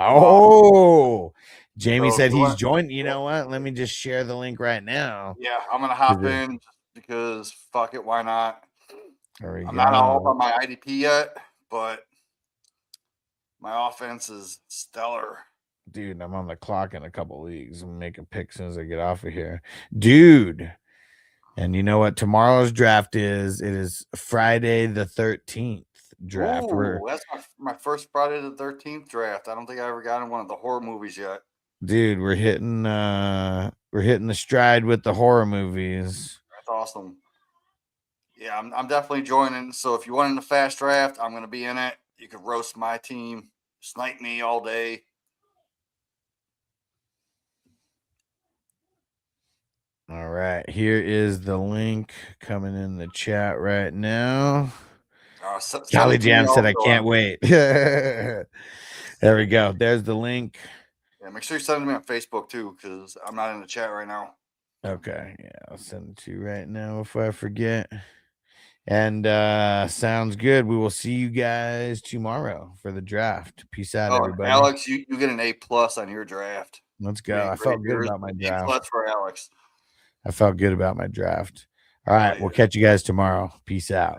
Speaker 1: Oh, Jamie
Speaker 4: So
Speaker 1: said
Speaker 4: if you
Speaker 1: he's
Speaker 4: want-
Speaker 1: joined. You know what? Let me just share the link right now.
Speaker 4: Yeah, I'm gonna hop in because fuck it, why not?
Speaker 1: There we
Speaker 4: I'm
Speaker 1: go.
Speaker 4: not all up on my IDP yet, but my offense is stellar.
Speaker 1: Dude, I'm on the clock in a couple leagues. I'm making picks as soon as I get off of here. Dude. And you know what tomorrow's draft is? It is Friday the 13th draft.
Speaker 4: Ooh, that's my first Friday the 13th draft. I don't think I ever got in one of the horror movies yet.
Speaker 1: Dude, we're hitting the stride with the horror movies.
Speaker 4: That's awesome. Yeah, I'm definitely joining. So if you want in the fast draft, I'm gonna be in it. You can roast my team, snipe me all day.
Speaker 1: All right, here is the link coming in the chat right now. Callie Jam said, "I can't wait." There we go. There's the link.
Speaker 4: Yeah, make sure you send it to me on Facebook too, because I'm not in the chat right now.
Speaker 1: Okay, yeah, I'll send it to you right now if I forget. And sounds good. We will see you guys tomorrow for the draft. Peace out, everybody.
Speaker 4: Alex, you get an A+ on your draft.
Speaker 1: Let's go. I felt good about my draft.
Speaker 4: A+ for Alex.
Speaker 1: I felt good about my draft. All right, we'll catch you guys tomorrow. Peace out.